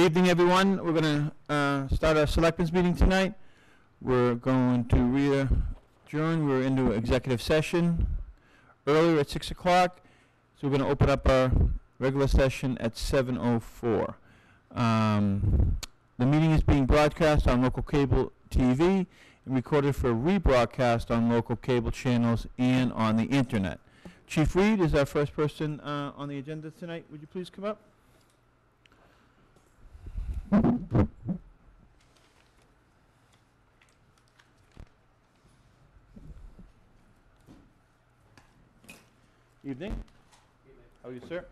evening, everyone. We're going to start our Selectmen's meeting tonight. We're going to adjourn. We're into executive session earlier at 6 o'clock. So we're going to open up our regular session at 7:04. The meeting is being broadcast on local cable TV and recorded for rebroadcast on local cable channels and on the internet. Chief Reed is our first person on the agenda tonight. Would you please come up? Evening. How are you, sir?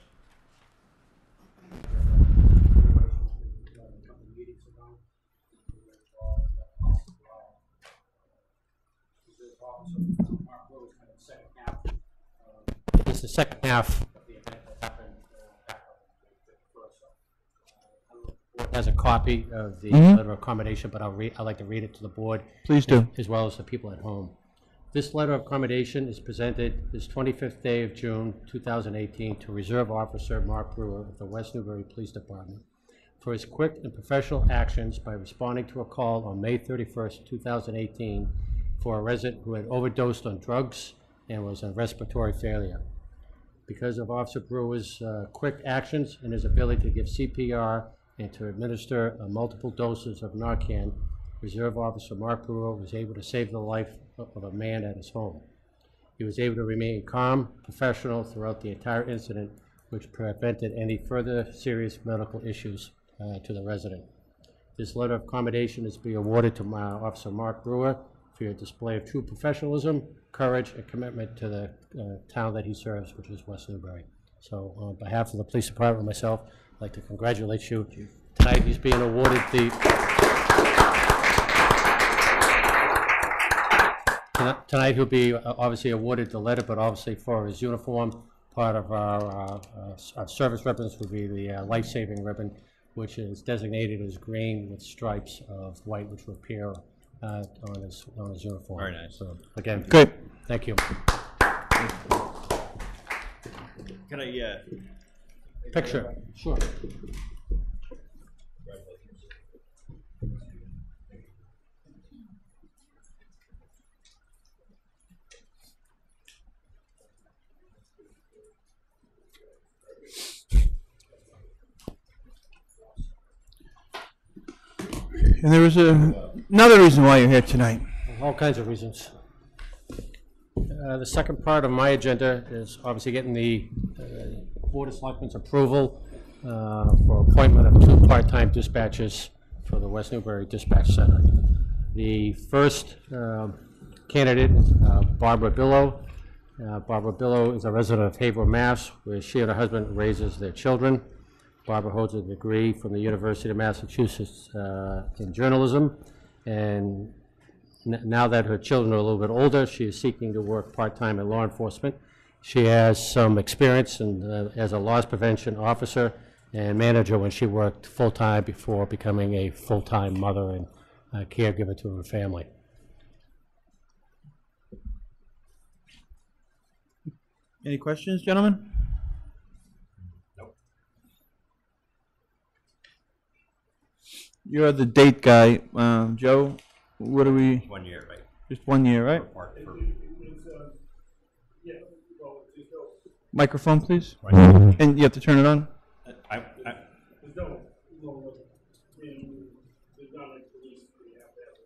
This is the second half of the event that happened back on the board has a copy of the letter of accommodation, but I'd like to read it to the board. Please do. As well as the people at home. This letter of accommodation is presented this 25th day of June 2018 to Reserve Officer Mark Brewer of the West Newbury Police Department for his quick and professional actions by responding to a call on May 31st, 2018 for a resident who had overdosed on drugs and was in respiratory failure. Because of Officer Brewer's quick actions and his ability to give CPR and to administer multiple doses of Narcan, Reserve Officer Mark Brewer was able to save the life of a man at his home. He was able to remain calm, professional throughout the entire incident, which prevented any further serious medical issues to the resident. This letter of accommodation is to be awarded to Officer Mark Brewer for your display of true professionalism, courage, and commitment to the town that he serves, which is West Newbury. So on behalf of the police department and myself, I'd like to congratulate you. Tonight he's being awarded Tonight he'll be obviously awarded the letter, but obviously for his uniform, part of our service ribbons will be the life-saving ribbon, which is designated as green with stripes of white, which will appear on his uniform. Very nice. So again, Great. thank you. Can I, Picture. Sure. And there was another reason why you're here tonight. All kinds of reasons. The second part of my agenda is obviously getting the Board of Selectmen's approval for appointment of 2 part-time dispatchers for the West Newbury Dispatch Center. The first candidate is Barbara Billow. Barbara Billow is a resident of Haverhill, Mass., where she and her husband raises their children. Barbara holds a degree from the University of Massachusetts in journalism, and now that her children are a little bit older, she is seeking to work part-time in law enforcement. She has some experience as a loss prevention officer and manager when she worked full-time before becoming a full-time mother and caregiver to her family. Any questions, gentlemen? You're the date guy, Joe. What are we? 1 year, right? Just 1 year, right? Microphone, please. Right. And you have to turn it on. There's not like police, we have that.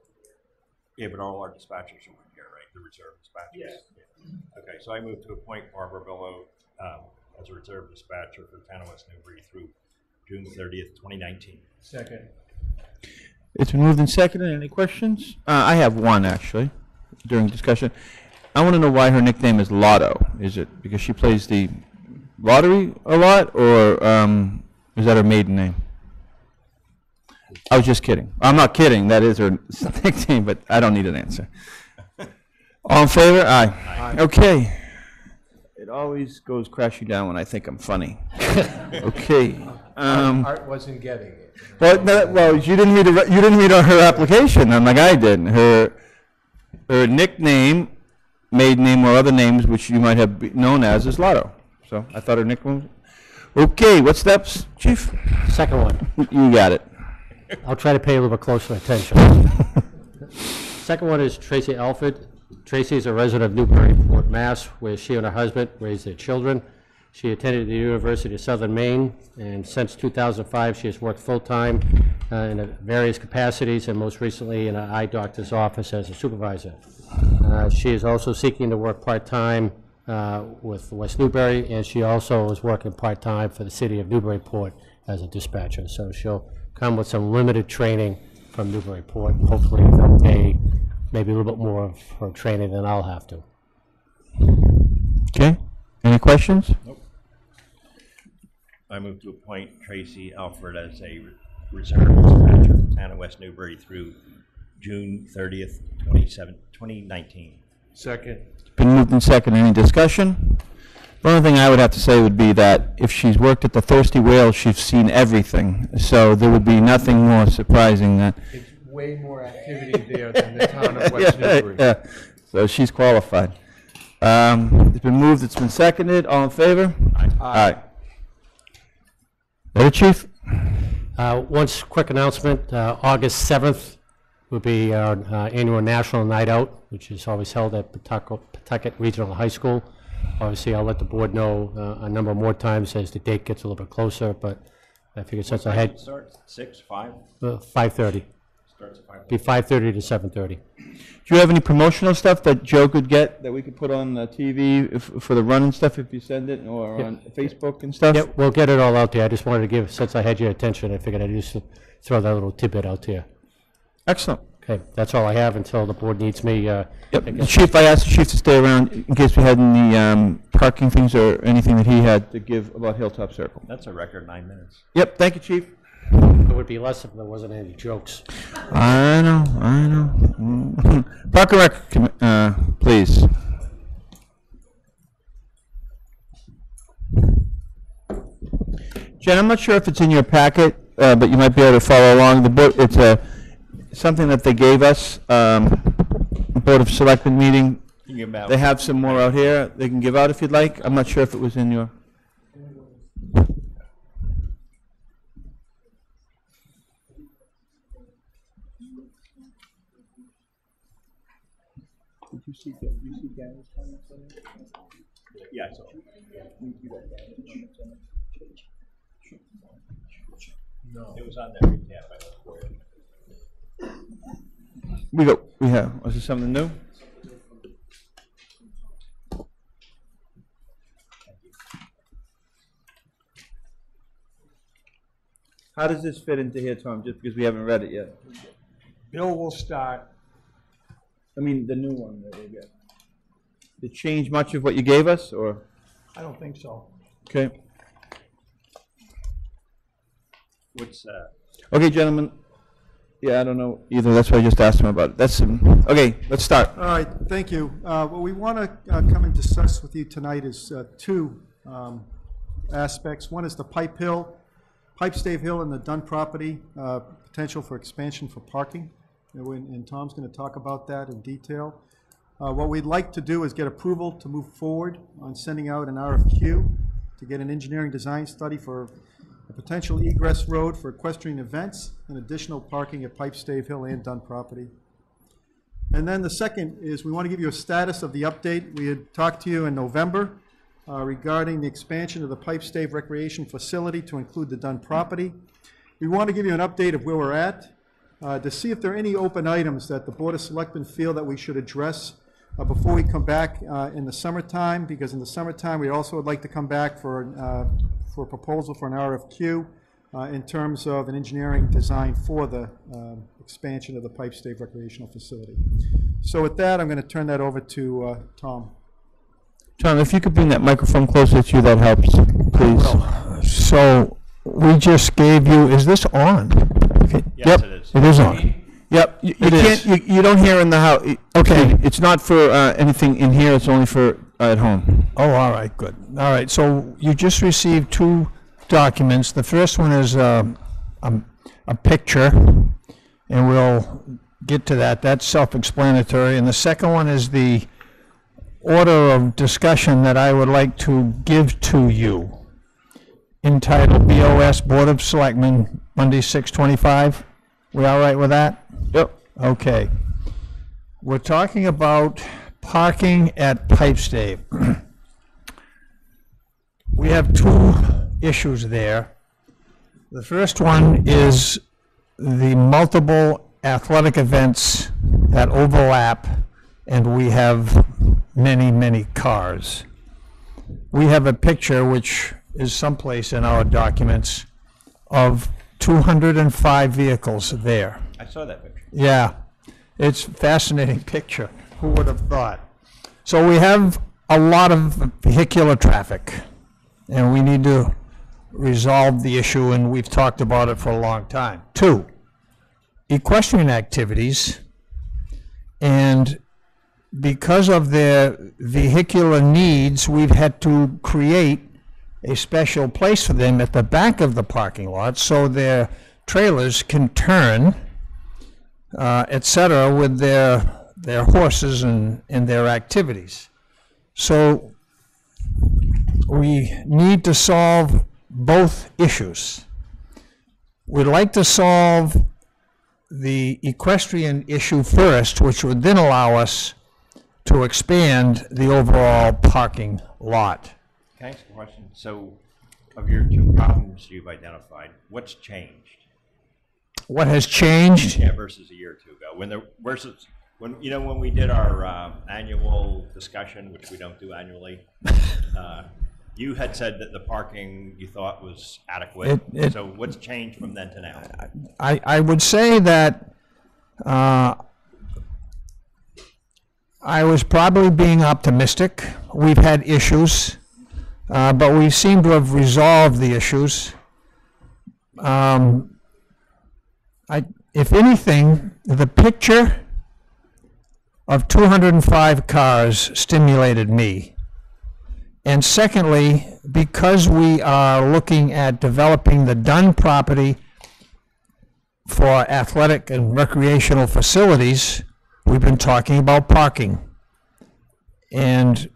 Yeah, but all our dispatchers are 1 year, right? The reserve dispatchers? Yes. Yeah. Okay, so I move to appoint Barbara Billow as a reserve dispatcher for the town of West Newbury through June 30th, 2019. Second. It's been moved and seconded. Any questions? I have one, actually, during discussion. I want to know why her nickname is Lotto. Is it because she plays the lottery a lot, or is that her maiden name? I was just kidding. I'm not kidding. That is her nickname, but I don't need an answer. All in favor? Aye. Aye. Okay. It always goes crashing down when I think I'm funny. Okay. Art wasn't getting it. Well, you didn't read her application, unlike I did. Her nickname, maiden name, or other names which you might have known as is Lotto. So I thought her nickname. Okay, what steps, Chief? Second one. You got it. I'll try to pay a little bit closer attention. Second one is Tracy Alford. Tracy is a resident of Newburyport, Mass., where she and her husband raised their children. She attended the University of Southern Maine, and since 2005, she has worked full-time in various capacities, and most recently in an eye doctor's office as a supervisor. She is also seeking to work part-time with West Newbury, and she also is working part-time for the city of Newburyport as a dispatcher. So she'll come with some limited training from Newburyport. Hopefully they'll pay maybe a little bit more of her training than I'll have to. Okay, any questions? Nope. I move to appoint Tracy Alford as a reserve dispatcher for the town of West Newbury through June 30th, 2019. Second. Been moved and second. Any discussion? The only thing I would have to say would be that if she's worked at the Thirsty Whale, she's seen everything. So there would be nothing more surprising than. It's way more activity there than the town of West Newbury. Yeah, so she's qualified. It's been moved, it's been seconded. All in favor? Aye. Hey, Chief? One quick announcement, August 7th will be our annual National Night Out, which is always held at Pawtucket Regional High School. Obviously, I'll let the board know a number more times as the date gets a little bit closer, but I figured since I had Start 6, 5? 5:30. Starts at 5. Be 5:30 to 7:30. Do you have any promotional stuff that Joe could get that we could put on the TV for the run and stuff if you send it, or on Facebook and stuff? Yeah, we'll get it all out there. I just wanted to give, since I had your attention, I figured I'd just throw that little tidbit out there. Excellent. Okay, that's all I have until the board needs me. Yep. The Chief, I asked the Chief to stay around in case we had any parking things or anything that he had to give about Hilltop Circle. That's a record 9 minutes. Yep, thank you, Chief. It would be less if there wasn't any jokes. I know. Park and Rec, please. Jen, I'm not sure if it's in your packet, but you might be able to follow along. The book, it's something that they gave us, Board of Selectmen meeting. They have some more out here they can give out if you'd like. I'm not sure if it was in your... Did you see Gary's comments on it? Yeah, I saw it. No. It was on there. Yeah, I looked for it. We have. Was there something new? How does this fit into here, Tom, just because we haven't read it yet? Bill will start. I mean, the new one that we get. Did it change much of what you gave us, or? I don't think so. Okay. What's Okay, gentlemen. Yeah, I don't know either. That's why I just asked him about it. That's okay. Let's start. All right, thank you. What we want to come and discuss with you tonight is two aspects. One is the Pipestave Hill and the Dunn property, potential for expansion for parking. And Tom's going to talk about that in detail. What we'd like to do is get approval to move forward on sending out an RFQ to get an engineering design study for a potential egress road for equestrian events and additional parking at Pipestave Hill and Dunn property. And then the second is we want to give you a status of the update. We had talked to you in November regarding the expansion of the Pipestave Recreation Facility to include the Dunn property. We want to give you an update of where we're at to see if there are any open items that the Board of Selectmen feel that we should address before we come back in the summertime, because in the summertime we also would like to come back for a proposal for an RFQ in terms of an engineering design for the expansion of the Pipestave Recreational Facility. So with that, I'm going to turn that over to Tom. Tom, if you could bring that microphone closer to you, that helps, please. So we just gave you, is this on? Okay. Yes, Yep. it is. It is on. Yep. You It is. can't. You don't hear in the house. Okay. It's not for anything in here. It's only for at home. Oh, all right, good. All right, so you just received two documents. The first one is a picture, and we'll get to that. That's self-explanatory. And the second one is the order of discussion that I would like to give to you. entitled BOS Board of Selectmen, Monday, 6/25. We all right with that? Yep. Okay. We're talking about parking at Pipestave. We have two issues there. The first one is the multiple athletic events that overlap, and we have many, many cars. We have a picture, which is someplace in our documents, of 205 vehicles there. I saw that picture. Yeah, it's a fascinating picture. Who would have thought? So we have a lot of vehicular traffic, and we need to resolve the issue, and we've talked about it for a long time. Two, equestrian activities, and because of their vehicular needs, we've had to create a special place for them at the back of the parking lot so their trailers can turn, etc., with their horses and their activities. So we need to solve both issues. We'd like to solve the equestrian issue first, which would then allow us to expand the overall parking lot. Can I ask a question? So, of your two problems you've identified, what's changed? What has changed? Yeah, versus a year or two ago. When we did our annual discussion, which we don't do annually, you had said that the parking you thought was adequate. So what's changed from then to now? I would say that I was probably being optimistic. We've had issues, but we seem to have resolved the issues. If anything, the picture of 205 cars stimulated me. And secondly, because we are looking at developing the Dunn property for athletic and recreational facilities, we've been talking about parking. And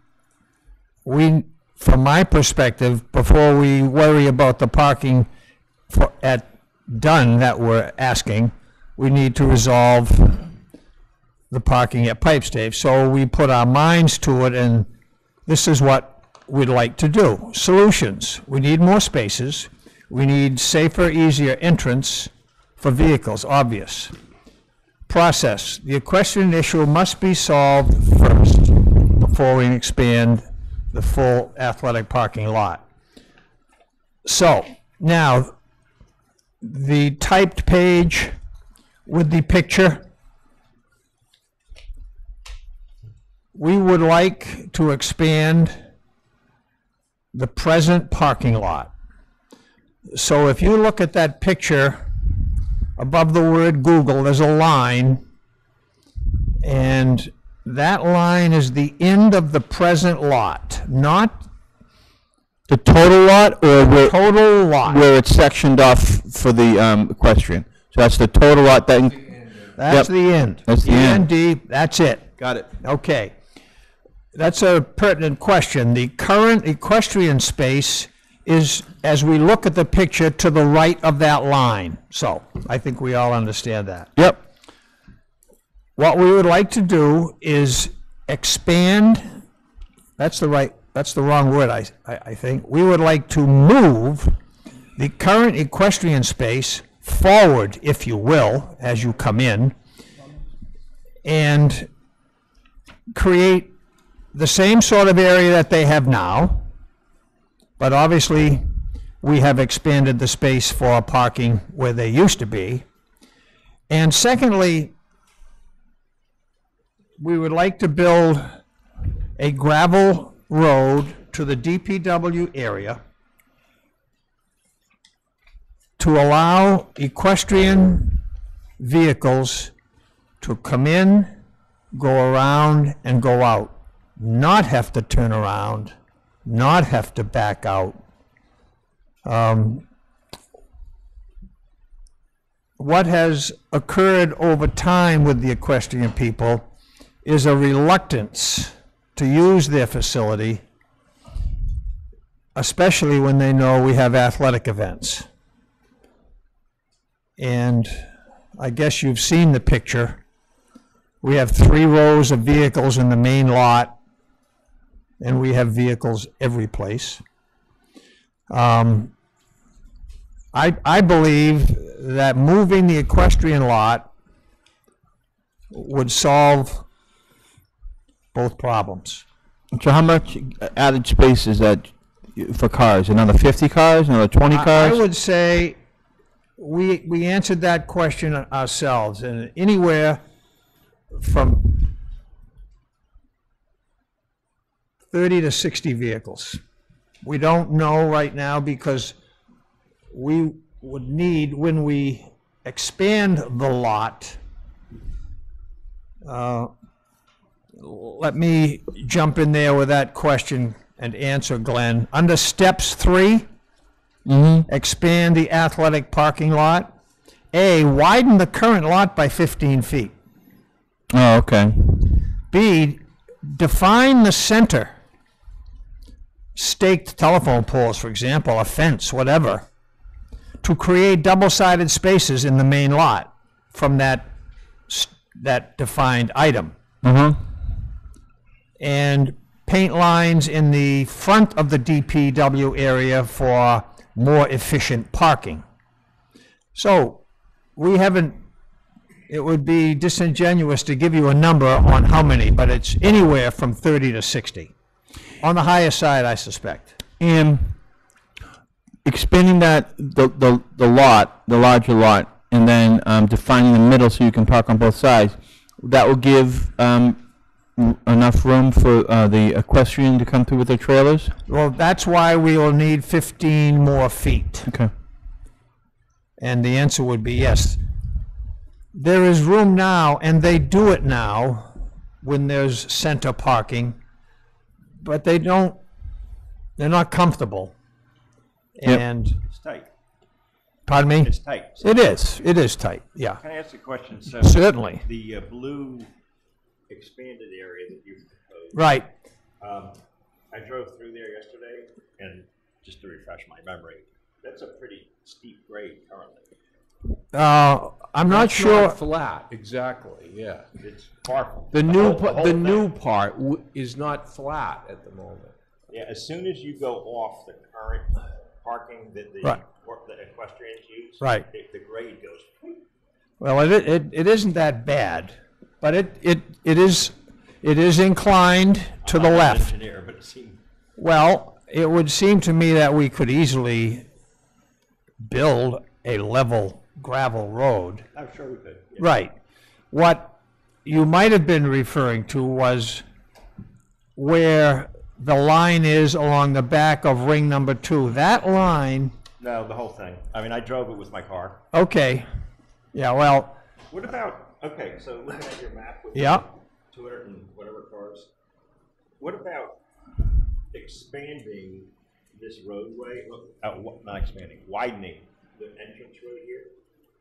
we, from my perspective, before we worry about the parking at Dunn that we're asking, we need to resolve the parking at Pipestave. So we put our minds to it, and this is what we'd like to do. Solutions. We need more spaces. We need safer, easier entrance for vehicles, obvious. Process. The equestrian issue must be solved first before we expand the full athletic parking lot. So, now, the typed page with the picture, we would like to expand the present parking lot. So if you look at that picture, above the word Google, there's a line, and that line is the end of the present lot, not The total lot, or total lot. where it's sectioned off for the equestrian? So that's the total lot. That's Yep. the end. That's the end. END, that's it. Got it. Okay. That's a pertinent question. The current equestrian space is, as we look at the picture, to the right of that line. So, I think we all understand that. Yep. What we would like to do is expand, that's the wrong word, I think. We would like to move the current equestrian space forward, if you will, as you come in, and create the same sort of area that they have now, but obviously we have expanded the space for parking where they used to be. And secondly, we would like to build a gravel road to the DPW area to allow equestrian vehicles to come in, go around, and go out. Not have to turn around, not have to back out. What has occurred over time with the equestrian people is a reluctance to use their facility especially when they know we have athletic events. And I guess you've seen the picture. We have 3 rows of vehicles in the main lot, and we have vehicles every place. I believe that moving the equestrian lot would solve both problems. So how much added space is that for cars? Another 50 cars, another 20 I cars? would say we answered that question ourselves, and anywhere from 30 to 60 vehicles. We don't know right now because we would need, when we expand the lot, let me jump in there with that question and answer, Glenn. Under steps 3, expand the athletic parking lot. A, widen the current lot by 15 feet. Oh, okay. B, define the center. Staked telephone poles, for example, a fence, whatever, to create double-sided spaces in the main lot from that defined item. And paint lines in the front of the DPW area for more efficient parking. So we haven't, it would be disingenuous to give you a number on how many, but it's anywhere from 30 to 60. On the higher side, I suspect. And expanding that, the lot, the larger lot, and then defining the middle so you can park on both sides, that will give enough room for the equestrian to come through with their trailers? Well, that's why we will need 15 more feet. Okay. And the answer would be yes. There is room now, and they do it now when there's center parking, but they're not comfortable. Yep. And, It's tight. pardon me? It's tight. It is tight, yeah. Can I ask a question? So Certainly. the blue expanded area that you proposed. Right. I drove through there yesterday, and just to refresh my memory, that's a pretty steep grade currently. I'm not It's sure. flat, exactly, yeah. It's far from The whole thing. new part is not flat at the moment. Yeah, as soon as you go off the current parking that the Right. the equestrians use, Right. the grade goes. Well, it isn't that bad, but it is inclined to the I'm not an left. engineer, but it seemed. Well, it would seem to me that we could easily build a level gravel road. I'm sure we could. Yeah. Right. What you might have been referring to was where the line is along the back of ring number 2. That line, No, the whole thing. I mean, I drove it with my car. okay. Yeah, well, What about, okay, so looking at your map with yeah. 200 and whatever cars, what about expanding this roadway, not expanding, widening the entrance road here,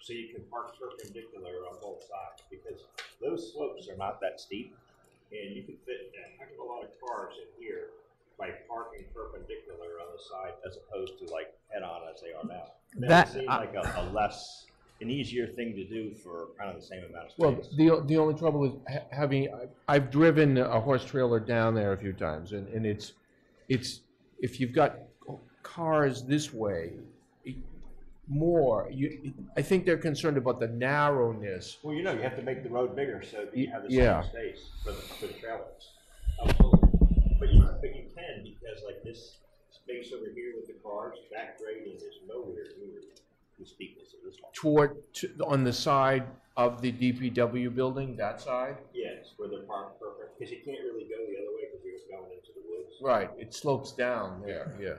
so you can park perpendicular on both sides, because those slopes are not that steep, and you can fit a heck of a lot of cars in here by parking perpendicular on the side, as opposed to like head-on as they are now. That would seem like an easier thing to do for kind of the same amount of Well, space. the only trouble is I've driven a horse trailer down there a few times, and it's if you've got cars this way, I think they're concerned about the narrowness. Well, you have to make the road bigger so that you have the Yeah. same space for the trailers. Absolutely. But you can, because like this space over here with the cars, that grading is nowhere near the steepness of this one. On the side of the DPW building, that side? Yes, where they're parked perfect, because you can't really go the other way because you're going into the woods. Right, it slopes down there, yeah.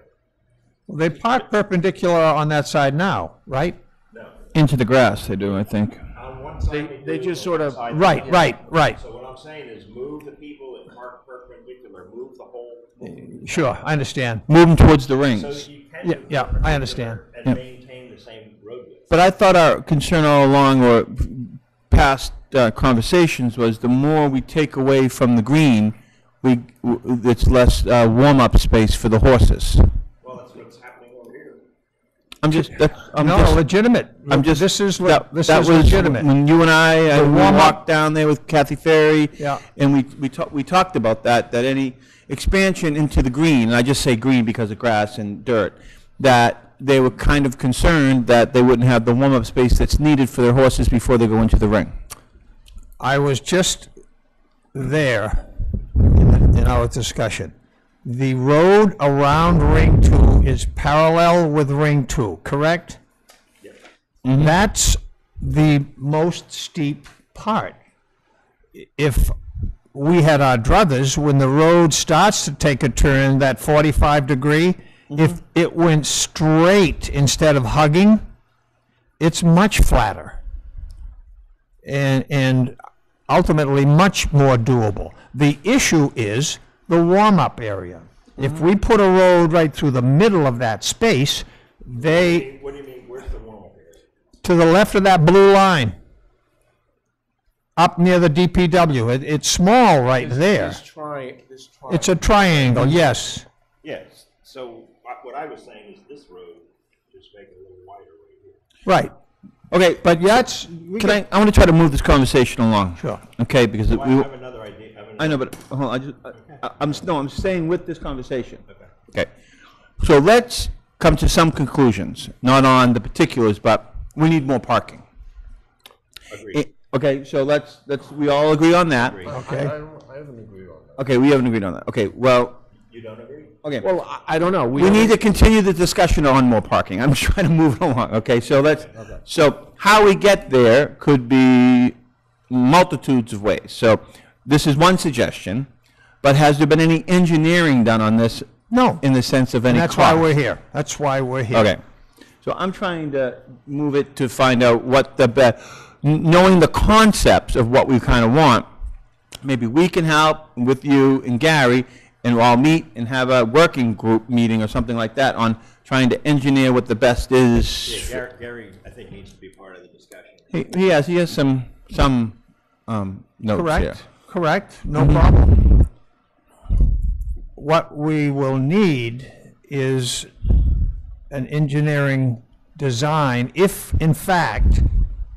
They park perpendicular on that side now, right? No. Into the grass, they do, I think. On one side They do, just on sort one of- side Right, they right, right. So what I'm saying is move the people that park perpendicular, move the whole. Sure, I understand. Moving towards the So rings. that you can. Yeah, move yeah, I perpendicular understand. And Yeah. maintain the same road width. But I thought our concern all along, or past conversations, was the more we take away from the green, it's less warm-up space for the horses. Well, I'm just, I'm No, just, legitimate. I'm just. This is, that this that is was legitimate. When you and I we warm-up- walked down there with Kathy Ferry. Yeah. And we talked about that any expansion into the green, and I just say green because of grass and dirt, that they were kind of concerned that they wouldn't have the warm-up space that's needed for their horses before they go into the ring. I was just there in our discussion. The road around Ring 2 is parallel with Ring 2, correct? That's the most steep part. If we had our druthers, when the road starts to take a turn, that 45-degree, if it went straight instead of hugging, it's much flatter. And ultimately much more doable. The issue is the warm-up area. If we put a road right through the middle of that space, they, What do you mean, where's the warm-up area? to the left of that blue line, up near the DPW, it's small right there. This triangle. It's a triangle, yes. Yes, so what I was saying is this road, just make it a little wider right here. Right. Okay, But that's, I want to try to move this conversation along. Sure. Okay, because Well, I have another idea. I know, but hold on, I'm staying with this conversation. Okay. Okay. So let's come to some conclusions, not on the particulars, but we need more parking. Agreed. Okay, so we all agree on that. Agreed. okay. I haven't agreed on that. Okay, we haven't agreed on that. Okay, well, You don't agree? okay. Well, I don't know. We need to continue the discussion on more parking. I'm trying to move it along, okay? So how we get there could be multitudes of ways. So this is one suggestion, but has there been any engineering done on this? No. In the sense of And any that's why cost? we're here. That's why we're here. Okay. So I'm trying to move it to find out what the best, knowing the concepts of what we kind of want, maybe we can help with you and Gary, and we'll all meet and have a working group meeting or something like that on trying to engineer what the best is. Yeah, Gary, I think, needs to be part of the discussion. He has some notes here. Correct, no problem. What we will need is an engineering design, if in fact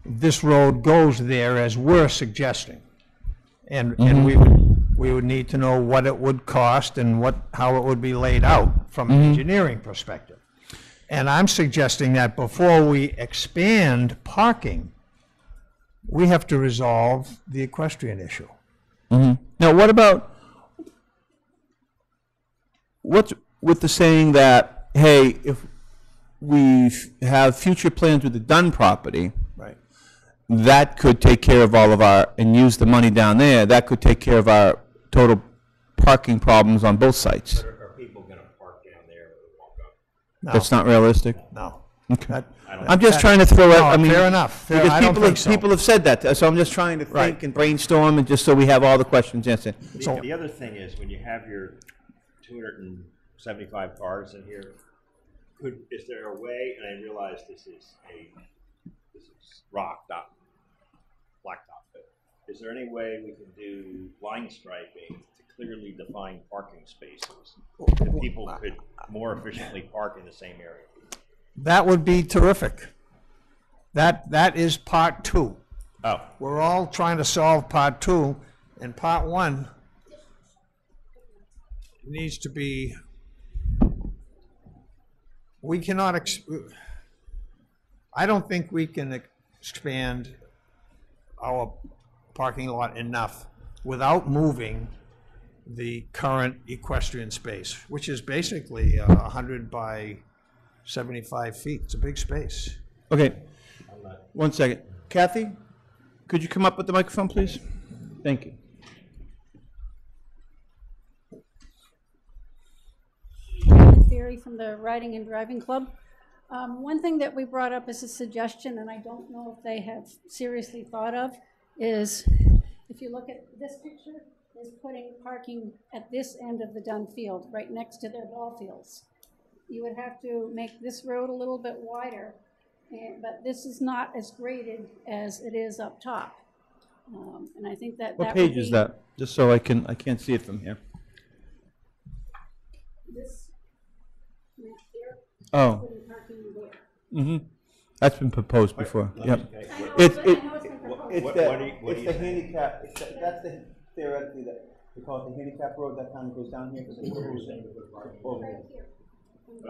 this road goes there as we're suggesting. And we would need to know what it would cost and how it would be laid out from an engineering perspective. And I'm suggesting that before we expand parking, we have to resolve the equestrian issue. Now, what's with the saying that, hey, if we have future plans with the Dunn property, Right. that could take care of all of our, and use the money down there, that could take care of our total parking problems on both sites. Are people going to park down there or walk up? No, That's not realistic? no. Okay. That- I'm just trying to throw No, out, I mean. fair enough. Fair- Because I don't think so. people have said that, so I'm just trying to think Right. and brainstorm, and just so we have all the questions answered. The other thing is, when you have your 275 cars in here, is there a way, and I realize this is rock, not blacktop, but is there any way we can do line striping to clearly define parking spaces? That people could more efficiently park in the same area? That would be terrific. That is part two. Oh, We're all trying to solve part two, and part one needs to be, we cannot, I don't think we can expand our parking lot enough without moving the current equestrian space, which is basically 100 by 75 feet. It's a big space. Okay, 1 second. Kathy, could you come up with the microphone, please? Thank you. Theory from the Riding and Driving Club. One thing that we brought up as a suggestion, and I don't know if they have seriously thought of, is if you look at this picture, is putting parking at this end of the Dunn field, right next to their ball fields. You would have to make this road a little bit wider, but this is not as graded as it is up top. And I think that What that would page is be that? Just so I can't see it from here. This map here, Oh, putting parking there. That's been proposed before, yep. Okay, I know It's, it's- it, I know it's been proposed. it's What the, do you it's the think? handicap, that's the, theoretically, that, we call it the handicap road, that kind of goes down here. Over Right here. here.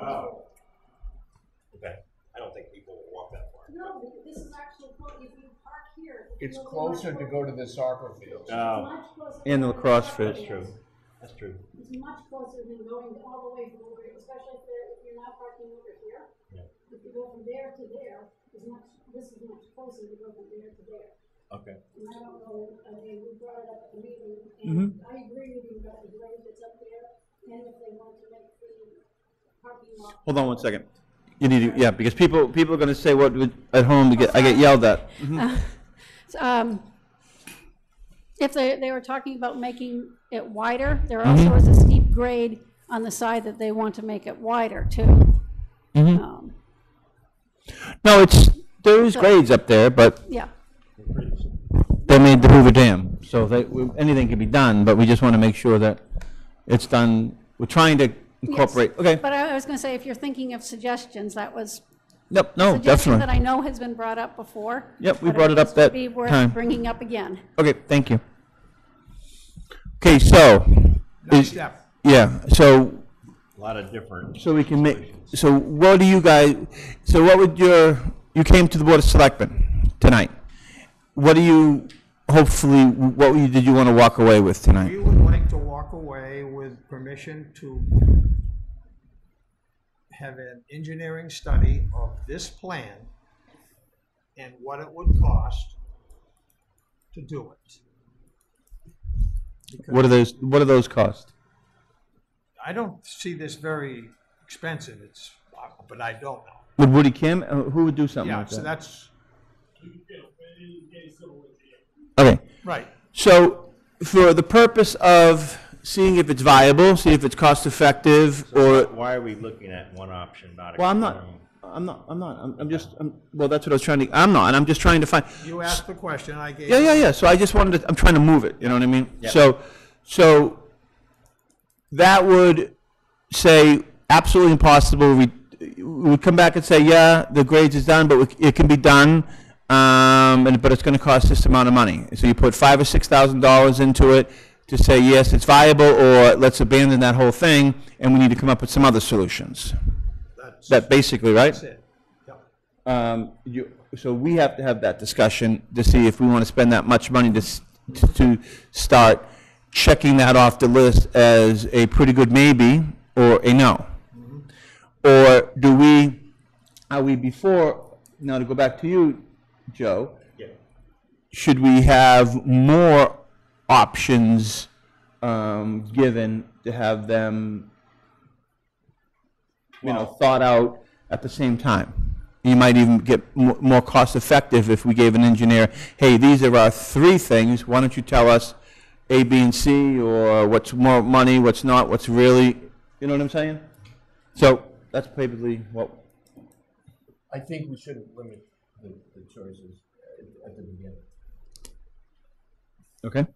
Oh. Okay, I don't think people will walk that far. No, because this is actually, if you park here. It's closer to go to the soccer field. Much closer. And the lacrosse field. That's true, that's true. It's much closer than going all the way from over here, especially if you're not parking over here. Yeah. If you go from there to there, this is much closer to go from there to there. Okay. And I don't know, I mean, we brought it up at the meeting, and I agree with you about the grade that's up there, and if they want to make the parking lot. Hold on one second. You need to, yeah, because people are gonna say what, at home, I get yelled at. If they were talking about making it wider, there also is a steep grade on the side that they want to make it wider too. No, there is grades up there, but Yeah, they made the Hoover Dam, so anything can be done, but we just wanna make sure that it's done, we're trying to incorporate, okay. but I was gonna say, if you're thinking of suggestions, that was Yep, no, a suggestion that definitely. I know has been brought up before. Yep, we but brought it up would that be worth time. bringing up again. Okay, thank you. Okay, so, yeah, so A lot of different. So we can make, so what do you guys, so what would you came to the Board of Selectmen tonight. What do you, hopefully, did you want to walk away with We tonight? would like to walk away with permission to have an engineering study of this plan and what it would cost to do it. What do those cost? I don't see this very expensive, but I don't know. Would Woody Kim, who would do something Yeah, like so that? that's, Okay, right. so for the purpose of seeing if it's viable, see if it's cost effective, or, Why are we looking at one option, not? well, I'm just, well, that's what I was trying to, I'm just trying to find. You asked the question, I gave. Yeah, so I just wanted to, I'm trying to move it, you know what I mean? Yeah. So that would say absolutely impossible, we would come back and say, yeah, the grades is done, but it can be done, but it's gonna cost this amount of money. So you put $5,000 or $6,000 into it to say, yes, it's viable, or let's abandon that whole thing, and we need to come up with some other solutions. That basically, right? That's it. Yeah. So we have to have that discussion to see if we want to spend that much money to start checking that off the list as a pretty good maybe or a no. Or are we before, now to go back to you, Joe, Yeah. should we have more options given to have them, thought out at the same time? You might even get more cost effective if we gave an engineer, hey, these are our 3 things, why don't you tell us A, B, and C, or what's more money, what's not, what's really, you know what I'm saying? So that's basically what. I think we shouldn't limit the choices at the beginning. Okay.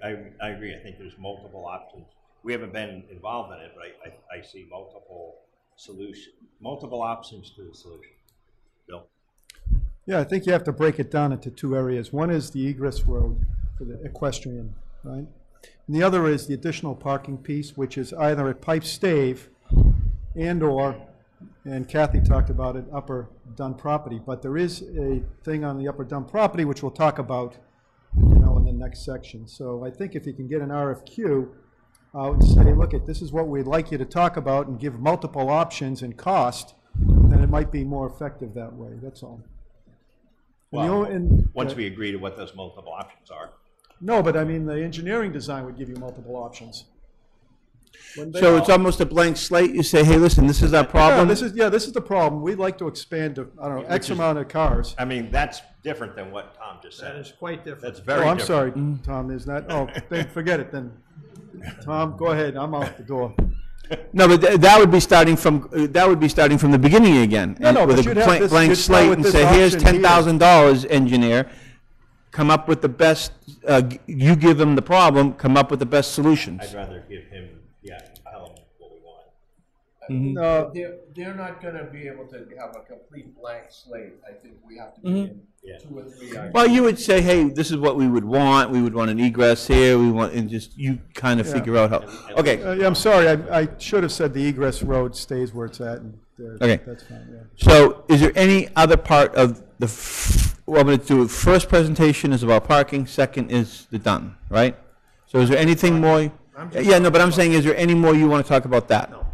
I agree, I think there's multiple options. We haven't been involved in it, but I see multiple options to the solution. Bill? Yeah, I think you have to break it down into 2 areas. One is the egress road for the equestrian, right? And the other is the additional parking piece, which is either at Pipe Stave and Kathy talked about it, Upper Dunn property. But there is a thing on the Upper Dunn property, which we'll talk about, in the next section. So I think if you can get an RFQ out and say, look, this is what we'd like you to talk about, and give multiple options and cost, then it might be more effective that way, that's all. Once we agree to what those multiple options are. No, but I mean, the engineering design would give you multiple options. So it's almost a blank slate, you say, hey, listen, this is our problem? This is the problem. We'd like to expand to, I don't know, X amount of cars. I mean, that's different than what Tom just said. That is quite different. That's very Oh, I'm different. sorry, Tom, is that, then forget it then. Tom, go ahead, I'm out the door. No, but that would be starting from the beginning again. No, no, with but a you'd have this- blank you'd start slate with and this say, here's option here." $10,000, engineer, come up with the best, you give them the problem, come up with the best solutions. I'd rather give him, tell him what we want. No, They're not gonna be able to have a complete blank slate. I think we have to put in Yeah. 2 or 3 items. Well, you would say, hey, this is what we would want. We would want an egress here. We want, and just, you kind of figure out how, okay. yeah, I'm sorry, I should have said the egress road stays where it's at, and Okay. that's fine, yeah. So is there any other part of the, well, I'm going to do, first presentation is about parking, second is the done, right? So is there anything more? Yeah, no, but I'm saying, is there any more you want to talk about that? No.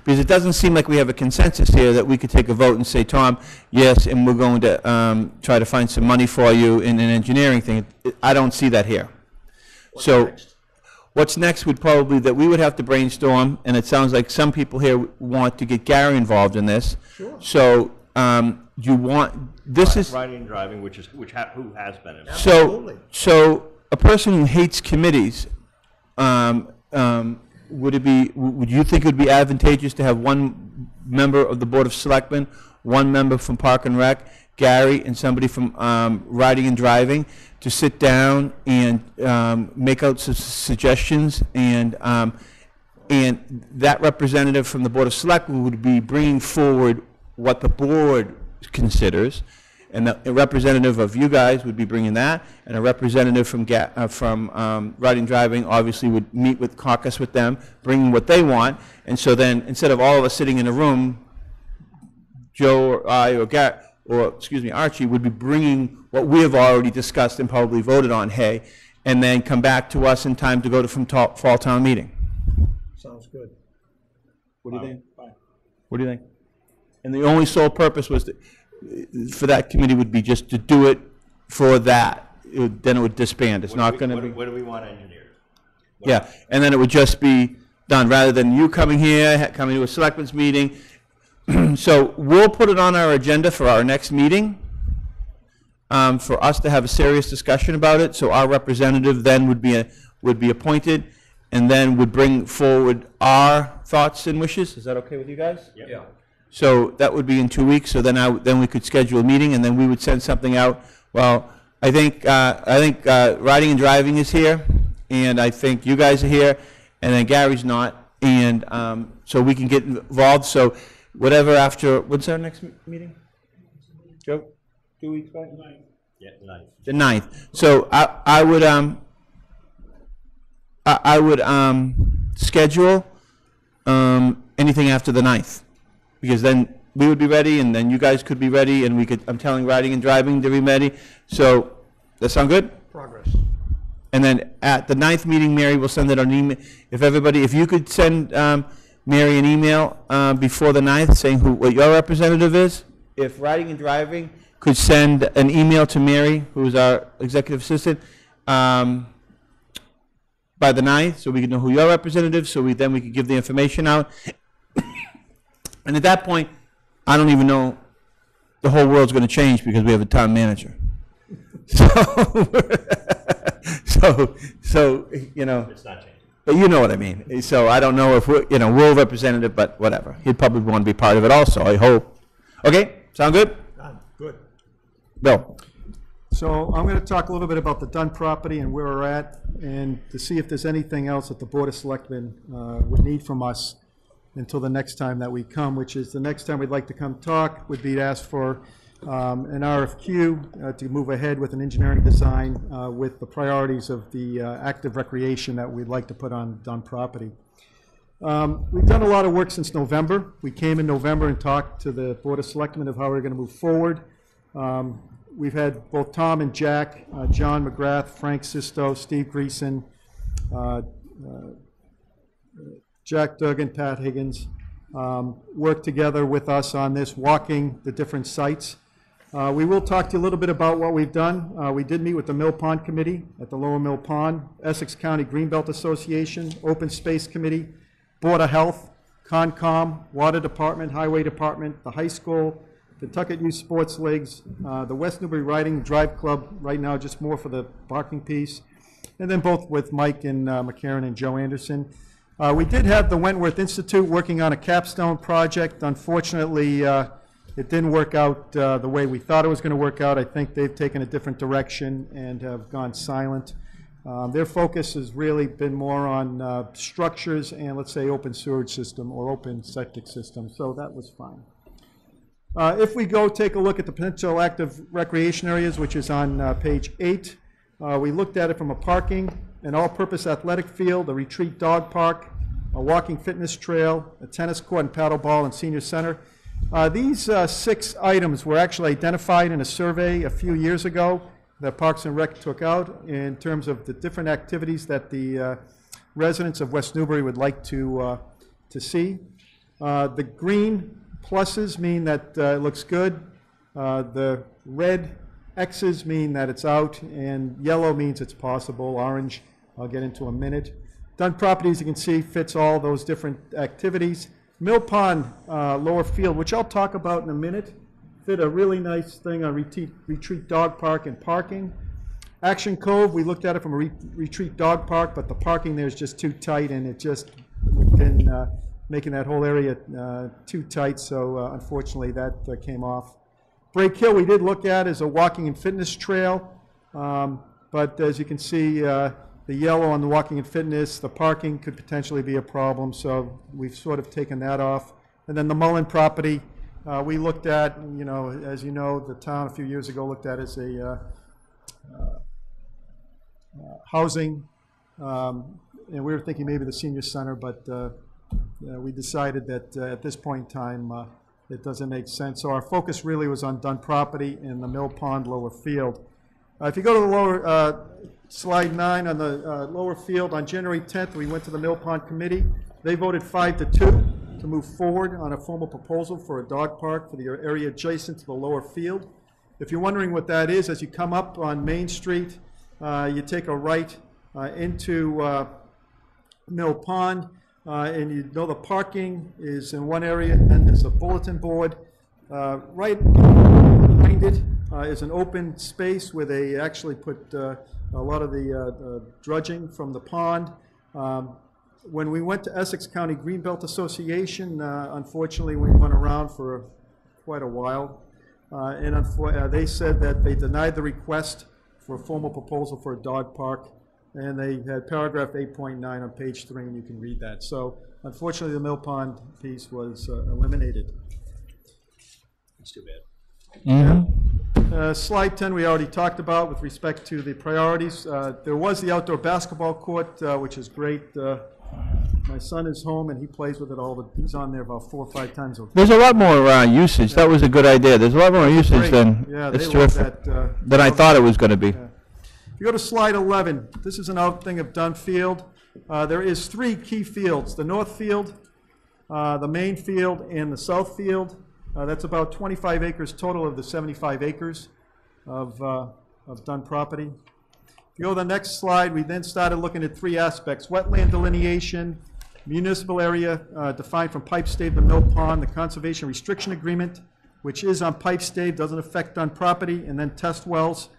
Because it doesn't seem like we have a consensus here that we could take a vote and say, Tom, yes, and we're going to try to find some money for you in an engineering thing. I don't see that here. So what's next would probably, that we would have to brainstorm, and it sounds like some people here want to get Gary involved in this. Sure. So you want, this is, Riding and driving, who has been involved. so a person who hates committees, would you think it would be advantageous to have one member of the Board of Selectmen, one member from Park and Rec, Gary, and somebody from Riding and Driving to sit down and make out some suggestions, and that representative from the Board of Selectmen would be bringing forward what the board considers, and a representative of you guys would be bringing that, and a representative from Riding and Driving obviously would meet with, caucus with them, bringing what they want, and so then, instead of all of us sitting in a room, Joe or I or excuse me, Archie would be bringing what we have already discussed and probably voted on, hey, and then come back to us in time to go to fall town meeting. Sounds good. What do you think? What do you think? And the only sole purpose was for that committee would be just to do it for that. Then it would disband. It's not going to be. What do we want engineered? Yeah, and then it would just be done, rather than you coming here, coming to a selectmen's meeting. So we'll put it on our agenda for our next meeting, for us to have a serious discussion about it. So our representative then would be appointed, and then would bring forward our thoughts and wishes. Is that okay with you guys? Yep. Yeah. So that would be in 2 weeks. So then we could schedule a meeting, and then we would send something out. Well, I think Riding and Driving is here, and I think you guys are here, and then Gary's not, and so we can get involved. So whatever after, what's our next meeting? Joe, 2 weeks back? Yeah, nice. The 9th. So I would schedule anything after the 9th. Because then we would be ready, and then you guys could be ready, and we could, I'm telling Riding and Driving to be ready. So, that sound good? Progress. And then at the 9th meeting, Mary will send it on email. If you could send Mary an email before the 9th saying what your representative is. If Riding and Driving could send an email to Mary, who's our executive assistant, by the 9th, so we can know who your representative, so then we could give the information out. And at that point, I don't even know, the whole world's going to change because we have a town manager. So, you know, It's not changing. but you know what I mean. So I don't know if we're representative, but whatever. He'd probably want to be part of it also, I hope. Okay, sound good? Good. Bill? So I'm going to talk a little bit about the Dunn property and where we're at, and to see if there's anything else that the Board of Selectmen would need from us until the next time that we come, which is the next time we'd like to come talk would be to ask for an RFQ to move ahead with an engineering design with the priorities of the active recreation that we'd like to put on Dunn property. We've done a lot of work since November. We came in November and talked to the Board of Selectmen of how we're going to move forward. We've had both Tom and Jack, John McGrath, Frank Sisto, Steve Greason, Jack Duggan, Pat Higgins, work together with us on this, walking the different sites. We will talk to you a little bit about what we've done. We did meet with the Mill Pond Committee at the Lower Mill Pond, Essex County Greenbelt Association, Open Space Committee, Board of Health, Concom, Water Department, Highway Department, the high school, the Tucket Youth Sports Leagues, the West Newbury Riding Drive Club, right now just more for the parking piece, and then both with Mike and McCarran and Joe Anderson. We did have the Wentworth Institute working on a capstone project. Unfortunately, it didn't work out the way we thought it was going to work out. I think they've taken a different direction and have gone silent. Their focus has really been more on structures and, let's say, open sewage system or open septic system, so that was fine. If we go take a look at the potential active recreation areas, which is on page 8, we looked at it from a parking, an all-purpose athletic field, a retreat dog park, a walking fitness trail, a tennis court and paddleball and senior center. These 6 items were actually identified in a survey a few years ago that Parks and Rec took out in terms of the different activities that the residents of West Newbury would like to see. The green pluses mean that it looks good. The red X's mean that it's out, and yellow means it's possible. Orange, I'll get into a minute. Dunn Properties, you can see, fits all those different activities. Mill Pond Lower Field, which I'll talk about in a minute, fit a really nice thing on retreat dog park and parking. Action Cove, we looked at it from a retreat dog park, but the parking there is just too tight, and it just been making that whole area too tight, so unfortunately that came off. Brake Hill we did look at as a walking and fitness trail, but as you can see, the yellow on the walking and fitness, the parking could potentially be a problem, so we've sort of taken that off. And then the Mullen property, we looked at, as you know, the town a few years ago looked at as a housing, and we were thinking maybe the senior center, but we decided that at this point in time it doesn't make sense. So our focus really was on Dunn property and the Mill Pond Lower Field. If you go to the lower slide 9 on the lower field, on January 10th we went to the Mill Pond Committee. They voted 5-2 to move forward on a formal proposal for a dog park for the area adjacent to the lower field. If you're wondering what that is, as you come up on Main Street, you take a right into Mill Pond, and you know the parking is in one area, and then there's a bulletin board. Right behind it is an open space where they actually put a lot of the drudging from the pond. When we went to Essex County Greenbelt Association, unfortunately we went around for quite a while, and they said that they denied the request for a formal proposal for a dog park, and they had paragraph 8.9 on page 3, and you can read that. So unfortunately the Mill Pond piece was eliminated. That's too bad. Slide 10 we already talked about with respect to the priorities. There was the outdoor basketball court, which is great. My son is home and he plays with it he's on there about 4 or 5 times a week. There's a lot more usage. That was a good idea. There's a lot more usage than it's terrific than I thought it was going to be. Yeah. If you go to slide 11, this is an out thing of Dunn Field. There is 3 key fields: the north field, the main field, and the south field. That's about 25 acres total of the 75 acres of Dunn property. If you go to the next slide, we then started looking at 3 aspects: wetland delineation, municipal area defined from pipe stave to Mill Pond, the conservation restriction agreement, which is on pipe stave, doesn't affect Dunn property, and then test wells.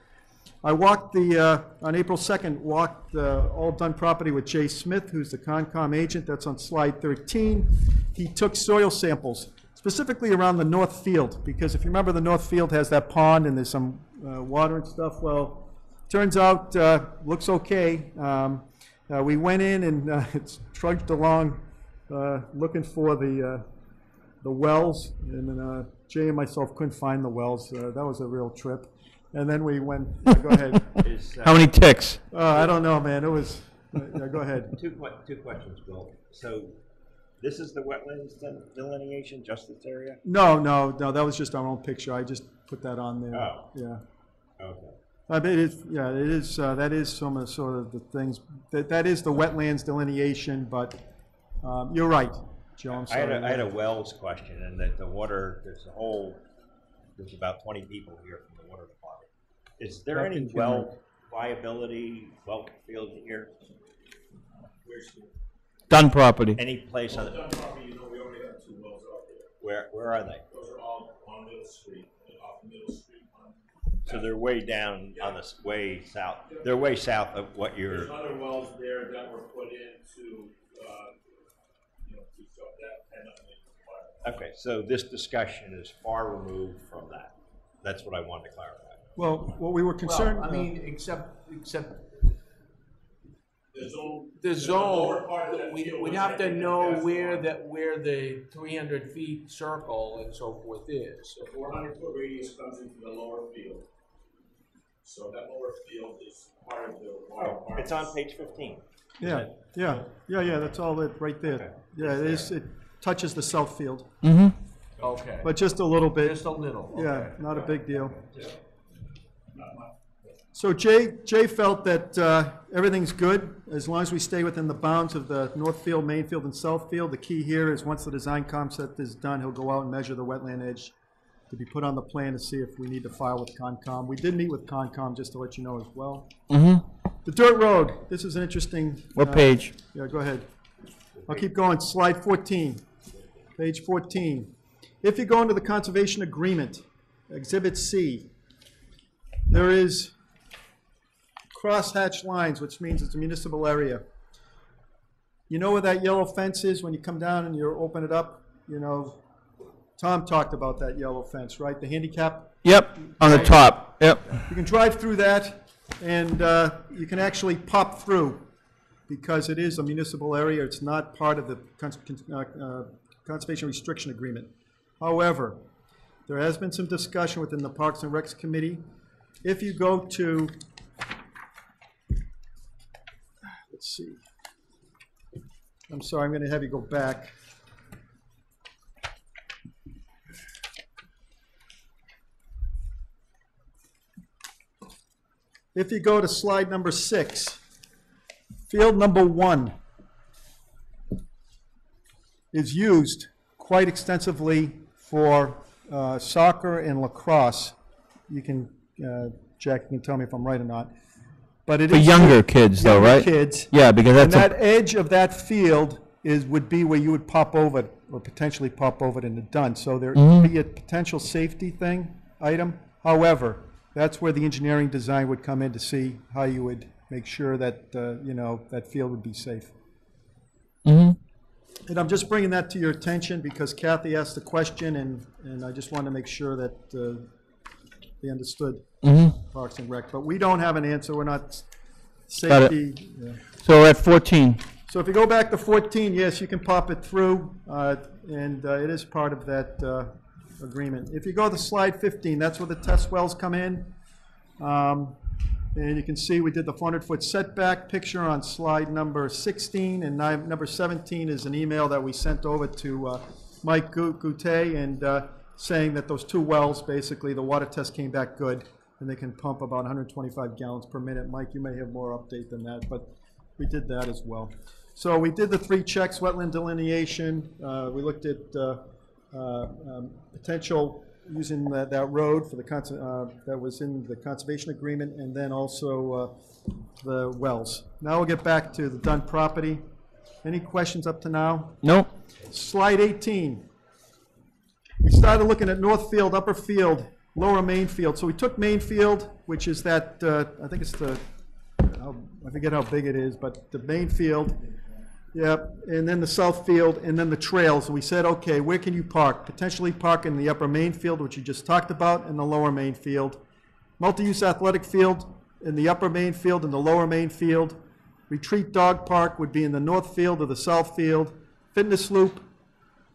I walked on April 2nd, walked all Dunn property with Jay Smith, who's the Concom agent. That's on slide 13. He took soil samples, specifically around the north field, because if you remember, the north field has that pond and there's some water and stuff. Well, turns out, looks okay. We went in and it's trudged along looking for the wells, and then Jay and myself couldn't find the wells. That was a real trip. And then we went, go ahead. How many ticks? I don't know, man. It was, go ahead. Two questions, Bill. So this is the wetlands delineation, just this area? No, that was just our own picture. I just put that on there. Oh. Yeah. Okay. It is, that is some of sort of the things, that is the wetlands delineation, but you're right, Joe, I'm sorry. I had a wells question, and that the water, there's about 20 people here from the water department. Is there any well viability, well field here? Dunn property. Any place on the Dunn property, we already have 2 wells out there. Where are they? Those are all on Middle Street, off Middle Street. So they're way down on the way south. They're way south of what you're. There's other wells there that were put in to stop that. Okay, so this discussion is far removed from that. That's what I wanted to clarify. Well, what we were concerned. Well, I mean, except The zone. The lower zone, part of that field we'd was have to empty know past where the line. the 300 feet circle and so forth is. The 400-foot radius comes into the lower field. So that lower field is part of the wild part. It's on page 15. Yeah, that's all it, right there. Yeah, it is, it touches the south field, Okay. but just a little bit. Just a little, okay. Yeah, not a big deal. So Jay felt that everything's good as long as we stay within the bounds of the north field, main field, and south field. The key here is once the design concept is done, he'll go out and measure the wetland edge to be put on the plan to see if we need to file with Concom. We did meet with Concom, just to let you know as well. The dirt road, this is an interesting. What page? Yeah, go ahead. I'll keep going. Slide 14, page 14. If you go into the conservation agreement, Exhibit C, there is crosshatch lines, which means it's a municipal area. You know where that yellow fence is when you come down and you open it up? You know, Tom talked about that yellow fence, right? The handicap. Yep, on the top, yep. You can drive through that, and you can actually pop through because it is a municipal area. It's not part of the Conservation Restriction Agreement. However, there has been some discussion within the Parks and Recs Committee. If you go to, let's see, I'm sorry, I'm going to have you go back. If you go to slide number 6, field number 1 is used quite extensively for soccer and lacrosse. You can, Jack, you can tell me if I'm right or not. But it For is younger kids though, younger right? kids. Yeah, because And that's that edge of that field would be where you would pop over it, or potentially pop over it into done. So there could be a potential safety item. However, that's where the engineering design would come in to see how you would make sure that, you know, that field would be safe. And I'm just bringing that to your attention because Kathy asked the question, and I just wanted to make sure that they understood Parks and Rec. But we don't have an answer. We're not safety. Yeah. So we're at 14. So if you go back to 14, yes, you can pop it through, and it is part of that agreement. If you go to slide 15, that's where the test wells come in. And you can see we did the 400-foot setback picture on slide number 16, and number 17 is an email that we sent over to Mike Goutet, and saying that those 2 wells, basically the water test came back good, and they can pump about 125 gallons per minute. Mike, you may have more update than that, but we did that as well. So we did the 3 checks, wetland delineation. We looked at potential using that road for the that was in the conservation agreement, and then also the wells. Now we'll get back to the Dunn property. Any questions up to now? Nope. Slide 18. We started looking at North Field, Upper Field, Lower Main Field. So we took Main Field, which is that, I think it's the, I forget how big it is, but the main field. Yep, and then the south field, and then the trails. And we said, okay, where can you park? Potentially park in the upper main field, which you just talked about, and the lower main field. Multi-use athletic field in the upper main field and the lower main field. Retreat dog park would be in the north field or the south field. Fitness loop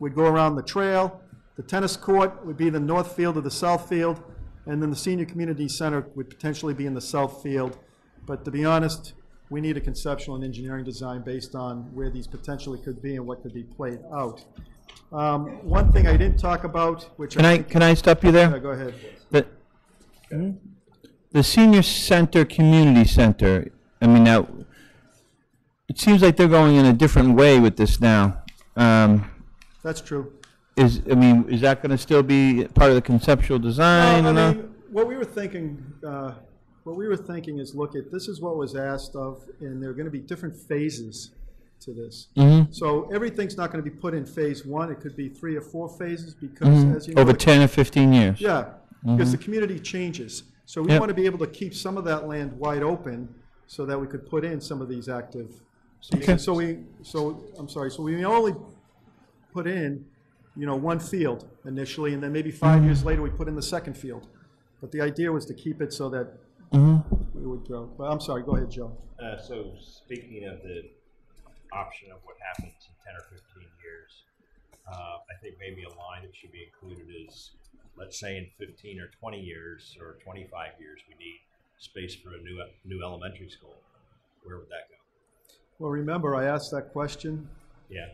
would go around the trail. The tennis court would be in the north field or the south field. And then the senior community center would potentially be in the south field. But to be honest, we need a conceptual and engineering design based on where these potentially could be and what could be played out. One thing I didn't talk about, which Can I stop you there? Yeah, go ahead. The senior center, community center, I mean, now, it seems like they're going in a different way with this now. That's true. Is that going to still be part of the conceptual design? No, or I no? mean, what we were thinking is, look at, this is what was asked of, and there are going to be different phases to this. So everything's not going to be put in phase 1. It could be 3 or 4 phases because, as you know, Over 10 or 15 years. yeah, because the community changes. So we Yep. want to be able to keep some of that land wide open so that we could put in some of these active. Okay. So we only put in, 1 field initially, and then maybe 5 years later we put in the second field. But the idea was to keep it so that it would grow. But I'm sorry, go ahead, Joe. So speaking of the option of what happens in 10 or 15 years, I think maybe a line that should be included is, let's say in 15 or 20 years or 25 years, we need space for a new elementary school. Where would that go? Well, remember, I asked that question Yeah.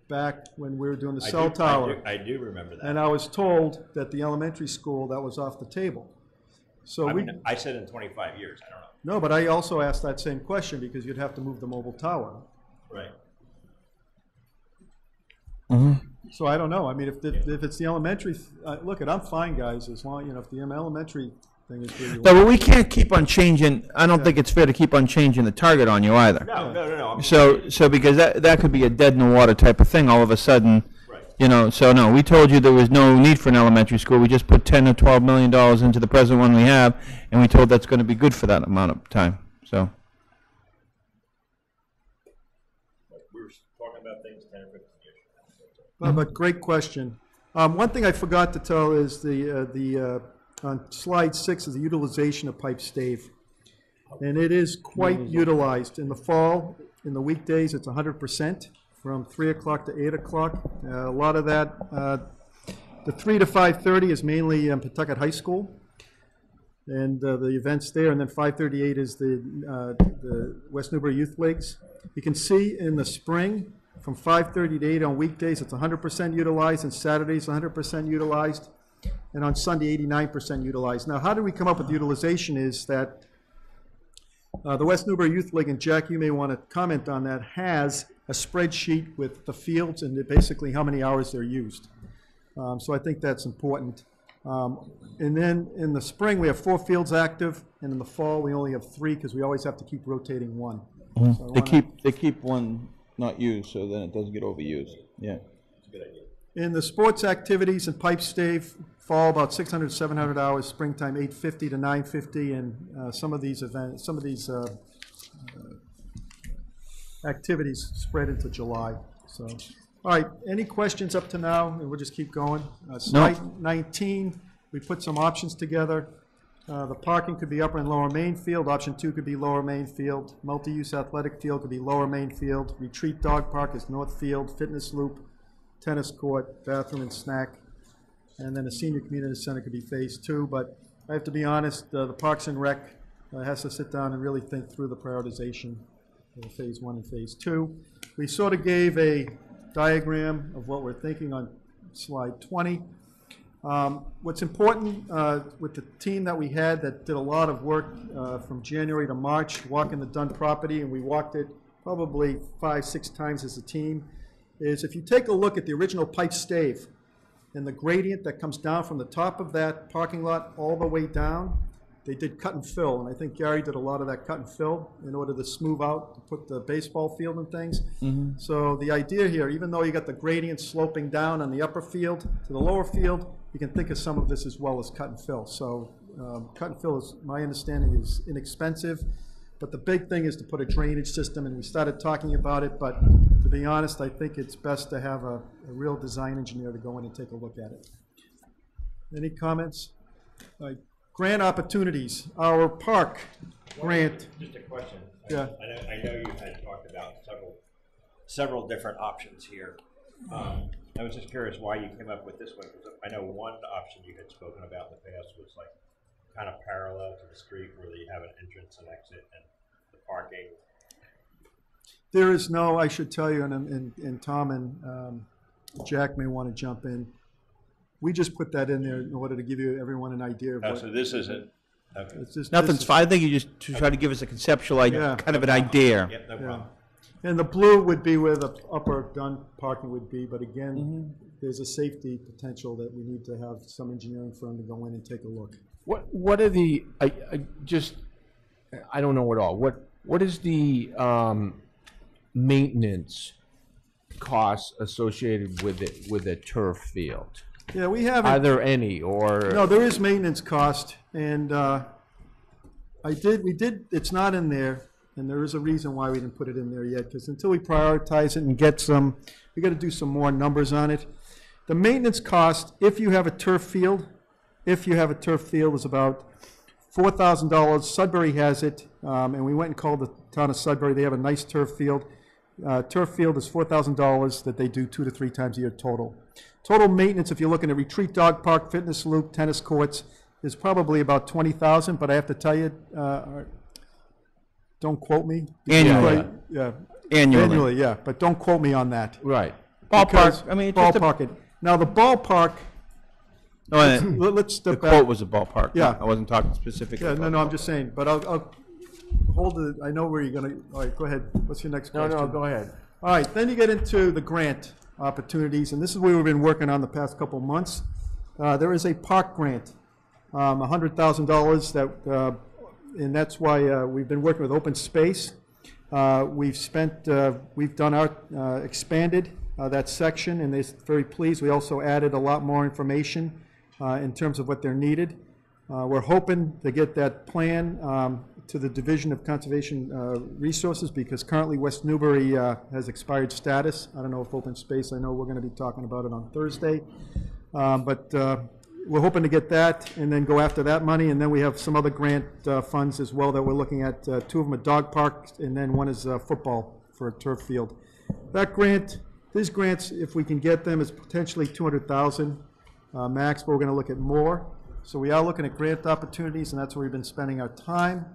back when we were doing the cell tower. I do remember that. And I was told that the elementary school, that was off the table. So I said in 25 years. I don't know. no, but I also asked that same question because you'd have to move the mobile tower. Right. So I don't know. I mean, if it's the elementary, look, I'm fine, guys, as long, if the elementary thing is where you No, want. but we can't keep on changing, I don't think it's fair to keep on changing the target on you either. No. So because that could be a dead in the water type of thing all of a sudden, Right. so no, we told you there was no need for an elementary school. We just put $10 or $12 million into the present one we have, and we told that's going to be good for that amount of time, so. We were talking about things 10 or 15 years. But great question. One thing I forgot to tell is on slide 6 is the utilization of pipe stave. And it is quite utilized. In the fall, in the weekdays, it's 100% from 3 o'clock to 8 o'clock. A lot of that, the 3 to 5:30 is mainly Pawtucket High School and the events there. And then 5:38 is the West Newbury Youth Leagues. You can see in the spring, from 5:30 to 8 on weekdays, it's 100% utilized, and Saturdays 100% utilized, and on Sunday 89% utilized. Now, how did we come up with utilization is that the West Newbury Youth League, and Jack, you may want to comment on that, has a spreadsheet with the fields and basically how many hours they're used. So I think that's important. And then in the spring, we have 4 fields active, and in the fall, we only have 3 because we always have to keep rotating one. So They keep one not used, so then it doesn't get overused, yeah. in the sports activities and pipe stave, fall about 600 to 700 hours, springtime 850 to 950, and some of these activities spread into July. So, all right, any questions up to now? And we'll just keep going. Slide 19, we put some options together. The parking could be upper and lower main field. Option 2 could be lower main field. Multi-use athletic field could be lower main field. Retreat dog park is north field. Fitness loop, tennis court, bathroom and snack. And then a senior community center could be phase 2. But I have to be honest, the Parks and Rec has to sit down and really think through the prioritization of phase 1 and phase 2. We sort of gave a diagram of what we're thinking on slide 20. What's important with the team that we had that did a lot of work from January to March, walking the Dunn property, and we walked it probably 5-6 times as a team, is if you take a look at the original pipe stave and the gradient that comes down from the top of that parking lot all the way down, they did cut and fill, and I think Gary did a lot of that cut and fill in order to smooth out, to put the baseball field and things. So the idea here, even though you got the gradient sloping down on the upper field to the lower field, you can think of some of this as well as cut and fill. So cut and fill is, my understanding, is inexpensive, but the big thing is to put a drainage system, and we started talking about it, but to be honest, I think it's best to have a real design engineer to go in and take a look at it. Any comments? Grant opportunities, our park grant. Just a question. Yeah. I know you had talked about several different options here. I was just curious why you came up with this one, because I know one option you had spoken about in the past was like kind of parallel to the street where you have an entrance and exit and the parking. There is no, I should tell you, and Tom and Jack may want to jump in. We just put that in there in order to give you everyone an idea of what. So this isn't, okay. It's just, Nothing's fine, I think you just try to give us a conceptual idea, kind of an idea. Yep, no Yeah. problem. And the blue would be where the upper Dunn parking would be, but again, there's a safety potential that we need to have some engineering firm to go in and take a look. What are the, I don't know at all. What is the maintenance costs associated with a turf field? Yeah, we haven't. Are there any, or? No, there is maintenance cost, and we did, it's not in there, and there is a reason why we didn't put it in there yet, because until we prioritize it and get some, we got to do some more numbers on it. The maintenance cost, if you have a turf field, is about $4,000. Sudbury has it, and we went and called the town of Sudbury. They have a nice turf field. Turf field is $4,000 that they do 2 to 3 times a year total. Total maintenance, if you're looking at retreat dog park, fitness loop, tennis courts, is probably about $20,000. But I have to tell you, don't quote me. Annually. Yeah. Annually. Yeah. But don't quote me on that. Right. Ballpark, I mean, it's just a- ballpark it. Now the ballpark. Oh, and Let's the step back. quote was a ballpark. Yeah. I wasn't talking specifically. Yeah, about no, I'm just saying. But I'll hold it. I know where you're gonna. All right, go ahead. What's your next question? No, go ahead. All right, then you get into the grant opportunities, and this is what we've been working on the past couple months. There is a park grant, $100,000 that, and that's why we've been working with Open Space. We've done our expanded that section, and they're very pleased. We also added a lot more information in terms of what they're needed. We're hoping to get that plan to the Division of Conservation Resources, because currently West Newbury has expired status. I don't know if Open Space, I know we're going to be talking about it on Thursday. But we're hoping to get that and then go after that money. And then we have some other grant funds as well that we're looking at. 2 of them are dog parks, and then 1 is football for a turf field. That grant, these grants, if we can get them, is potentially $200,000 max, but we're going to look at more. So we are looking at grant opportunities, and that's where we've been spending our time.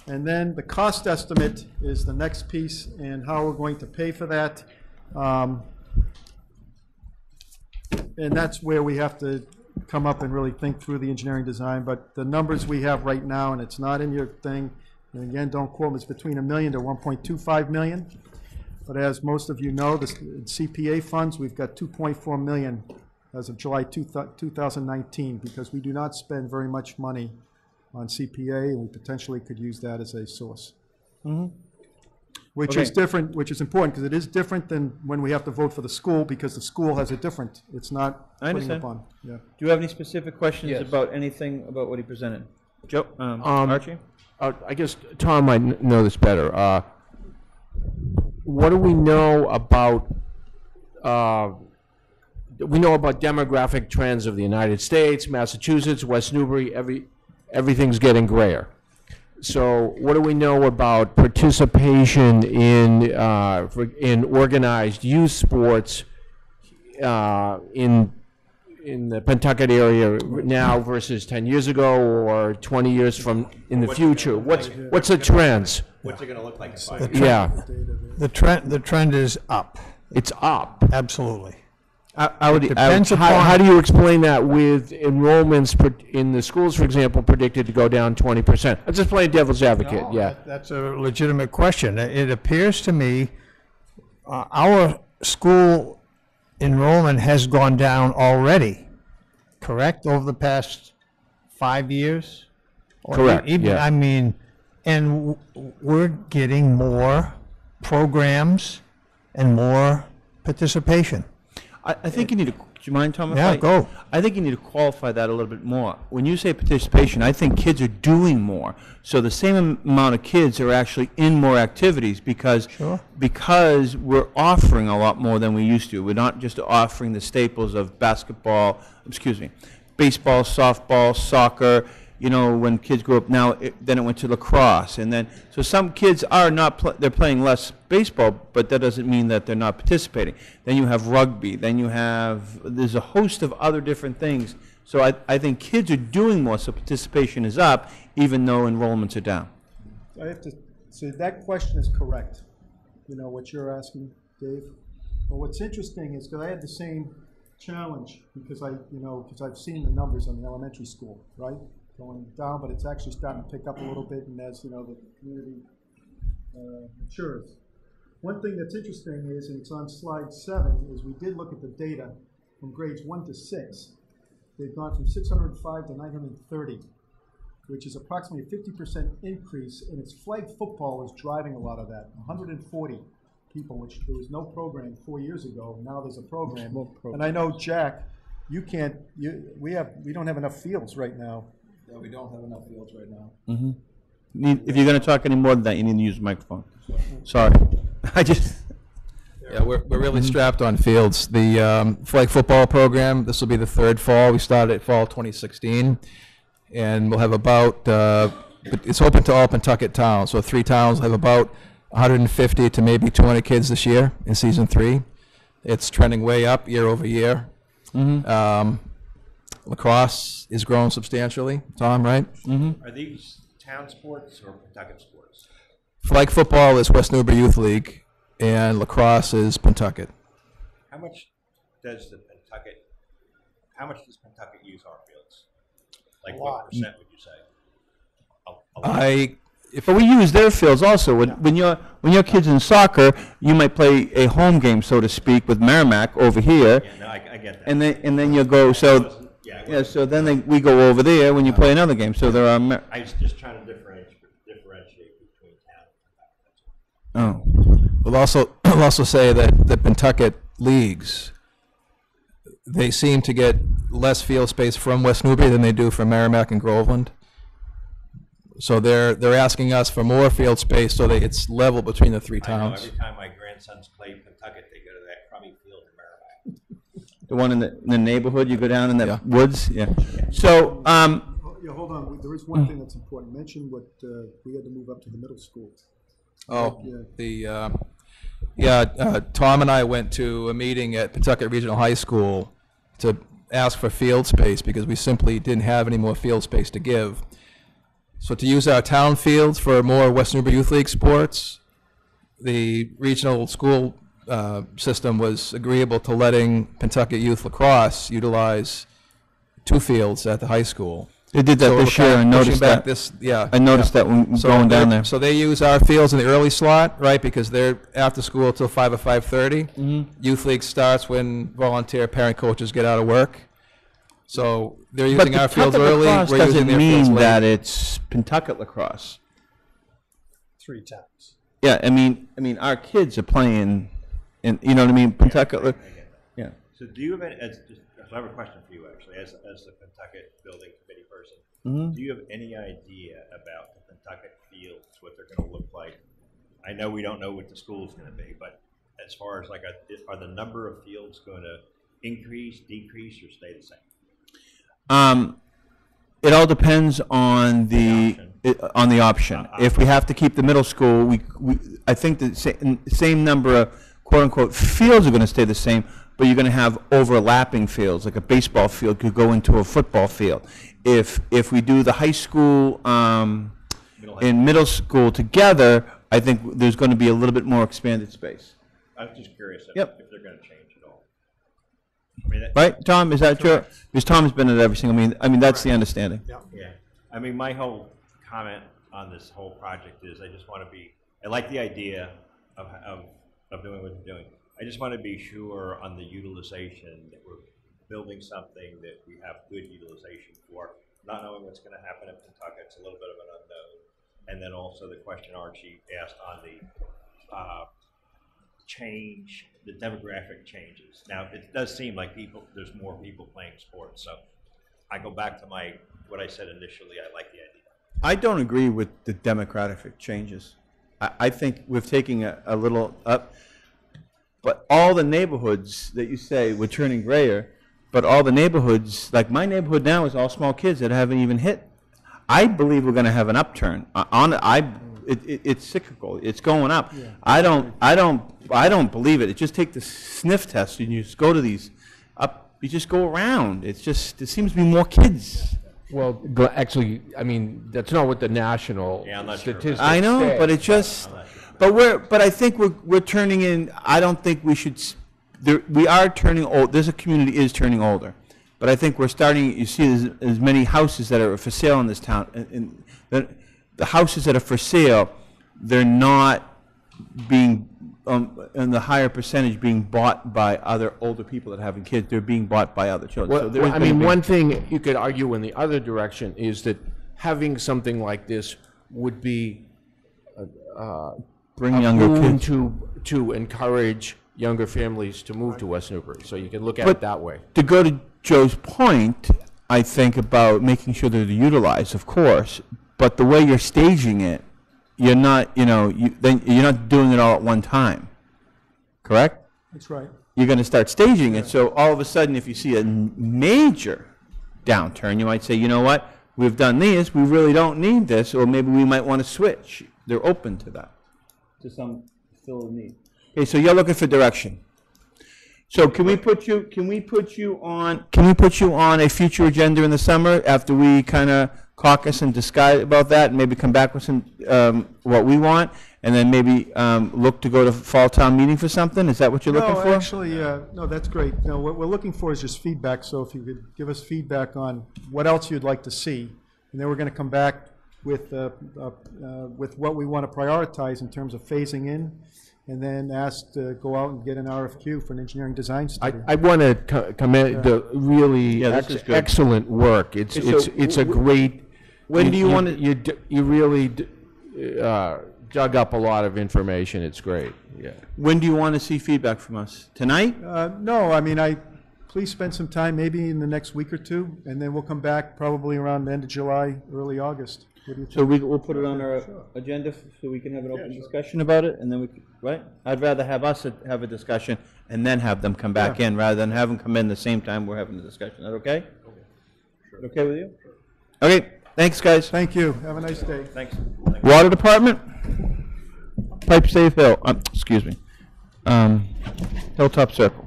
And then the cost estimate is the next piece, and how we're going to pay for that. And that's where we have to come up and really think through the engineering design. But the numbers we have right now, and it's not in your thing, and again, don't quote me, it's between $1 million to $1.25 million. But as most of you know, the CPA funds, we've got $2.4 million as of July 2019, because we do not spend very much money on CPA, and we potentially could use that as a source. Which is different, which is important, because it is different than when we have to vote for the school, because the school has a different, it's not I putting understand. up on. Yeah. Do you have any specific questions Yes. about anything about what he presented? Joe, Archie? I guess Tom might know this better. What do we know about? We know about demographic trends of the United States, Massachusetts, West Newbury. Everything's getting grayer. So, what do we know about participation in organized youth sports in the Pentucket area now versus 10 years ago or 20 years from in the future? What's the trends? What's it going to look like in 5 years? Yeah, The trend is up, it's up. absolutely. Depends How upon, do you explain that with enrollments in the schools, for example, predicted to go down 20%? I'm just playing devil's advocate, yeah. that's a legitimate question. It appears to me our school enrollment has gone down already, correct, over the past 5 years? Or Correct, yeah. I mean, and we're getting more programs and more participation. I think you need to, do you mind, Tom? Yeah, go. I think you need to qualify that a little bit more. When you say participation, I think kids are doing more. So the same amount of kids are actually in more activities because we're offering a lot more than we used to. We're not just offering the staples of baseball, softball, soccer. You know, when kids grow up now, then it went to lacrosse, and then so some kids are not they're playing less baseball, but that doesn't mean that they're not participating. Then you have rugby. Then you have there's a host of other different things. So I think kids are doing more, so participation is up, even though enrollments are down. I have to say that question is correct. You know what you're asking, Dave. Well, what's interesting is because I had the same challenge because I've seen the numbers on the elementary school, right? Going down, but it's actually starting to pick up a little bit, and as you know, the community matures. One thing that's interesting is, and it's on slide 7, is we did look at the data from grades 1 to 6. They've gone from 605 to 930, which is approximately a 50% increase, and it's flag football is driving a lot of that. 140 people, which there was no program 4 years ago. Now there's a program, and I know Jack, we don't have enough fields right now. Yeah, we don't have enough fields right now. If you're going to talk any more than that, you need to use the microphone. Sorry. Yeah, we're really strapped on fields. The flag football program, this will be the 3rd fall. We started at fall 2016. and we'll have about, it's open to all Pentucket towns, so 3 towns will have about 150 to maybe 200 kids this year in season 3. It's trending way up year over year. Lacrosse is growing substantially, Tom, right? Are these town sports or Pentucket sports? Flag football is West Newbury Youth League, and lacrosse is Pentucket. How much does Pentucket use our fields? Like what percent would you say? A lot. But we use their fields also. When your kid's in soccer, you might play a home game, so to speak, with Merrimack over here. Yeah, no, I get that. And then you go, so, so then we go over there when you play another game. So there are, I was just trying to differentiate between town and oh. We'll also say that the Pentucket leagues, they seem to get less field space from West Newbury than they do from Merrimack and Groveland. So they're asking us for more field space so that it's level between the 3 I know towns. every time my grandsons play Pentucket, they go to that crummy field in Merrimack. The one in the neighborhood, you go down in the Yeah. woods? Yeah. So, Yeah, hold on, there is one thing that's important. Mention what, we had to move up to the middle school. Oh, Yeah. Tom and I went to a meeting at Pentucket Regional High School to ask for field space because we simply didn't have any more field space to give. So to use our town fields for more West Newbury Youth League sports, the regional school system was agreeable to letting Pentucket Youth Lacrosse utilize 2 fields at the high school. they did that So this we're year. I pushing noticed back that. I noticed that when going down there. So they use our fields in the early slot, right, because they're after school till 5 or 5:30. Youth League starts when volunteer parent coaches get out of work. So they're using our fields early, lacrosse we're using doesn't their fields mean late. that it's Pentucket lacrosse. 3 times. Yeah, I mean, our kids are playing, and you know what I mean. Pentucket, yeah. So do you have any, so I have a question for you actually, as the Pentucket building committee person. Do you have any idea about the Pentucket fields, what they're going to look like? I know we don't know what the school's going to be, but as far as are the number of fields going to increase, decrease, or stay the same? It all depends on the option. If we have to keep the middle school, I think the same number of quote unquote fields are going to stay the same, but you're going to have overlapping fields, like a baseball field could go into a football field. If we do the high school and middle school together, I think there's going to be a little bit more expanded space. I was just curious if they're going to change at all. I mean, Right, Tom? Is that true? Because Tom has been at every single meeting. I mean, that's the understanding. Yeah. I mean, my whole comment on this whole project is I just want to I like the idea of doing what you're doing. I just want to be sure on the utilization that we're building something that we have good utilization for, not knowing what's going to happen in Pentucket. It's a little bit of an unknown. And then also the question Archie asked on the the demographic changes. Now, it does seem like there's more people playing sports. So I go back to what I said initially. I like the idea. I don't agree with the demographic changes. I think we're taking a little up, but all the neighborhoods that you say we're turning grayer, but all the neighborhoods, like my neighborhood now is all small kids that haven't even hit. I believe we're going to have an upturn. It's cyclical. It's going up. Yeah. I don't believe it. Just take the sniff test and you just go to these up. You just go around. There seems to be more kids. Well, actually, I mean, that's not what the national I'm not sure statistics I know, say. but it just. But I think we're turning in. I don't think we should. We are turning old. This community is turning older, but I think we're starting. You see, there's as many houses that are for sale in this town, and the houses that are for sale, they're not being, in the higher percentage, being bought by other older people that are having kids. They're being bought by other children. So Well, I mean, one thing you could argue in the other direction is that having something like this would be bring a younger boon kids. to encourage younger families to move to West Newbury. So you can look at it that way. To go to Joe's point, I think about making sure they're utilized, of course, but the way you're staging it, you're not, you're not doing it all at one time, correct? That's right. You're going to start staging it, so all of a sudden, if you see a major downturn, you might say, you know what, we've done these, we really don't need this, or maybe we might want to switch. They're open to that, to some still need. Okay, so you're looking for direction. So can we put you on a future agenda in the summer after we kind of caucus and discuss about that, and maybe come back with some what we want, and then maybe look to go to fall town meeting for something? Is that what you're looking for? No, actually, no, that's great. No, what we're looking for is just feedback, so if you could give us feedback on what else you'd like to see, and then we're going to come back with what we want to prioritize in terms of phasing in, and then ask to go out and get an RFQ for an engineering design study. I want to commend the really this is good. excellent work. It's a great. When do you want to? You really dug up a lot of information. It's great. Yeah. When do you want to see feedback from us? Tonight? No, I mean, please spend some time, maybe in the next week or two, and then we'll come back probably around the end of July, early August. What do you think? So we'll put it on our agenda so we can have an open discussion about it, and then right? I'd rather have us have a discussion and then have them come back in, rather than have them come in the same time we're having the discussion. Is that okay? Sure. Okay with you? Okay, thanks, guys. Thank you. Have a nice day. Thanks. Water Department? Pipe Stave Hill, excuse me. Hilltop Circle.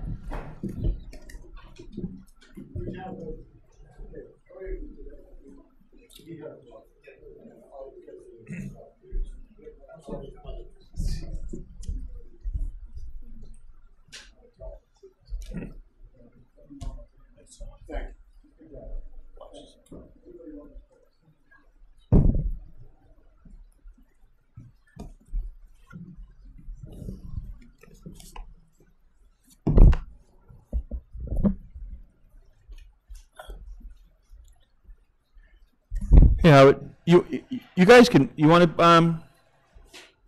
Yeah, you guys can, you want to,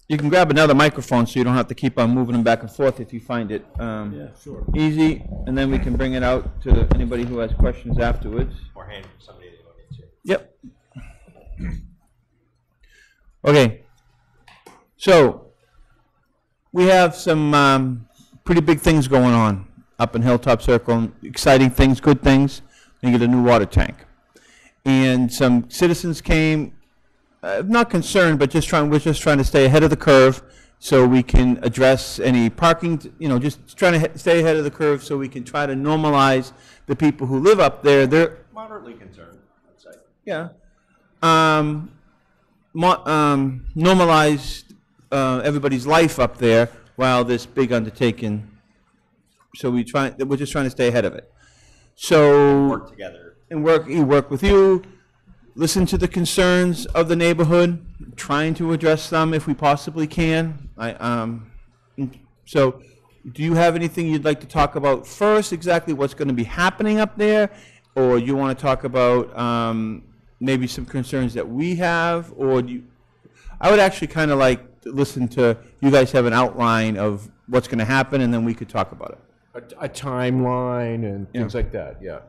you can grab another microphone so you don't have to keep on moving them back and forth if you find it easy, and then we can bring it out to anybody who has questions afterwards. Or hand it to somebody that needs it. Yep. Okay. So we have some pretty big things going on up in Hilltop Circle, exciting things, good things. We get a new water tank. And some citizens came, not concerned, but we're just trying to stay ahead of the curve so we can address any parking, just trying to stay ahead of the curve so we can try to normalize the people who live up there. They're Moderately concerned, I'd say. yeah. Normalize everybody's life up there while this big undertaking. So we're just trying to stay ahead of it. So Work together. and work with you, listen to the concerns of the neighborhood, trying to address them if we possibly can. So do you have anything you'd like to talk about first, exactly what's going to be happening up there? Or you want to talk about maybe some concerns that we have? Or I would actually kind of like to listen to you guys have an outline of what's going to happen, and then we could talk about it. A timeline and things like that. Yeah.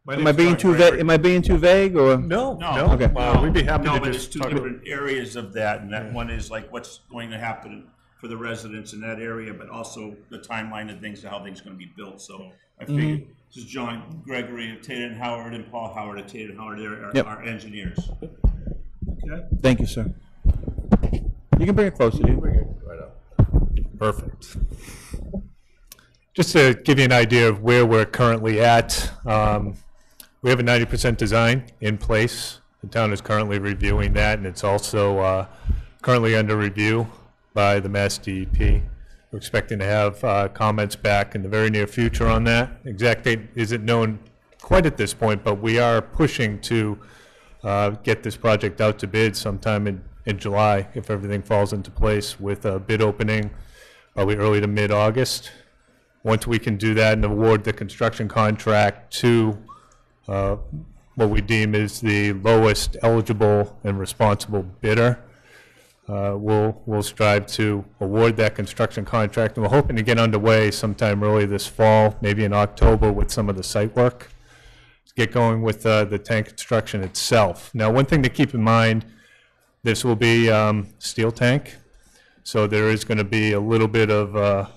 Am I being too vague? Am I being too vague, or No. Okay. We'd be happy No, to but it's just two talk. different areas of that, and that one is like what's going to happen for the residents in that area, but also the timeline of things, how things are going to be built. So I figured this is John Gregory of Tate and Howard and Paul Howard of Tate and Howard. They're our engineers. Okay. Thank you, sir. You can bring it closer to you. Bring it right up. Perfect. Just to give you an idea of where we're currently at, we have a 90% design in place. The town is currently reviewing that, and it's also currently under review by the Mass DEP. We're expecting to have comments back in the very near future on that. Exact date isn't known quite at this point, but we are pushing to get this project out to bid sometime in July, if everything falls into place, with a bid opening probably early to mid-August. Once we can do that and award the construction contract to what we deem is the lowest eligible and responsible bidder, we'll strive to award that construction contract, and we're hoping to get underway sometime early this fall, maybe in October, with some of the site work to get going with the tank construction itself. Now, one thing to keep in mind, this will be steel tank, so there is going to be a little bit of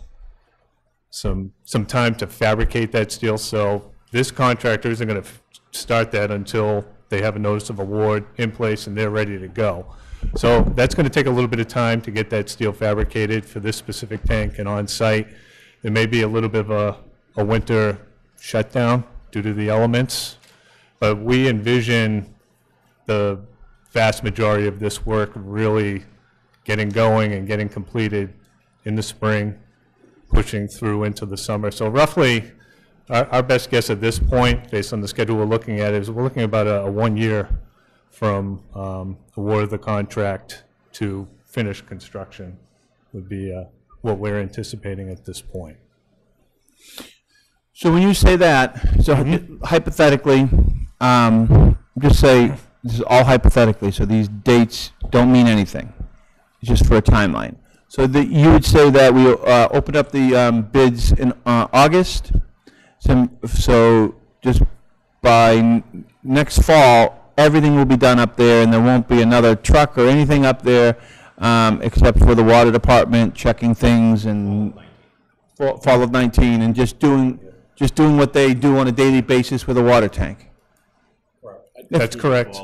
some time to fabricate that steel, so this contractor isn't going to start that until they have a notice of award in place and they're ready to go. So that's going to take a little bit of time to get that steel fabricated for this specific tank and on site. There may be a little bit of a winter shutdown due to the elements, but we envision the vast majority of this work really getting going and getting completed in the spring, pushing through into the summer. So roughly, our best guess at this point, based on the schedule we're looking at, is we're looking at about a 1 year from award of the contract to finished construction would be what we're anticipating at this point. So when you say that, so hypothetically, just say, this is all hypothetically, so these dates don't mean anything. It's just for a timeline. So you would say that we open up the bids in August, so just by next fall, everything will be done up there, and there won't be another truck or anything up there except for the water department checking things and fall of 19, and just doing what they do on a daily basis with a water tank. That's correct.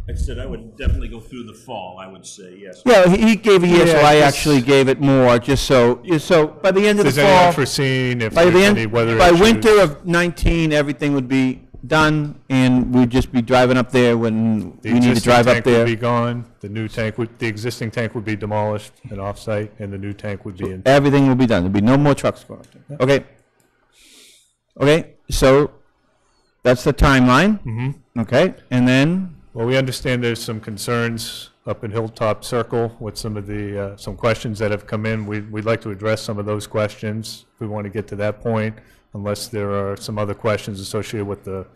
I said I would definitely go through the fall, I would say, yes. Yeah, he gave a year, so Yeah, I just- actually gave it more, just so by the end of the If there's any fall, unforeseen, if by there's the any weather end, by issues. winter of 19, everything would be done, and we'd just be driving up there when The we need to existing drive up tank would there. be gone, the existing tank would be demolished and off-site, and the new tank would be in. Everything will be done. There'll be no more trucks going up there. Okay. Okay, so that's the timeline. Okay, and then, Well, we understand there's some concerns up in Hilltop Circle with some of the, some questions that have come in. We'd like to address some of those questions if we want to get to that point, unless there are some other questions associated with the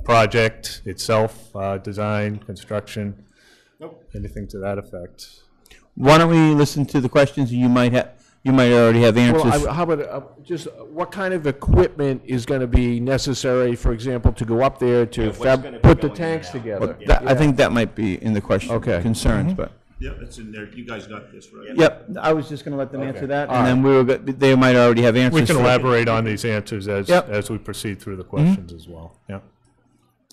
project itself, design, construction, anything to that effect. why don't we listen to the questions you might already have answers. Well, how about, just what kind of equipment is going to be necessary, for example, to go up there to put the tanks together? I think that might be in the question. Okay. Concerns, but. Yep, it's in there, you guys got this, right? Yep, I was just gonna let them answer that, All and then they might already have answers. We can for it. elaborate on these answers Yep. as we proceed through the questions as well, yeah.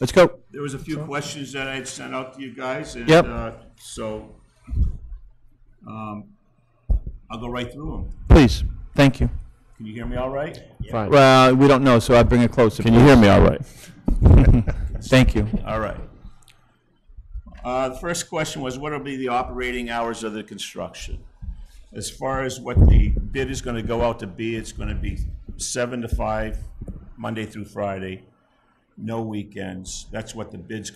Let's go. There was a few questions that I had sent out to you guys, and, Yep. so, I'll go right through them. Please, thank you. Can you hear me all right? Fine. Well, we don't know, so I'll bring it closer. Can you hear me all right? Thank you. All right. The first question was, what will be the operating hours of the construction? As far as what the bid is going to go out to be, it's going to be 7 to 5, Monday through Friday, no weekends. That's what the bid's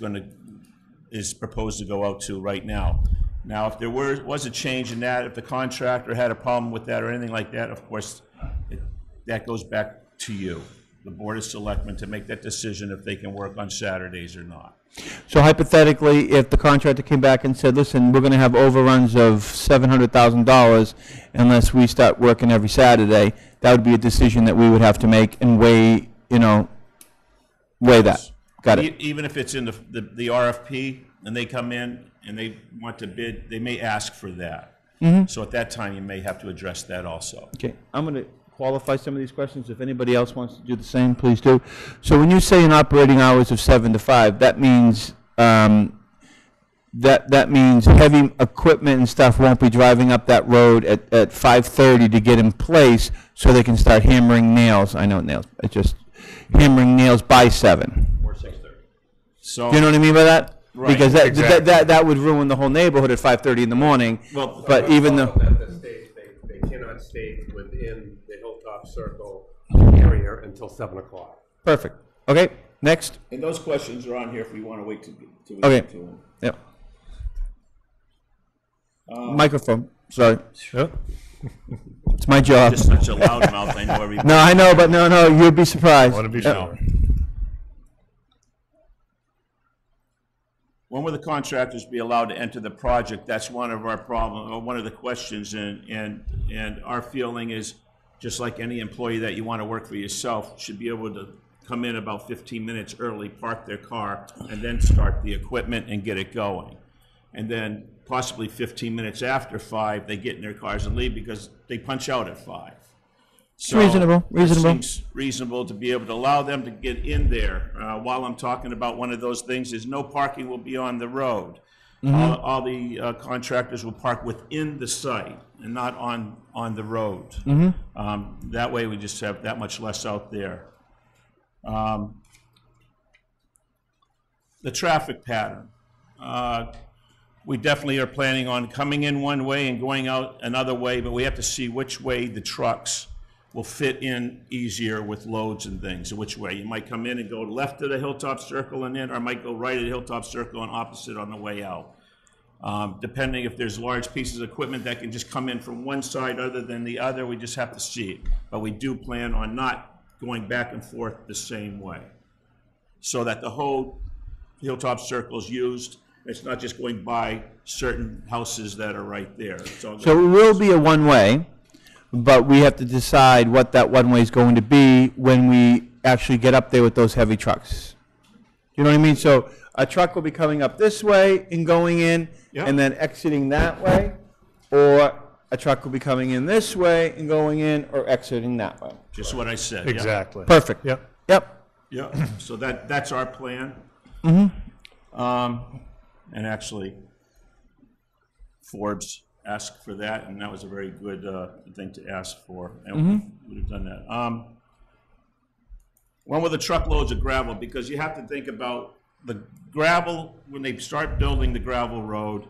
is proposed to go out to right now. Now, if there was a change in that, if the contractor had a problem with that or anything like that, of course, that goes back to you, the Board of Selectmen, to make that decision if they can work on Saturdays or not. So hypothetically, if the contractor came back and said, listen, we're gonna have overruns of $700,000 unless we start working every Saturday, that would be a decision that we would have to make and weigh that. Got it. Even if it's in the RFP and they come in and they want to bid, they may ask for that. So at that time, you may have to address that also. Okay, I'm gonna qualify some of these questions. If anybody else wants to do the same, please do. So when you say an operating hours of 7 to 5, that means that means heavy equipment and stuff won't be driving up that road at 5:30 to get in place so they can start hammering nails. I know nails, it's just hammering nails by 7. Or 6:30. So, Do you know what I mean by that? Right, Because exactly. that would ruin the whole neighborhood at 5:30 in the morning. well, But even though, At the stage, they cannot stay within the Hilltop Circle area until 7 o'clock. perfect. Okay, next. and those questions are on here if we want to wait till we Okay. get to them. Yep. Microphone, sorry. Sure. It's my job. Just such a loud mouth, I know everybody. No, I know, but no, you'll be surprised. I want to be sure. When will the contractors be allowed to enter the project? That's one of our one of the questions, and our feeling is, just like any employee that you want to work for yourself, should be able to come in about 15 minutes early, park their car, and then start the equipment and get it going. And then possibly 15 minutes after 5, they get in their cars and leave because they punch out at 5. So reasonable, that reasonable. seems reasonable to be able to allow them to get in there. While I'm talking about one of those things is no parking will be on the road. All the contractors will park within the site and not on the road. That way we just have that much less out there. The traffic pattern. We definitely are planning on coming in one way and going out another way, but we have to see which way the trucks will fit in easier with loads and things, which way. You might come in and go left of the Hilltop Circle and in, or might go right of the Hilltop Circle and opposite on the way out. Depending if there's large pieces of equipment that can just come in from one side other than the other, we just have to see it. But we do plan on not going back and forth the same way, so that the whole Hilltop Circle is used. It's not just going by certain houses that are right there. So it will be a one-way, but we have to decide what that one-way is going to be when we actually get up there with those heavy trucks. You know what I mean? So a truck will be coming up this way and going in, and then exiting that way, or a truck will be coming in this way and going in, or exiting that way. just what I said. yeah. Exactly. Perfect. Yep. Yep. Yeah, so that's our plan. And actually, Forbes asked for that, and that was a very good thing to ask for, and we would have done that. One with the truckloads of gravel, because you have to think about the gravel, when they start building the gravel road,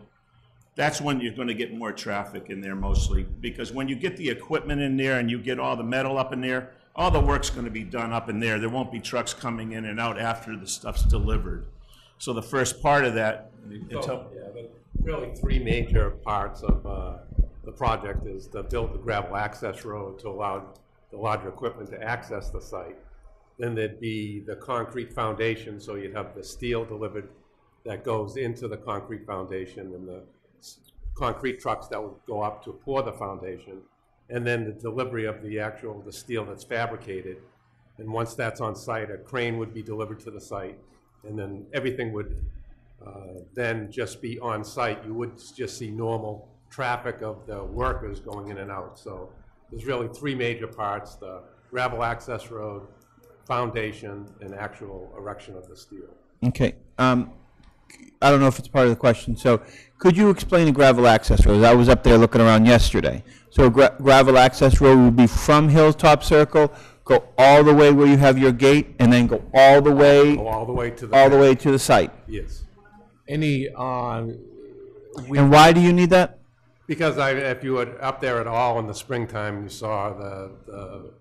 that's when you're going to get more traffic in there mostly, because when you get the equipment in there and you get all the metal up in there, all the work's going to be done up in there. There won't be trucks coming in and out after the stuff's delivered. So the first part of that, Really three major parts of the project is to build the gravel access road to allow the larger equipment to access the site. Then there'd be the concrete foundation, so you'd have the steel delivered that goes into the concrete foundation, and the concrete trucks that would go up to pour the foundation, and then the delivery of the steel that's fabricated. And once that's on site, a crane would be delivered to the site, and then everything would then just be on site. You would just see normal traffic of the workers going in and out. So there's really three major parts: the gravel access road, foundation, and actual erection of the steel. Okay. I don't know if it's part of the question. So could you explain the gravel access road? I was up there looking around yesterday. So gravel access road will be from Hilltop Circle, go all the way where you have your gate, and then go all the way, Go all the way to the way to the site. Yes. Any, And why do you need that? Because if you were up there at all in the springtime, you saw the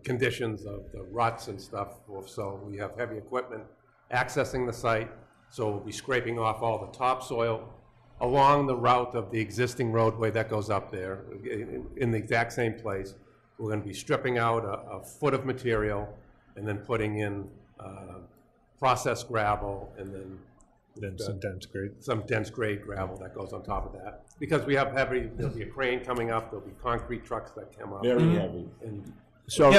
conditions of the ruts and stuff. So we have heavy equipment accessing the site, so we'll be scraping off all the topsoil along the route of the existing roadway that goes up there in the exact same place. We're going to be stripping out a foot of material and then putting in processed gravel, and then Some dense grade. gravel that goes on top of that. Because we have there'll be a crane coming up, there'll be concrete trucks that come up. very heavy. And so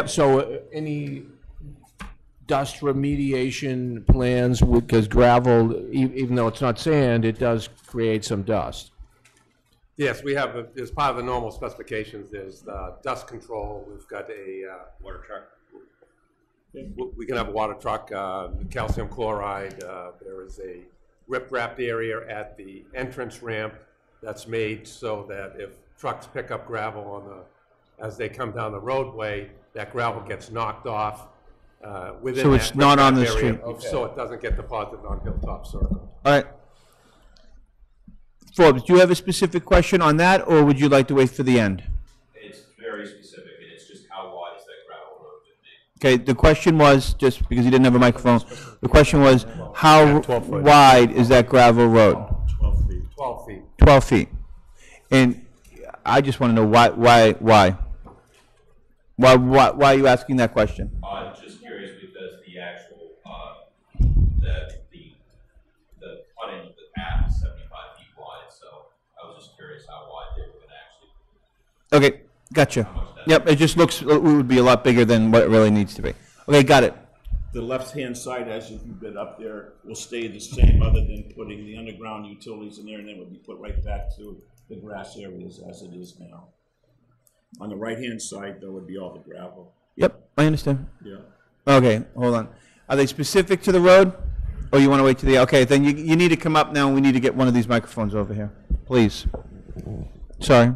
any dust remediation plans, because gravel, even though it's not sand, it does create some dust. yes, we have, as part of the normal specifications, there's dust control. We've got a Water truck. we can have a water truck, calcium chloride. There is a rip-wrapped area at the entrance ramp that's made so that if trucks pick up gravel as they come down the roadway, that gravel gets knocked off within So that it's not on the rip-wrap area, street. so it doesn't get deposited on Hilltop Circle. All right. Forbes, do you have a specific question on that, or would you like to wait for the end? It's very specific, and it's just how wide is that gravel road going to be? Okay, the question was, just because you didn't have a microphone, the question was, how 12 foot. wide is that gravel road? 12 feet. 12 feet. 12 feet. And I just want to know why are you asking that question? Just curious because the actual, the frontage of the path is 75 feet wide, so I was just curious how wide they were going to actually. Okay, gotcha. Yep, it just looks, it would be a lot bigger than what it really needs to be. Okay, got it. The left-hand side, as you've been up there, will stay the same, other than putting the underground utilities in there, and then will be put right back to the grass areas as it is now. On the right-hand side, though, would be all the gravel. Yep, I understand. Yeah. Okay, hold on. Are they specific to the road? Or you want to wait to the, okay, then you need to come up now, and we need to get one of these microphones over here, please. Sorry.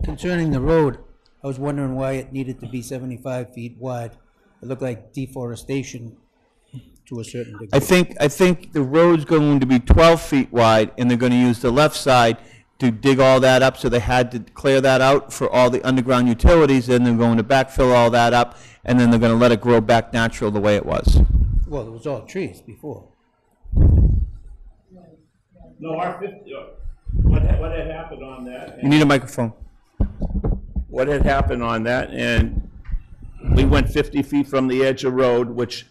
Concerning the road, I was wondering why it needed to be 75 feet wide. It looked like deforestation to a certain degree. I think the road's going to be 12 feet wide, and they're going to use the left side to dig all that up, so they had to clear that out for all the underground utilities, and they're going to backfill all that up, and then they're going to let it grow back natural the way it was. Well, it was all trees before. No, our 50, what had happened on that? You need a microphone. What had happened on that, and we went 50 feet from the edge of road, which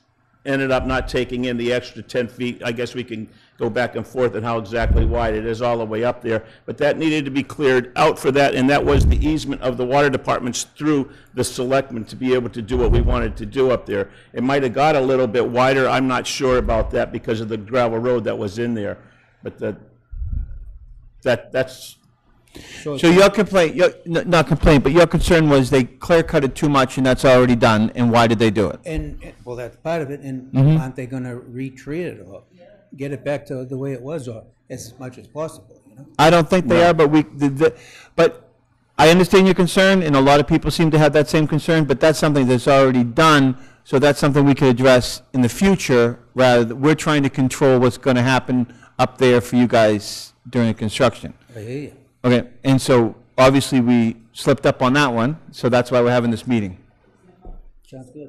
ended up not taking in the extra 10 feet. I guess we can go back and forth on how exactly wide it is all the way up there. But that needed to be cleared out for that, and that was the easement of the water departments through the selectmen to be able to do what we wanted to do up there. It might have got a little bit wider. I'm not sure about that because of the gravel road that was in there. But that's... So your complaint, not complaint, but your concern was they clear cut it too much, and that's already done, and why did they do it? And well, that's part of it, and aren't they gonna retreat it or get it back to the way it was, or as much as possible, you know? I don't think they are, but but I understand your concern, and a lot of people seem to have that same concern, but that's something that's already done, so that's something we could address in the future, rather than, we're trying to control what's gonna happen up there for you guys during the construction. I hear you. Okay, and so obviously we slipped up on that one, so that's why we're having this meeting. Sounds good.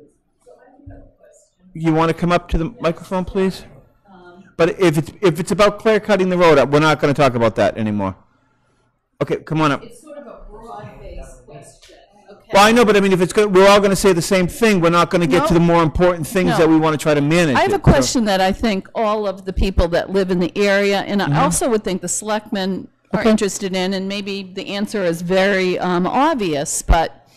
You want to come up to the microphone, please? But if it's about clear cutting the road up, we're not going to talk about that anymore. Okay, come on up. It's sort of a broad-based question, okay? Well, I know, but I mean, if it's good, we're all going to say the same thing. We're not going to get to the more important things No. that we want to try to manage. I have a it, so- question that I think all of the people that live in the area, and I also would think the selectmen are interested in, and maybe the answer is very obvious, but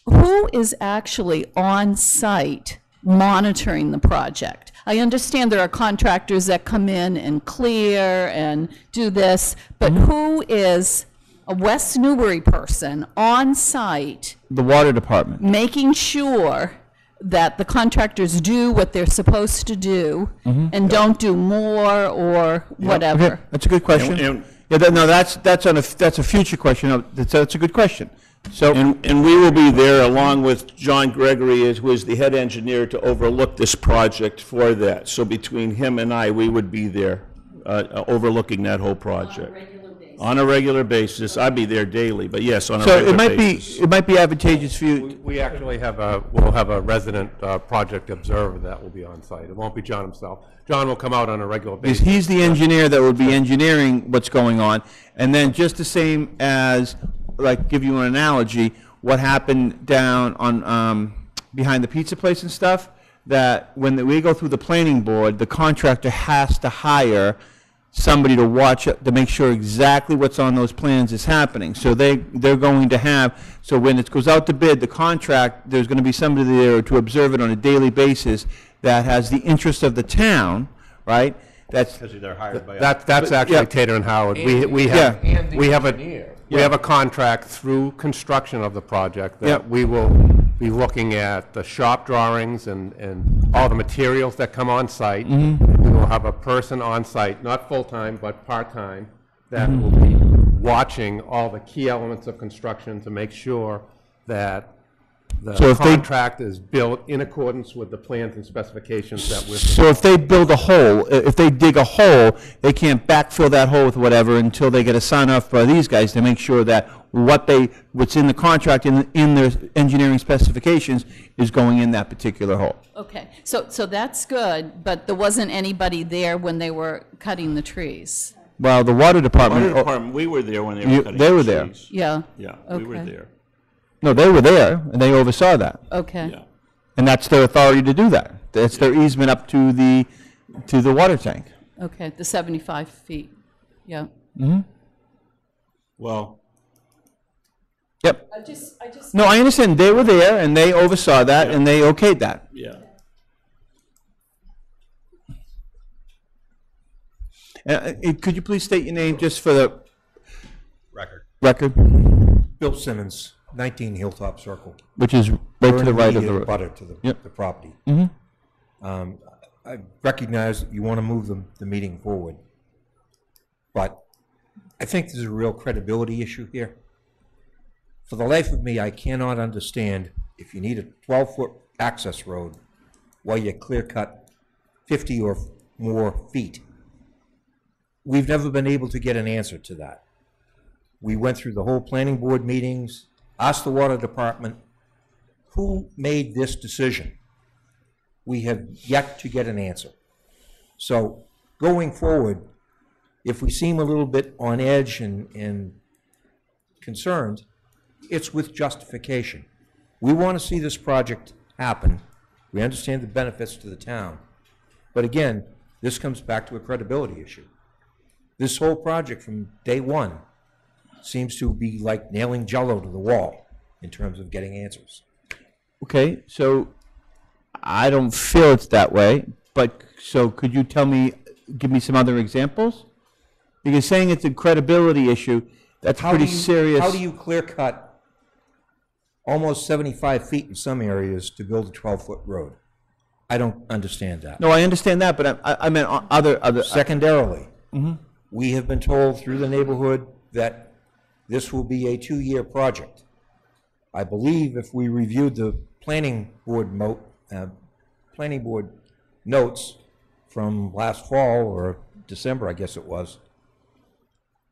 who is actually on site monitoring the project? I understand there are contractors that come in and clear and do this, but who is a West Newbury person on site The water department. making sure that the contractors do what they're supposed to do and don't do more or whatever? Okay, that's a good question. And- Yeah, that's a future question. No, that's a good question. So, And we will be there along with John Gregory, who is the head engineer, to overlook this project for that. So between him and I, we would be there overlooking that whole project. On a regular basis. I'd be there daily, but yes, on a so regular basis. it might be advantageous for you. We actually we'll have a resident project observer that will be on site. It won't be John himself. John will come out on a regular Because basis. he's the engineer that would be engineering what's going on. And then just the same as, like, give you an analogy, what happened down on, behind the pizza place and stuff, that when we go through the planning board, the contractor has to hire somebody to watch it, to make sure exactly what's on those plans is happening. So they're going to have, so when it goes out to bid, the contract, there's going to be somebody there to observe it on a daily basis that has the interest of the town, right? That's, Because they're hired by us. That's actually yeah. Tater and Howard. We have a contract through construction of the project Yep. that we will be looking at the shop drawings and all the materials that come on site. We will have a person on site, not full-time, but part-time, that will be watching all the key elements of construction to make sure that the So if they- contract is built in accordance with the plans and specifications that we're. so if they build a hole, if they dig a hole, they can't backfill that hole with whatever until they get a sign off by these guys to make sure that what's in the contract, in their engineering specifications, is going in that particular hole. Okay, so that's good, but there wasn't anybody there when they were cutting the trees? Well, the water department. Water department, we were there when they You- were cutting they the were there. trees. Yeah? Yeah, we were Okay. there. No, they were there, and they oversaw that. Okay. Yeah. And that's their authority to do that. That's their easement up to the water tank. Okay, the 75 feet, yeah. Well, Yep. I just. No, I understand. They were there, and they oversaw that, and they okayed that. yeah. Could you please state your name just for the record? Bill Simmons, 19 Hilltop Circle. Which is right to the right of the road. Butter to the, Yep. the property. Mm-hmm. I recognize that you want to move the meeting forward, but I think there's a real credibility issue here. For the life of me, I cannot understand if you need a 12-foot access road while you clear-cut 50 or more feet. We've never been able to get an answer to that. We went through the whole planning board meetings, asked the water department, who made this decision? We have yet to get an answer. So going forward, if we seem a little bit on edge and concerned, it's with justification. We want to see this project happen. We understand the benefits to the town. But again, this comes back to a credibility issue. This whole project from day one seems to be like nailing Jell-O to the wall in terms of getting answers. Okay, so I don't feel it's that way, but so could you give me some other examples? Because saying it's a credibility issue, that's pretty serious. How do you clear cut almost 75 feet in some areas to build a 12-foot road? I don't understand that. No, I understand that, but I meant other. Secondarily, we have been told through the neighborhood that this will be a 2-year project. I believe if we reviewed the planning board notes from last fall or December, I guess it was,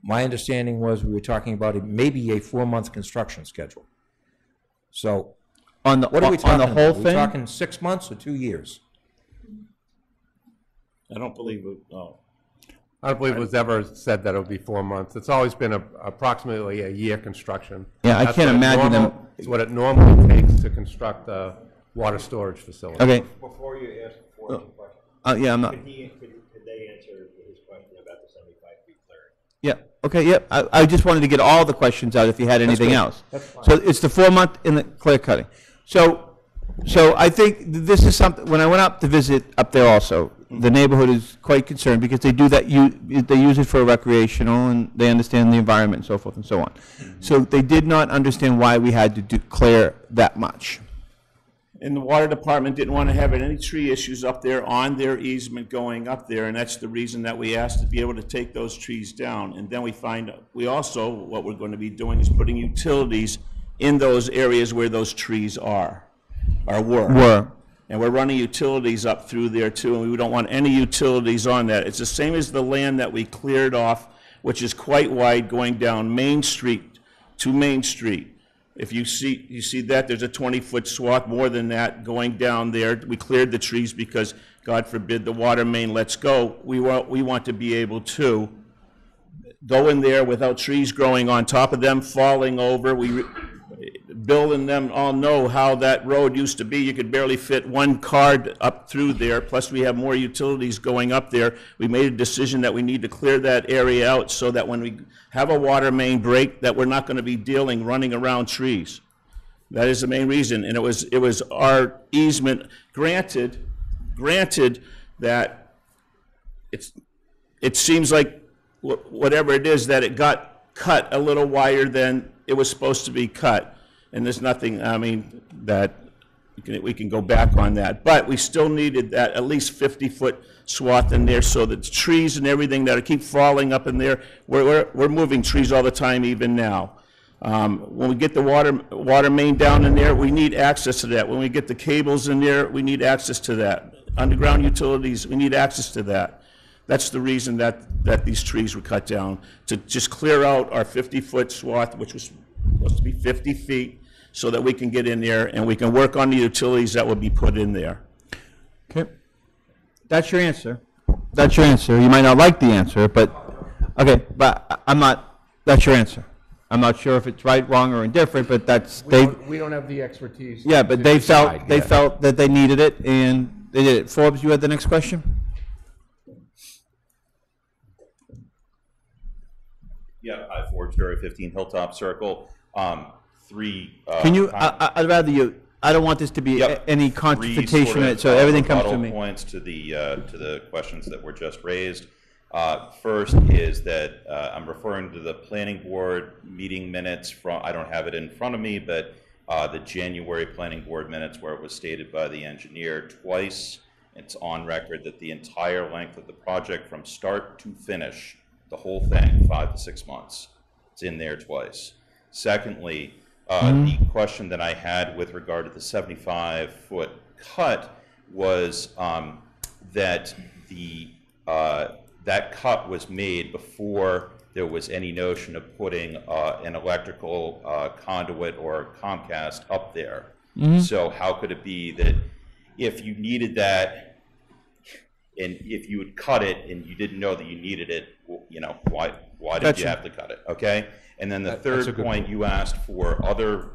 my understanding was we were talking about maybe a 4-month construction schedule. So, what are we talking on the whole about? thing? Are we talking 6 months or 2 years? I don't believe it, no. I don't believe it was ever said that it would be 4 months. It's always been approximately a year construction. Yeah, I can't imagine them. It's what it normally takes to construct a water storage facility. Okay. Before you ask the question, yeah, I'm not. could they answer his question about the 75 feet clearing? Yeah, okay, yeah. I just wanted to get all the questions out if you had anything else. That's fine. So it's the 4-month in the clear cutting. So I think this is something, when I went up to visit up there also, the neighborhood is quite concerned because they do that, they use it for recreational and they understand the environment and so forth and so on. So they did not understand why we had to clear that much. And the water department didn't want to have any tree issues up there on their easement going up there, and that's the reason that we asked to be able to take those trees down. And then we also, what we're going to be doing is putting utilities in those areas where those trees were. And we're running utilities up through there too, and we don't want any utilities on that. It's the same as the land that we cleared off, which is quite wide going down Main Street to Main Street. If you see that, there's a 20-foot swath, more than that, going down there. We cleared the trees because, God forbid, the water main lets go. We want to be able to go in there without trees growing on top of them, falling over. Bill and them all know how that road used to be. You could barely fit one car up through there, plus we have more utilities going up there. We made a decision that we need to clear that area out so that when we have a water main break, that we're not going to be running around trees. That is the main reason, and it was our easement granted that it seems like whatever it is, that it got cut a little wider than it was supposed to be cut. And there's nothing, I mean, that we can go back on that. But we still needed that at least 50-foot swath in there so that the trees and everything that keep falling up in there, we're moving trees all the time even now. When we get the water main down in there, we need access to that. When we get the cables in there, we need access to that. Underground utilities, we need access to that. That's the reason that these trees were cut down, to just clear out our 50-foot swath, which was supposed to be 50 feet, so that we can get in there and we can work on the utilities that will be put in there. Okay. That's your answer. That's your answer. You might not like the answer, but, okay, but that's your answer. I'm not sure if it's right, wrong, or indifferent, but we don't have the expertise. Yeah, but they felt that they needed it, and they did it. Forbes, you had the next question? Yeah, Forbes, Bureau 15 Hilltop Circle. Can you? I'd rather you. I don't want this to be any confrontation, so everything comes to me. Points to the questions that were just raised. First is that I'm referring to the planning board meeting minutes from, I don't have it in front of me, but the January planning board minutes where it was stated by the engineer twice. It's on record that the entire length of the project from start to finish, the whole thing, 5 to 6 months. It's in there twice. Secondly, the question that I had with regard to the 75-foot cut was that that cut was made before there was any notion of putting an electrical conduit or Comcast up there. So how could it be that if you needed that, and if you would cut it and you didn't know that you needed it, why did you have to cut it? Okay. And then the third point, you asked for other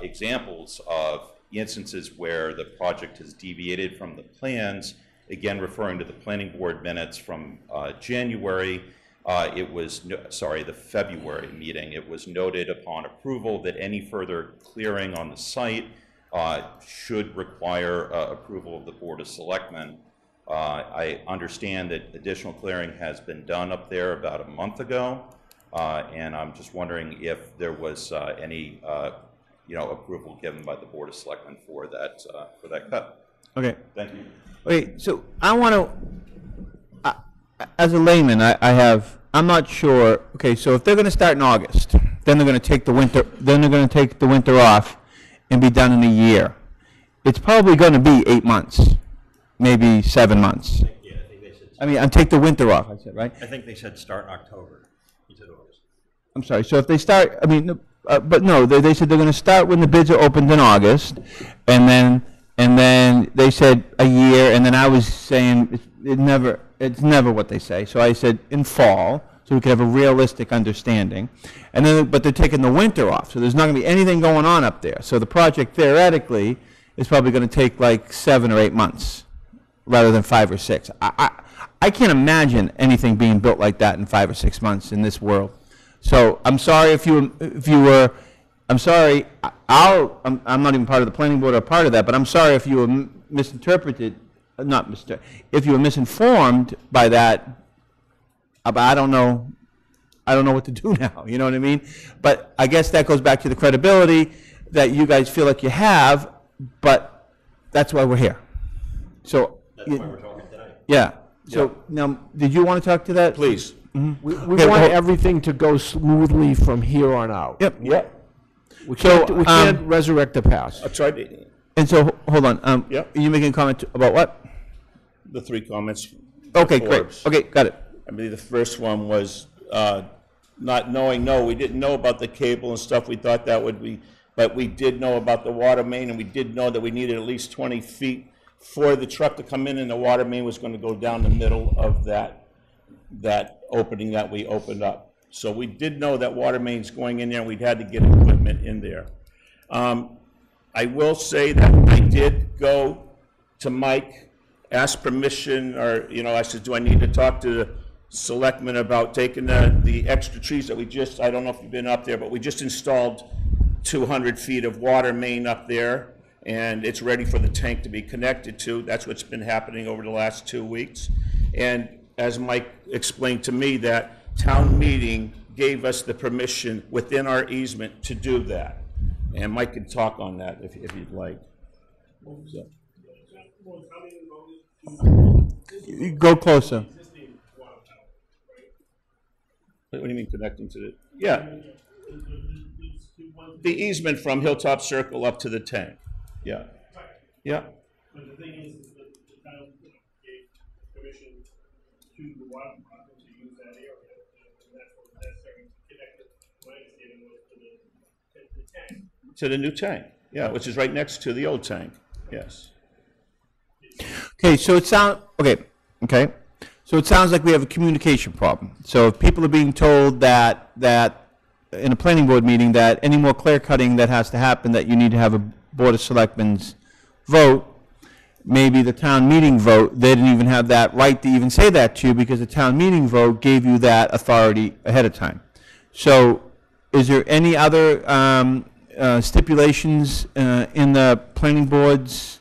examples of instances where the project has deviated from the plans. Again, referring to the planning board minutes from January, the February meeting, it was noted upon approval that any further clearing on the site should require approval of the Board of Selectmen. I understand that additional clearing has been done up there about a month ago, and I'm just wondering if there was any approval given by the Board of Selectmen for that cut. Okay. Thank you. Okay, so I want to, as a layman, I'm not sure. Okay, so if they're going to start in August, then they're going to take the winter, off, and be done in a year. It's probably going to be 8 months, maybe 7 months. Yeah, I think they said. I mean, and take the winter off. I said, right? I think they said start in October. You said August. I'm sorry. So if they start, I mean, but no, they said they're going to start when the bids are opened in August, and then they said a year, and then I was saying it's never what they say. So I said in fall, so we could have a realistic understanding. And then, but they're taking the winter off, so there's not going to be anything going on up there. So the project theoretically is probably going to take like 7 or 8 months, rather than 5 or 6. I can't imagine anything being built like that in 5 or 6 months in this world. So I'm sorry if you were. I'm sorry. I'm not even part of the planning board or part of that, but I'm sorry if you were misinterpreted. If you were misinformed by that. I don't know. I don't know what to do now. You know what I mean? But I guess that goes back to the credibility that you guys feel like you have. But that's why we're here. So. That's why we're talking tonight. Yeah. So now, did you want to talk to that? Please. Mm-hmm. We want everything to go smoothly from here on out. Yep. We can't resurrect the past. That's right. And so, hold on. Yep. Are you making a comment about what? The 3 comments. Okay, Forbes. great. Okay, got it. I believe the first one was not knowing, we didn't know about the cable and stuff. We thought that would be, but we did know about the water main, and we did know that we needed at least 20 feet for the truck to come in, and the water main was going to go down the middle of that opening that we opened up. So we did know that water main's going in there, and we'd had to get equipment in there. I will say that I did go to Mike, ask permission, or, I said, do I need to talk to the selectmen about taking the extra trees that I don't know if you've been up there, but we just installed 200 feet of water main up there, and it's ready for the tank to be connected to. That's what's been happening over the last 2 weeks. And as Mike explained to me, that town meeting gave us the permission within our easement to do that. And Mike can talk on that if you'd like. So. Go closer. What do you mean connecting to the? Yeah. The easement from Hilltop Circle up to the tank. Yeah. Yeah. But the thing is that the town gave permission to the water department to use that area, and that's what was necessary to connect it, my understanding was, to the tank. To the new tank, yeah, which is right next to the old tank, yes. Okay, so it sounds, okay. So it sounds like we have a communication problem. So if people are being told that in a planning board meeting that any more clear cutting that has to happen, that you need to have a Board of Selectmen's vote, maybe the town meeting vote, they didn't even have that right to even say that to you because the town meeting vote gave you that authority ahead of time. So is there any other stipulations in the planning board's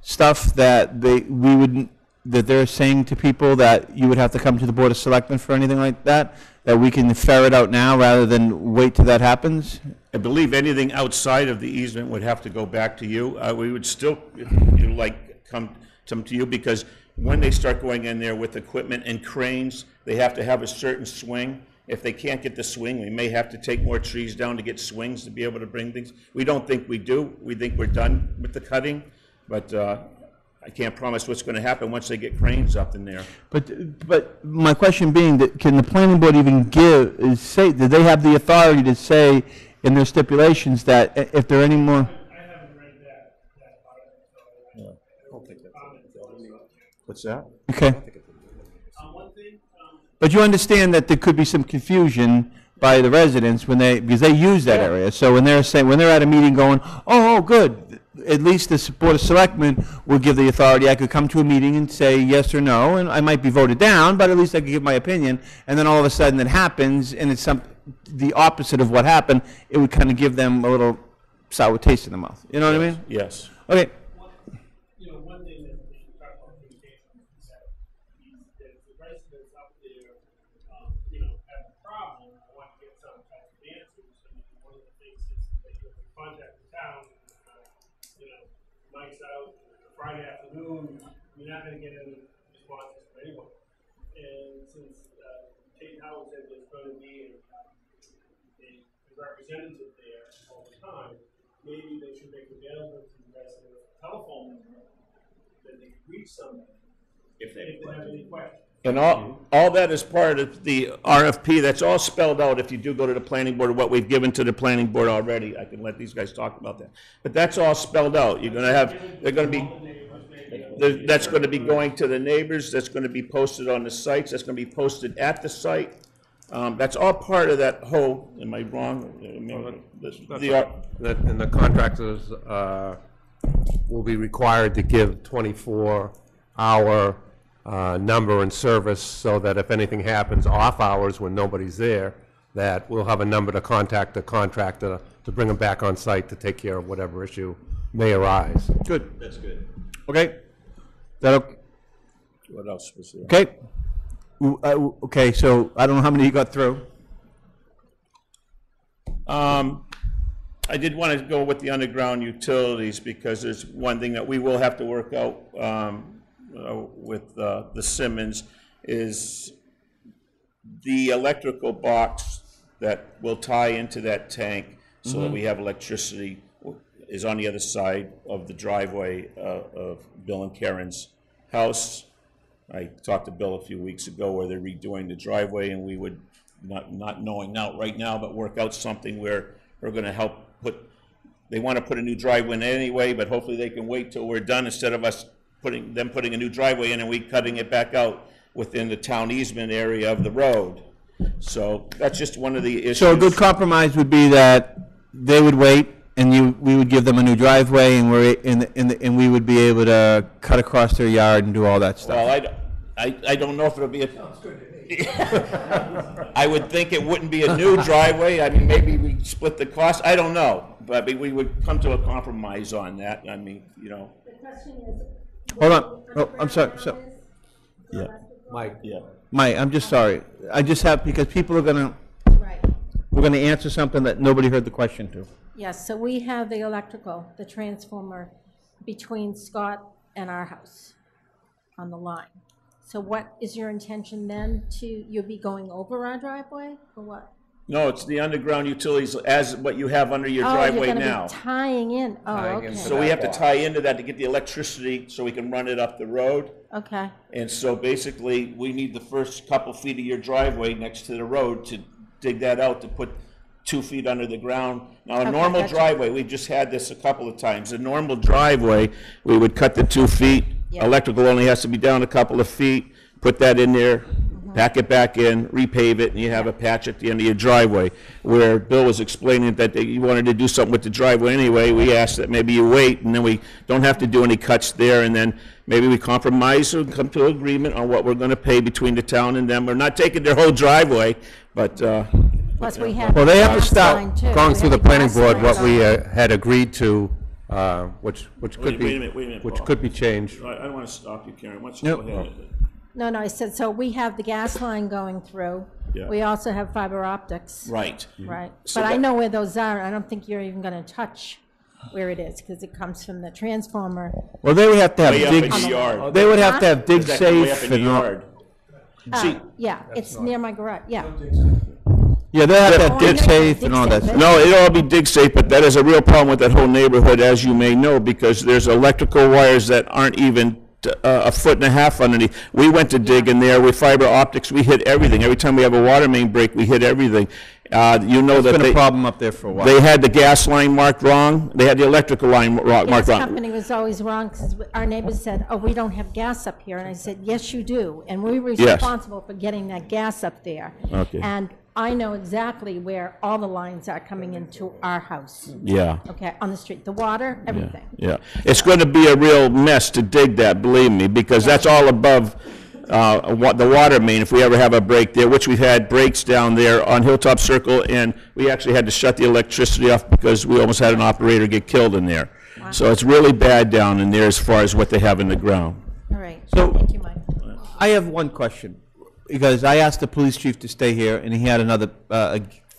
stuff that we would that they're saying to people that you would have to come to the Board of Selectmen for anything like that? That we can ferret out now rather than wait till that happens? I believe anything outside of the easement would have to go back to you. We would still, come to you, because when they start going in there with equipment and cranes, they have to have a certain swing. If they can't get the swing, we may have to take more trees down to get swings to be able to bring things. We don't think we do. We think we're done with the cutting, but I can't promise what's going to happen once they get cranes up in there. But my question being, that can the planning board even do they have the authority to say in their stipulations that if there are any more? What's that? Okay. But you understand that there could be some confusion by the residents because they use that area. So when they're at a meeting going, oh, good, at least the Board of Selectmen will give the authority. I could come to a meeting and say yes or no, and I might be voted down, but at least I could give my opinion. And then all of a sudden it happens, and it's the opposite of what happened. It would kind of give them a little sour taste in the mouth. You know what I mean? Yes. Okay. One thing that we should talk about communication is that the residents up there, have a problem, want to get some type of answers. And one of the things is that you have to contact the town. Mike's out Friday afternoon, you're not going to get any responses from anyone. And since Tate Howard said there's going to be a representative there all the time, maybe they should make available to the residents a telephone number that they can reach somebody if they have any questions. And all that is part of the RFP. That's all spelled out if you do go to the planning board, what we've given to the planning board already. I can let these guys talk about that. But that's all spelled out. You're going to have, that's going to be going to the neighbors. That's going to be posted on the sites. That's going to be posted at the site. That's all part of that whole, am I wrong? And the contractors will be required to give 24-hour number and service, so that if anything happens off hours when nobody's there, that we'll have a number to contact the contractor to bring them back on site to take care of whatever issue may arise. Good. That's good. Okay. What else was there? Okay. Okay, so I don't know how many you got through. I did want to go with the underground utilities, because there's one thing that we will have to work out with the Simmons, is the electrical box that will tie into that tank so that we have electricity is on the other side of the driveway of Bill and Karen's house. I talked to Bill a few weeks ago where they're redoing the driveway, and we would, not knowing now right now, but work out something where we're going to help they want to put a new driveway in anyway, but hopefully they can wait till we're done instead of us putting a new driveway in and we cutting it back out within the town easement area of the road. So that's just one of the issues. So a good compromise would be that they would wait, and we would give them a new driveway, and and we would be able to cut across their yard and do all that stuff. Well, I don't know if it'll be I would think it wouldn't be a new driveway. I mean, maybe we split the cost. I don't know, but we would come to a compromise on that. I mean, The question is. Hold on. Oh, I'm sorry. Yeah. Mike. Yeah. Mike, I'm just sorry. I just have, because people are gonna, we're gonna answer something that nobody heard the question to. Yes, so we have the electrical, the transformer between Scott and our house on the line. So what is your intention then you'll be going over our driveway or what? No, it's the underground utilities as what you have under your driveway now. Oh, you're going to be tying in. Oh, okay. So we have to tie into that to get the electricity so we can run it up the road. Okay. And so basically, we need the first couple feet of your driveway next to the road to dig that out to put 2 feet under the ground. Now, a normal driveway, we've just had this a couple of times. A normal driveway, we would cut the 2 feet. Yeah. Electrical only has to be down a couple of feet. Put that in there, pack it back in, repave it, and you have a patch at the end of your driveway. Where Bill was explaining that you wanted to do something with the driveway anyway, we asked that maybe you wait, and then we don't have to do any cuts there, and then maybe we compromise or come to an agreement on what we're going to pay between the town and them. We're not taking their whole driveway, but... Plus we have... Well, they have to start going through the planning board. What we had agreed to which Wait could a be, minute, which Paul. could be changed. I don't want to stop you, Karen. Why don't you go ahead? No, I said, so we have the gas line going through. Yeah. We also have fiber optics. Right. Right. So But I that- know where those are. I don't think you're even going to touch where it is, because it comes from the transformer. Well, they would have to have Way up dig. in the yard. They would have to have dig Is that way up safe in the and all. yard? See, Yeah, it's near my garage, yeah. Yeah, they have to have Oh, I dig know, safe dig and all that. safe, stuff. No, it'll all be dig safe, but that is a real problem with that whole neighborhood, as you may know, because there's electrical wires that aren't even a foot and a half underneath. We went to dig in there with fiber optics, we hit everything. Every time we have a water main break, we hit everything. You know It's that been a problem up there for a while. they had the gas line marked wrong, they had the electrical line marked Gas wrong. company was always wrong, because our neighbors said, oh, we don't have gas up here. And I said, yes, you do. And we were Yes. responsible for getting that gas up there. Okay. And I know exactly where all the lines are coming into our house. Yeah. Okay, on the street, the water, everything. Yeah, it's going to be a real mess to dig that, believe me, because that's all above the water main, if we ever have a break there, which we've had breaks down there on Hilltop Circle, and we actually had to shut the electricity off because we almost had an operator get killed in there. So it's really bad down in there as far as what they have in the ground. All right, So- thank you, Mike. I have one question, because I asked the police chief to stay here, and he had another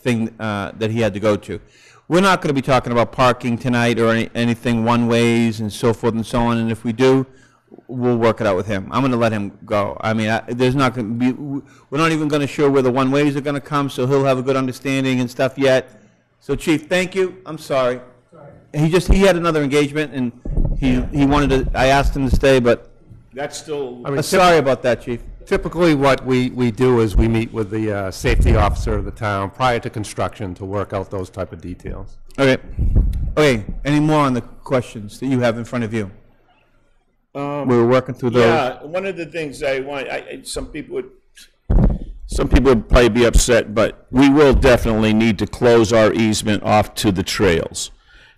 thing that he had to go to. We're not going to be talking about parking tonight or anything one-ways and so forth and so on, and if we do, we'll work it out with him. I'm going to let him go. I mean, there's not going to be, we're not even going to show where the one-ways are going to come, so he'll have a good understanding and stuff yet. So, Chief, thank you. I'm sorry. He had another engagement, and he wanted to, I asked him to stay, but that's still. sorry about that, Chief. Typically, what we do is we meet with the safety officer of the town prior to construction to work out those type of details. Okay. Okay, any more on the questions that you have in front of you? We were working through those. Yeah, one of the things I want, some people would probably be upset, but we will definitely need to close our easement off to the trails.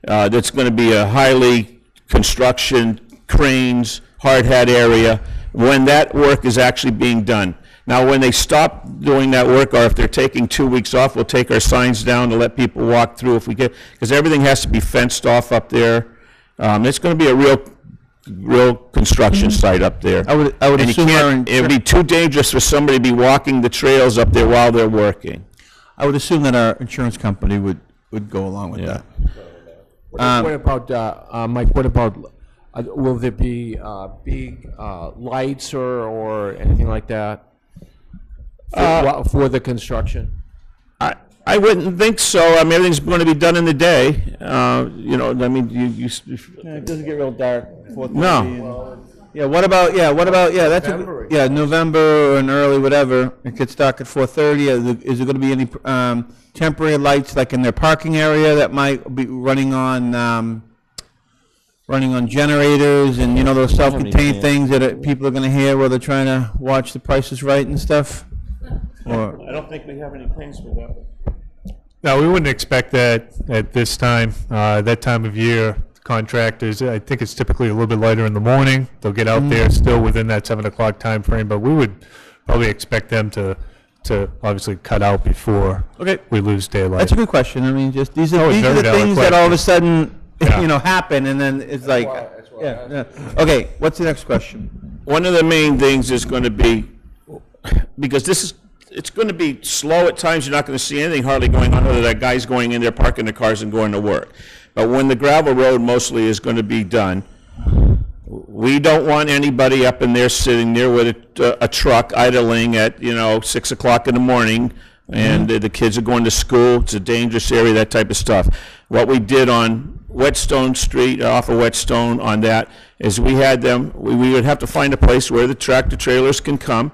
That's going to be a highly construction, cranes, hard hat area when that work is actually being done. Now, when they stop doing that work, or if they're taking 2 weeks off, we'll take our signs down to let people walk through if we get, because everything has to be fenced off up there. It's going to be a real construction site up there. I would And you assume can't, it would be too dangerous for somebody to be walking the trails up there while they're working. I would assume that our insurance company would go along with that. What about, Mike, what about, will there be big lights or anything like that for the construction? I wouldn't think so. I mean, everything's going to be done in the day. You know, I mean, It doesn't get real dark. 4:30 No. and- Yeah, what about, that's, November and early whatever. It gets dark at 4:30. Is there going to be any temporary lights like in their parking area that might be running on generators and, those self-contained things that people are going to hear while they're trying to watch The Price is Right and stuff? Or, I don't think we have any plans for that. No, we wouldn't expect that at this time. That time of year, contractors, I think it's typically a little bit lighter in the morning. They'll get out there still within that 7 o'clock time frame, but we would probably expect them to obviously cut out before we lose daylight. that's a good question. I mean, just these are Oh, it's the very valid things that all of a question. sudden, Yeah. happen, and then it's like, yeah. Okay, what's the next question? one of the main things is going to be, because it's going to be slow at times. You're not going to see anything hardly going on other than that guy's going in there, parking their cars and going to work. But when the gravel road mostly is going to be done, we don't want anybody up in there sitting there with a truck idling at, 6 o'clock in the morning, and the kids are going to school. It's a dangerous area, that type of stuff. What we did on Whetstone Street, off of Whetstone on that, is we had them, we would have to find a place where the tractor trailers can come.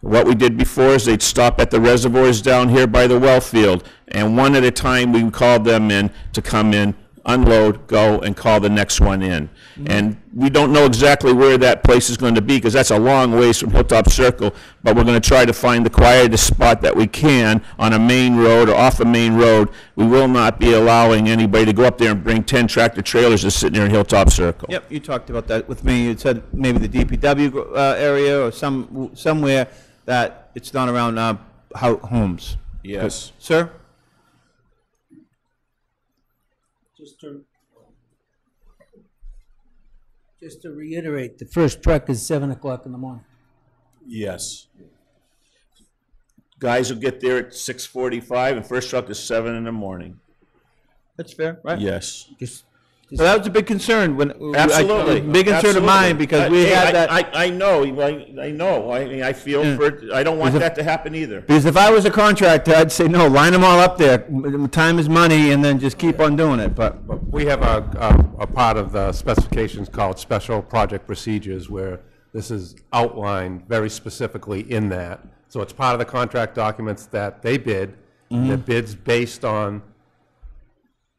What we did before is they'd stop at the reservoirs down here by the well field, and one at a time we called them in to come in, unload, go, and call the next one in. And we don't know exactly where that place is going to be, because that's a long ways from Hilltop Circle, but we're going to try to find the quietest spot that we can on a main road or off a main road. We will not be allowing anybody to go up there and bring 10 tractor trailers just sitting there in Hilltop Circle. Yep, you talked about that with me. You said maybe the DPW area or somewhere that it's not around homes. Yes. Sir? Just to reiterate, the first truck is 7 o'clock in the morning. Yes. Guys will get there at 6:45, and first truck is 7 in the morning. That's fair, right? Yes. So that was a big concern when. Absolutely. Big concern of mine because we Hey, had that. I know, I know. I mean, I feel for it. I don't want that to happen either. Because if I was a contractor, I'd say, no, line them all up there. Time is money, and then just keep on doing it, but. We have a part of the specifications called special project procedures where this is outlined very specifically in that. So it's part of the contract documents that they bid, the bids based on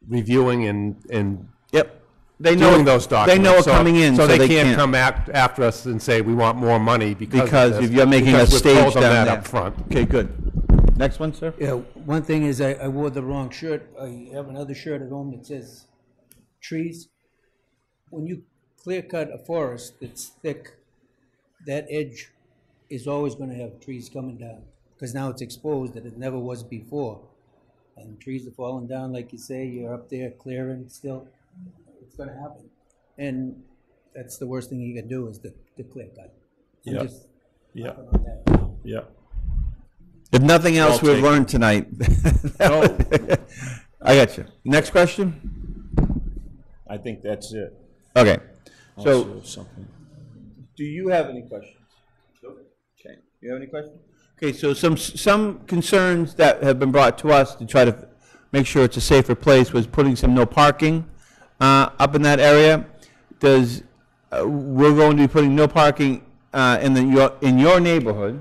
reviewing and Yep. They know doing those documents. They know it coming in, so they can't can't come after us and say we want more money because of this, if you're making a because we've stage told them down that there. up front. Okay, good. Next one, sir. Yeah, one thing is I wore the wrong shirt. I have another shirt at home that says trees. When you clear cut a forest that's thick, that edge is always going to have trees coming down because now it's exposed that it never was before. And trees are falling down, like you say, you're up there clearing still. It's going to happen. And that's the worst thing you can do is the clear cut. Yeah. Yeah. Yeah. If nothing else Well we've learned tonight. I got you. Next question? I think that's it. Okay. Also So, something. do you have any questions? Okay. Do you have any questions? Okay, so some concerns that have been brought to us to try to make sure it's a safer place was putting some no parking up in that area. We're going to be putting no parking in your neighborhood.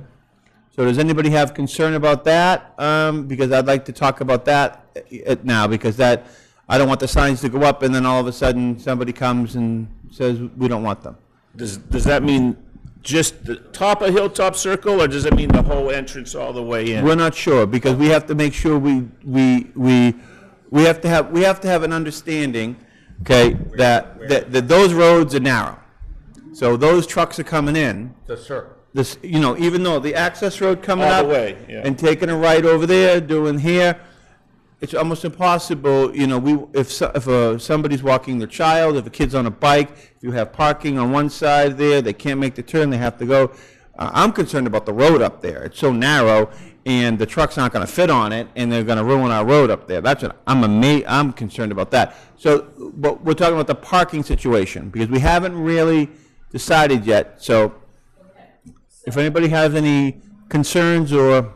So does anybody have concern about that? Because I'd like to talk about that now, because I don't want the signs to go up and then all of a sudden somebody comes and says we don't want them. Does that mean just the top of Hilltop Circle, or does it mean the whole entrance all the way in? We're not sure, because we have to make sure we have to have an understanding, okay, that those roads are narrow. So those trucks are coming in. The circle. This, even though the access road coming All up the way, yeah. and taking a right over there, doing here, it's almost impossible. If somebody's walking their child, if a kid's on a bike, if you have parking on one side there, they can't make the turn, they have to go. I'm concerned about the road up there. It's so narrow, and the trucks aren't going to fit on it, and they're going to ruin our road up there. That's what I'm concerned about that. So, but we're talking about the parking situation because we haven't really decided yet. So, if anybody has any concerns or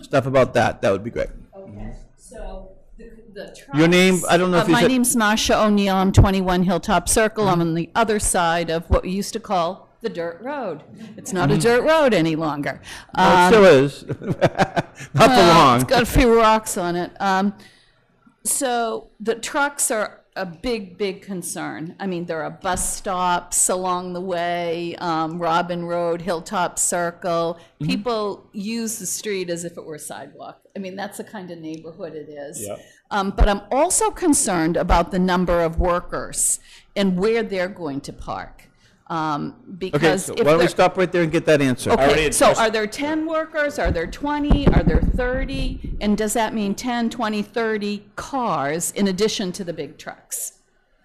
stuff about that, that would be great. Okay, so the trucks. Your name, I don't know if you My said. name's Marcia O'Neill, I'm 21 Hilltop Circle, I'm on the other side of what we used to call the dirt road. It's not a dirt road any longer. Well, it still is. Not for long. It's got a few rocks on it. So the trucks are a big concern. I mean, there are bus stops along the way, Robin Road, Hilltop Circle. People use the street as if it were a sidewalk. I mean, that's the kind of neighborhood it is. Yeah. But I'm also concerned about the number of workers and where they're going to park. Okay, Because so if why don't we they're- stop right there and get that answer? Okay, so are there 10 workers, are there 20, are there 30? And does that mean 10, 20, 30 cars in addition to the big trucks?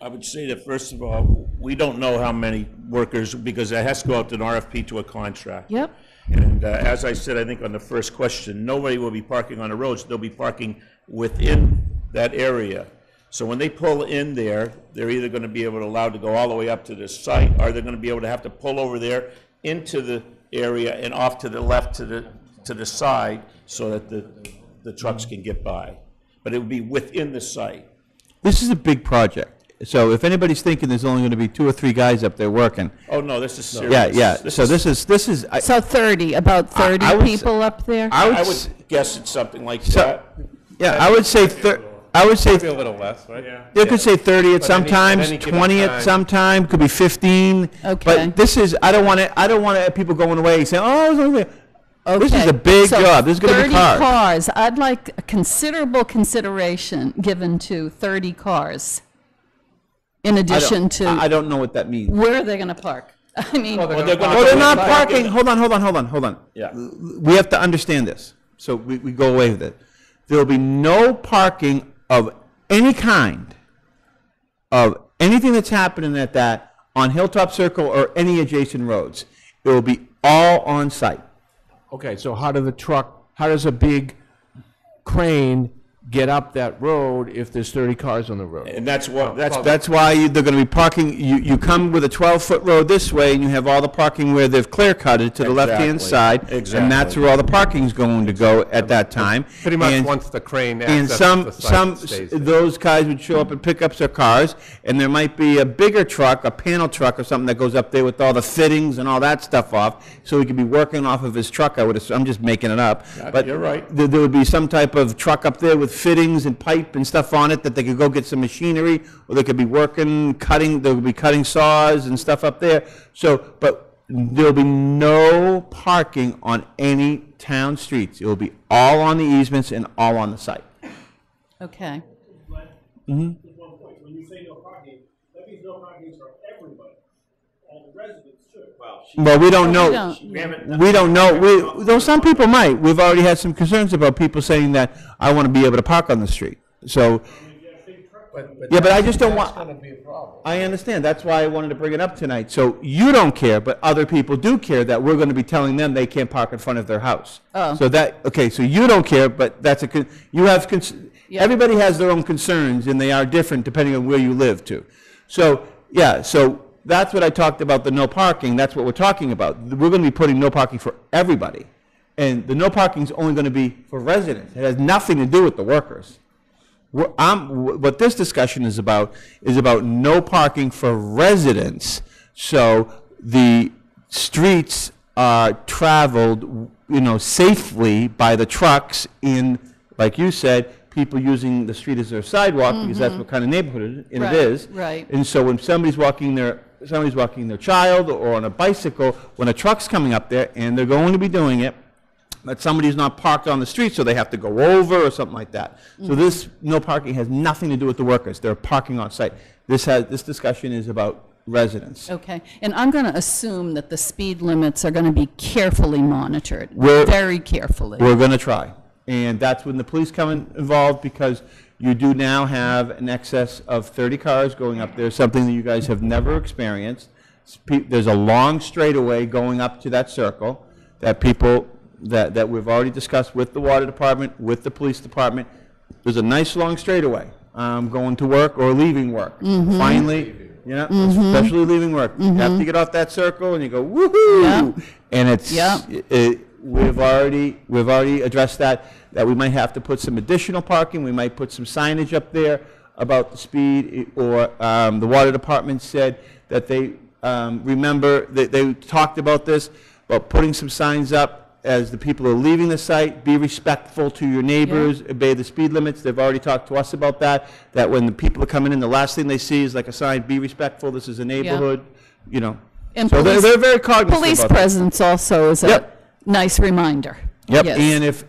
I would say that, first of all, we don't know how many workers, because it has to go out to an RFP to a contract. Yep. And as I said, I think on the first question, nobody will be parking on the roads. They'll be parking within that area. So when they pull in there, they're either going to be able to allowed to go all the way up to the site, or they're going to be able to have to pull over there into the area and off to the left to the side so that the trucks can get by. But it would be within the site. This is a big project. So if anybody's thinking there's only going to be 2 or 3 guys up there working. Oh, no, this is serious. Yeah. So this is. So 30, about 30 I would people up there? I would guess it's something like that. Yeah, I would say I would say Maybe a little less, right? Yeah. You could say 30 at But some at times, any given 20 at time. some time, could be 15. Okay. But this is, I don't want people going away saying, oh, it's only. This is Okay, a big so job. This is going to be 30 cars. cars. I'd like a considerable consideration given to 30 cars in addition to. I don't know what that means. Where are they going to park? I mean. They're not parking. Hold on. Yeah. We have to understand this. So we go away with it. There will be no parking of any kind of anything that's happening at that on Hilltop Circle or any adjacent roads. It will be all on site. Okay, so how does a big crane get up that road if there's 30 cars on the road? And that's what, That's why they're going to be parking, you come with a 12-foot road this way, and you have all the parking where they've clear-cutted to the left-hand Exactly. side. And Exactly. that's where all the parking's going to go at that time. Pretty much And- once the crane And accesses the site, it stays there. those guys would show up and pick up their cars, and there might be a bigger truck, a panel truck or something that goes up there with all the fittings and all that stuff off, so he could be working off of his truck, I would assume, I'm just making it up. But you're right. There would be some type of truck up there with fittings and pipe and stuff on it that they could go get some machinery, or they could be working, cutting, there would be cutting saws and stuff up there. So, but there'll be no parking on any town streets. It will be all on the easements and all on the site. Okay. Mhm. Just one point, when you say no parking, that means no parking for everybody, all the residents too. Well, we don't know. don't. We don't know. Though some people might. We've already had some concerns about people saying that I want to be able to park on the street. So, yeah, but I just don't want. That's gonna be a problem. I understand. That's why I wanted to bring it up tonight. So you don't care, but other people do care that we're going to be telling them they can't park in front of their house. Oh. So that, okay, so you don't care, but that's you have, Yeah. everybody has their own concerns, and they are different depending on where you live too. So, yeah, so that's what I talked about, the no parking. That's what we're talking about. We're going to be putting no parking for everybody. And the no parking is only going to be for residents. It has nothing to do with the workers. What this discussion is about no parking for residents, so the streets are traveled, safely by the trucks in, like you said, people using the street as their sidewalk, because that's what kind of neighborhood it is. Right. And so when somebody's walking their child or on a bicycle, when a truck's coming up there, and they're going to be doing it, but somebody's not parked on the street, so they have to go over or something like that. So this no parking has nothing to do with the workers. They're parking on site. This discussion is about residents. Okay, and I'm going to assume that the speed limits are going to be carefully monitored, We're- very carefully. We're going to try. And that's when the police come involved, because you do now have an excess of 30 cars going up there, something that you guys have never experienced. There's a long straightaway going up to that circle that people, that we've already discussed with the water department, with the police department. There's a nice long straightaway going to work or leaving work. Finally, especially leaving work. You have to get off that circle and you go, woohoo! Yeah. And it's, we've already addressed that we might have to put some additional parking. We might put some signage up there about the speed, or the water department said that they remember, they talked about this, about putting some signs up as the people are leaving the site, be respectful to your neighbors, obey the speed limits. They've already talked to us about that when the people are coming in, the last thing they see is like a sign, be respectful, this is a neighborhood, And so police- they're very cognizant Police about that. presence also is a nice reminder. Yep, Yes.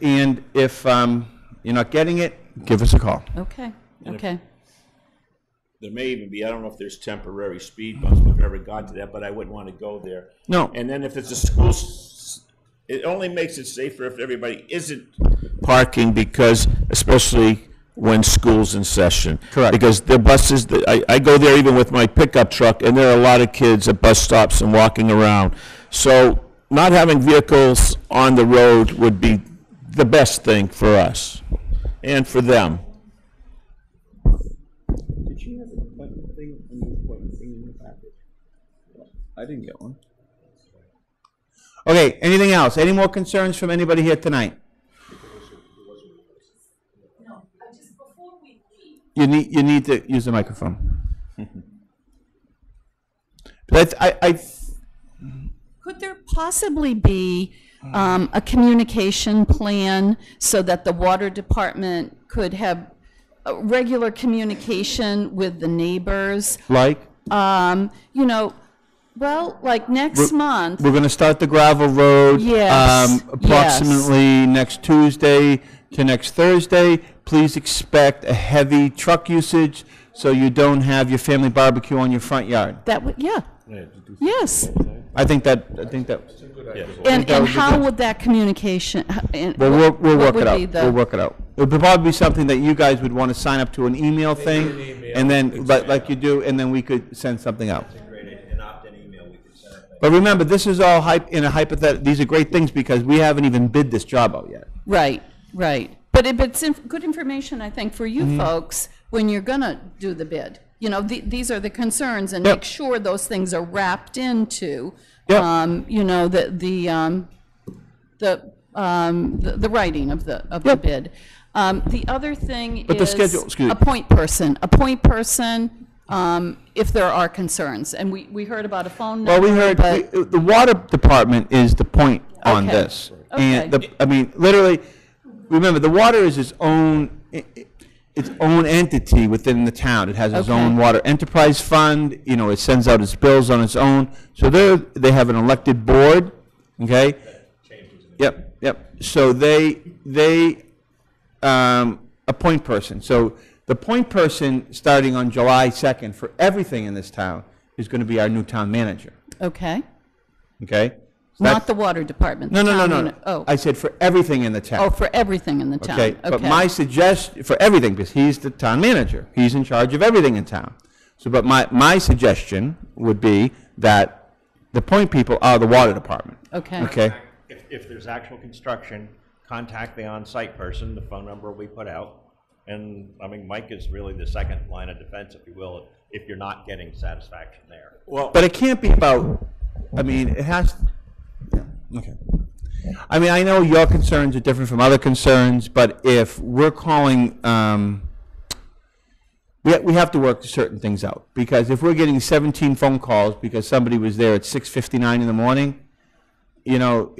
and if you're not getting it, give us a call. Okay, okay. There may even be, I don't know if there's temporary speed bumps, we've never gone to that, but I wouldn't want to go there. No. And then if it's a school, it only makes it safer if everybody isn't parking, because, especially when school's in session. Correct. Because the buses, I go there even with my pickup truck, and there are a lot of kids at bus stops and walking around. So not having vehicles on the road would be the best thing for us and for them. Did she have an appointment thing in the package? I didn't get one. Okay, anything else? Any more concerns from anybody here tonight? You need to use the microphone. But Could there possibly be a communication plan so that the water department could have regular communication with the neighbors? like? Well, like next month. We're going to start the gravel road. Yes, Approximately next Tuesday to next Thursday. Please expect a heavy truck usage, so you don't have your family barbecue on your front yard. That would, yeah. Yes. I think that. And how would that communication? Well, we'll what work would it out. be the- We'll work it out. It would probably be something that you guys would want to sign up to an email thing, and then, like you do, and then we could send something out. And But remember, this is all in a hypothetical, these are great things because we haven't even bid this job out yet. Right, right. But it's good information, I think, for you folks when you're gonna do the bid. You know, these are the concerns, and make sure those things are wrapped into, you know, the writing of the bid. The other thing But is the schedule, excuse me. a point person. If there are concerns, and we heard about a phone number. Well, we heard, the water department is the point on Okay. this. And Okay. I mean, literally, remember, the water is its own entity within the town. It has its Okay. own water enterprise fund, you know, it sends out its bills on its own. So they have an elected board, okay? Yep. So they a point person. So the point person, starting on July 2nd, for everything in this town, is going to be our new town manager, Okay. okay? So Not that's- the water department. No, the no, town no. unit. Oh. I said for everything in the town. Oh, for everything in the town. Okay, but my suggestion, for everything, because he's the town manager, he's in charge of everything in town. So, but my suggestion would be that the point people are the water department. Okay. Okay? If there's actual construction, contact the on-site person, the phone number will be put out. And, I mean, Mike is really the second line of defense, if you will, if you're not getting satisfaction there. Well, but it can't be about, I mean, it has, okay. I mean, I know your concerns are different from other concerns, but if we're calling, we have to work certain things out. Because if we're getting 17 phone calls because somebody was there at 6:59 in the morning, you know,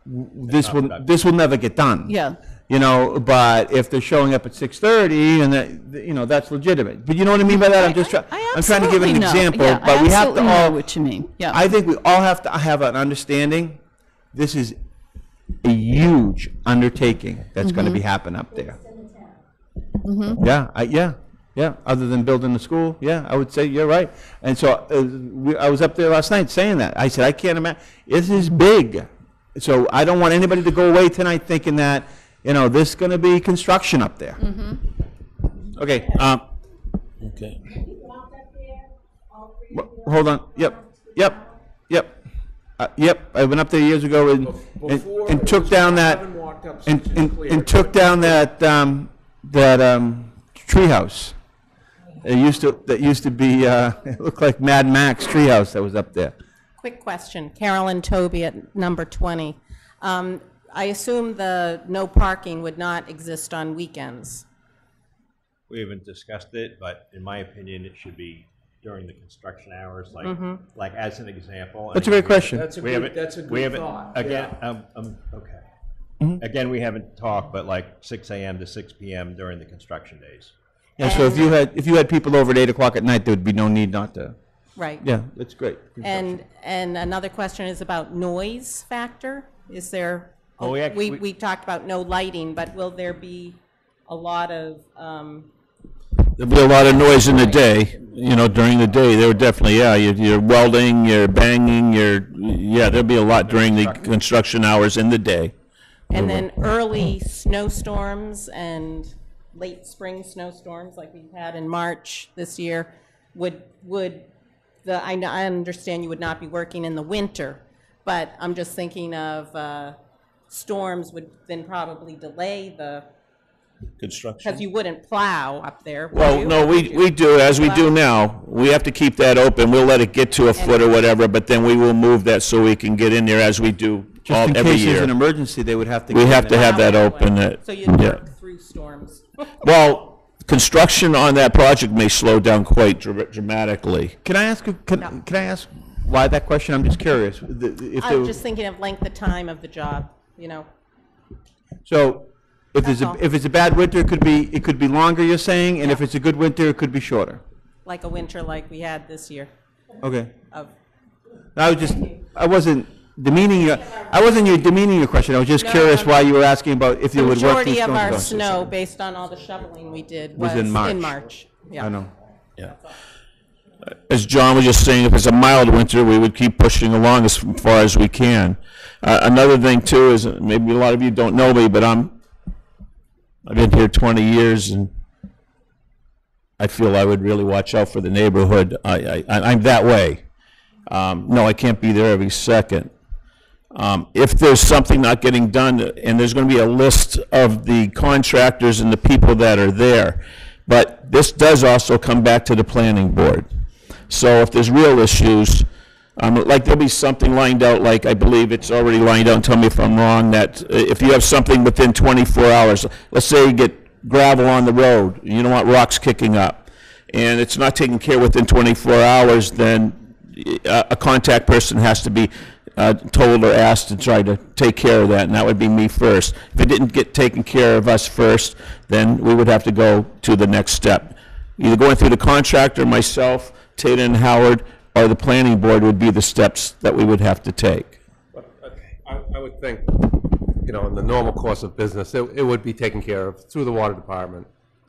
this will never get done. Yeah. You know, but if they're showing up at 6:30 and that, you know, that's legitimate. But you know what I mean by that? I'm trying to give it an example, Yeah, but we have to know all, what you mean. Yeah. I think we all have to have an understanding, this is a huge undertaking that's going to be happening up there. Yeah, other than building the school, yeah, I would say you're right. And so I was up there last night saying that. I said, I can't imagine, this is big. So I don't want anybody to go away tonight thinking that, you know, there's going to be construction up there. Okay. Okay. Hold on. Yep. I went up there years ago and took down that and took down that treehouse. That used to be it looked like Mad Max treehouse that was up there. Quick question, Carolyn Toby at number 20. I assume the no parking would not exist on weekends. We haven't discussed it, but in my opinion, it should be during the construction hours, like, like as an example. That's a great question. That's a good thought. Again, okay. Again, we haven't talked, but like 6 a.m. to 6 p.m. during the construction days. Yeah, so if you had people over at 8 o'clock at night, there would be no need not to. Right. Yeah, that's great. And another question is about noise factor. Is there, Well, we talked about no lighting, but will there be a lot of, There'll be a lot of noise in the day, you know, during the day. There would definitely, yeah, you're welding, you're banging, there'll be a lot during the construction hours in the day. and then early snowstorms and late spring snowstorms like we've had in March this year, I understand you would not be working in the winter, but I'm just thinking of storms would then probably delay the, Construction. because you wouldn't plow up there. would Well, you? no, we do, as we do now. We have to keep that open. We'll let it get to a foot or whatever, but then we will move that so we can get in there as we do Just in every case there's year. an emergency, they would have to. We get have in to there. have that open. So you'd work through storms. Well, construction on that project may slow down quite dramatically. Can I ask? Can I ask why that question? I'm just curious. If I there- was just thinking of length of time of the job, you know. So, if That's all. it's a bad winter, it could be longer. You're saying, and if it's a good winter, it could be shorter. Like a winter like we had this year. Okay. Of, I wasn't demeaning your question. I was just curious why you were asking about if you the would work through majority of our storms. snow, based on all the shoveling we did, Was was in March. in March. Yeah. I know. Yeah. As John was just saying, if it's a mild winter, we would keep pushing along as far as we can. Another thing too is, maybe a lot of you don't know me, but I've been here 20 years, and I feel I would really watch out for the neighborhood. I'm that way. No, I can't be there every second. If there's something not getting done, and there's going to be a list of the contractors and the people that are there, but this does also come back to the planning board. So if there's real issues, like there'll be something lined out, like I believe it's already lined out, and tell me if I'm wrong, that if you have something within 24 hours, let's say you get gravel on the road, you don't want rocks kicking up, and it's not taken care of within 24 hours, then a contact person has to be told or asked to try to take care of that, and that would be me first. If it didn't get taken care of us first, then we would have to go to the next step. Either going through the contractor, myself, Tater and Howard, or the planning board would be the steps that we would have to take. I would think, you know, in the normal course of business, it would be taken care of through the water department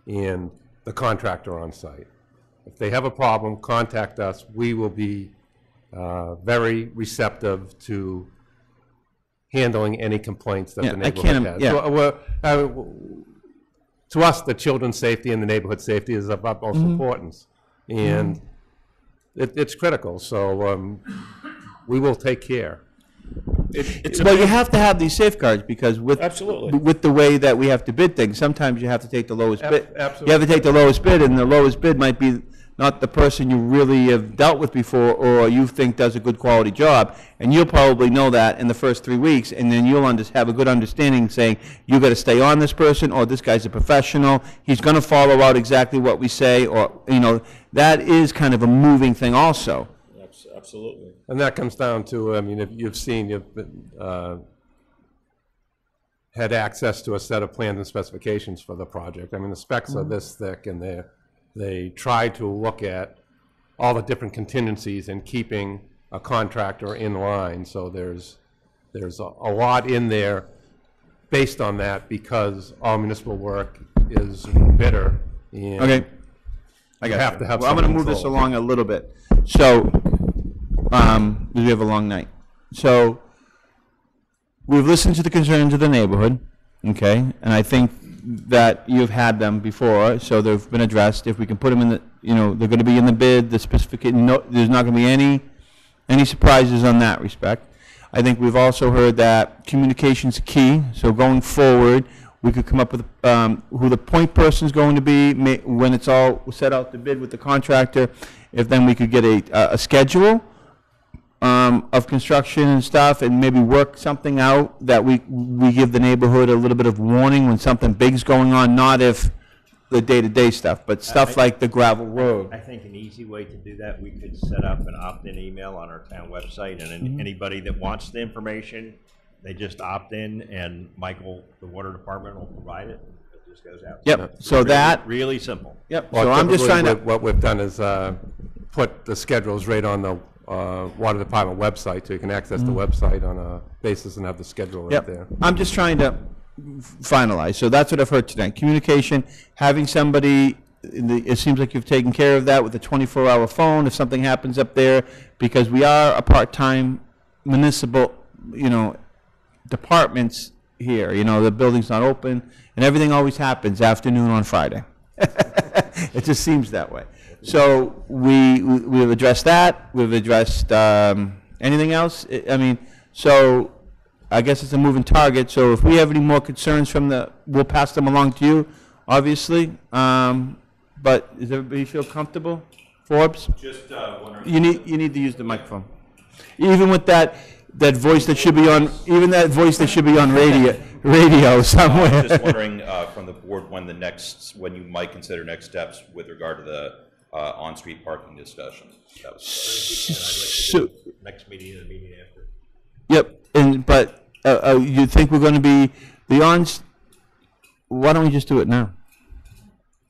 and the contractor on site. If they have a problem, contact us. We will be very receptive to handling any complaints that the neighborhood has. So, to us, the children's safety and the neighborhood safety is of utmost importance, and it's critical. So we will take care. Well, you have to have these safeguards because with the way that we have to bid things, sometimes you have to take the lowest bid. Absolutely. You have to take the lowest bid, and the lowest bid might be not the person you really have dealt with before or you think does a good quality job, and you'll probably know that in the first 3 weeks, and then you'll have a good understanding saying, you got to stay on this person, or this guy's a professional, he's going to follow out exactly what we say, or, you know, that is kind of a moving thing also. Absolutely. And that comes down to, I mean, if you've seen, you've been, had access to a set of plans and specifications for the project. I mean, the specs are this thick, and they try to look at all the different contingencies and keeping a contractor in line. So there's a lot in there based on that, because all municipal work is bidder. And okay. I got have to have. Well, I'm going to move this along a little bit. So, we have a long night. So, we've listened to the concerns of the neighborhood, okay, and I think that you've had them before, so they've been addressed. If we can put them in the, you know, they're going to be in the bid, the specification, no, there's not going to be any surprises on that respect. I think we've also heard that communication's key, so going forward, we could come up with who the point person's going to be when it's all set out the bid with the contractor. If then we could get a schedule of construction and stuff, and maybe work something out that we give the neighborhood a little bit of warning when something big's going on, not if the day-to-day stuff, but stuff like the gravel road. I think an easy way to do that, we could set up an opt-in email on our town website, and anybody that wants the information, they just opt in, and Michael, the water department, will provide it. It just goes out. Yep. So that really simple. Yep. Well, so I'm just trying to. What we've done is put the schedules right on the water department website, so you can access the website on a basis and have the schedule right there. I'm just trying to finalize. So that's what I've heard tonight. Communication, having somebody, it seems like you've taken care of that with a 24-hour phone if something happens up there, because we are a part-time municipal, you know, departments here. You know, the building's not open, and everything always happens afternoon on Friday. It just seems that way. So we've addressed that. We've addressed anything else. I mean, so I guess it's a moving target. So if we have any more concerns from we'll pass them along to you, obviously. But does everybody feel comfortable? Forbes? Just wondering. You need to use the microphone. Even with that voice that should be on, even that voice that should be on radio somewhere. Just wondering from the board when you might consider next steps with regard to the on-street parking discussion. That was Next meeting and the meeting after. Yep, but you think we're going to be why don't we just do it now?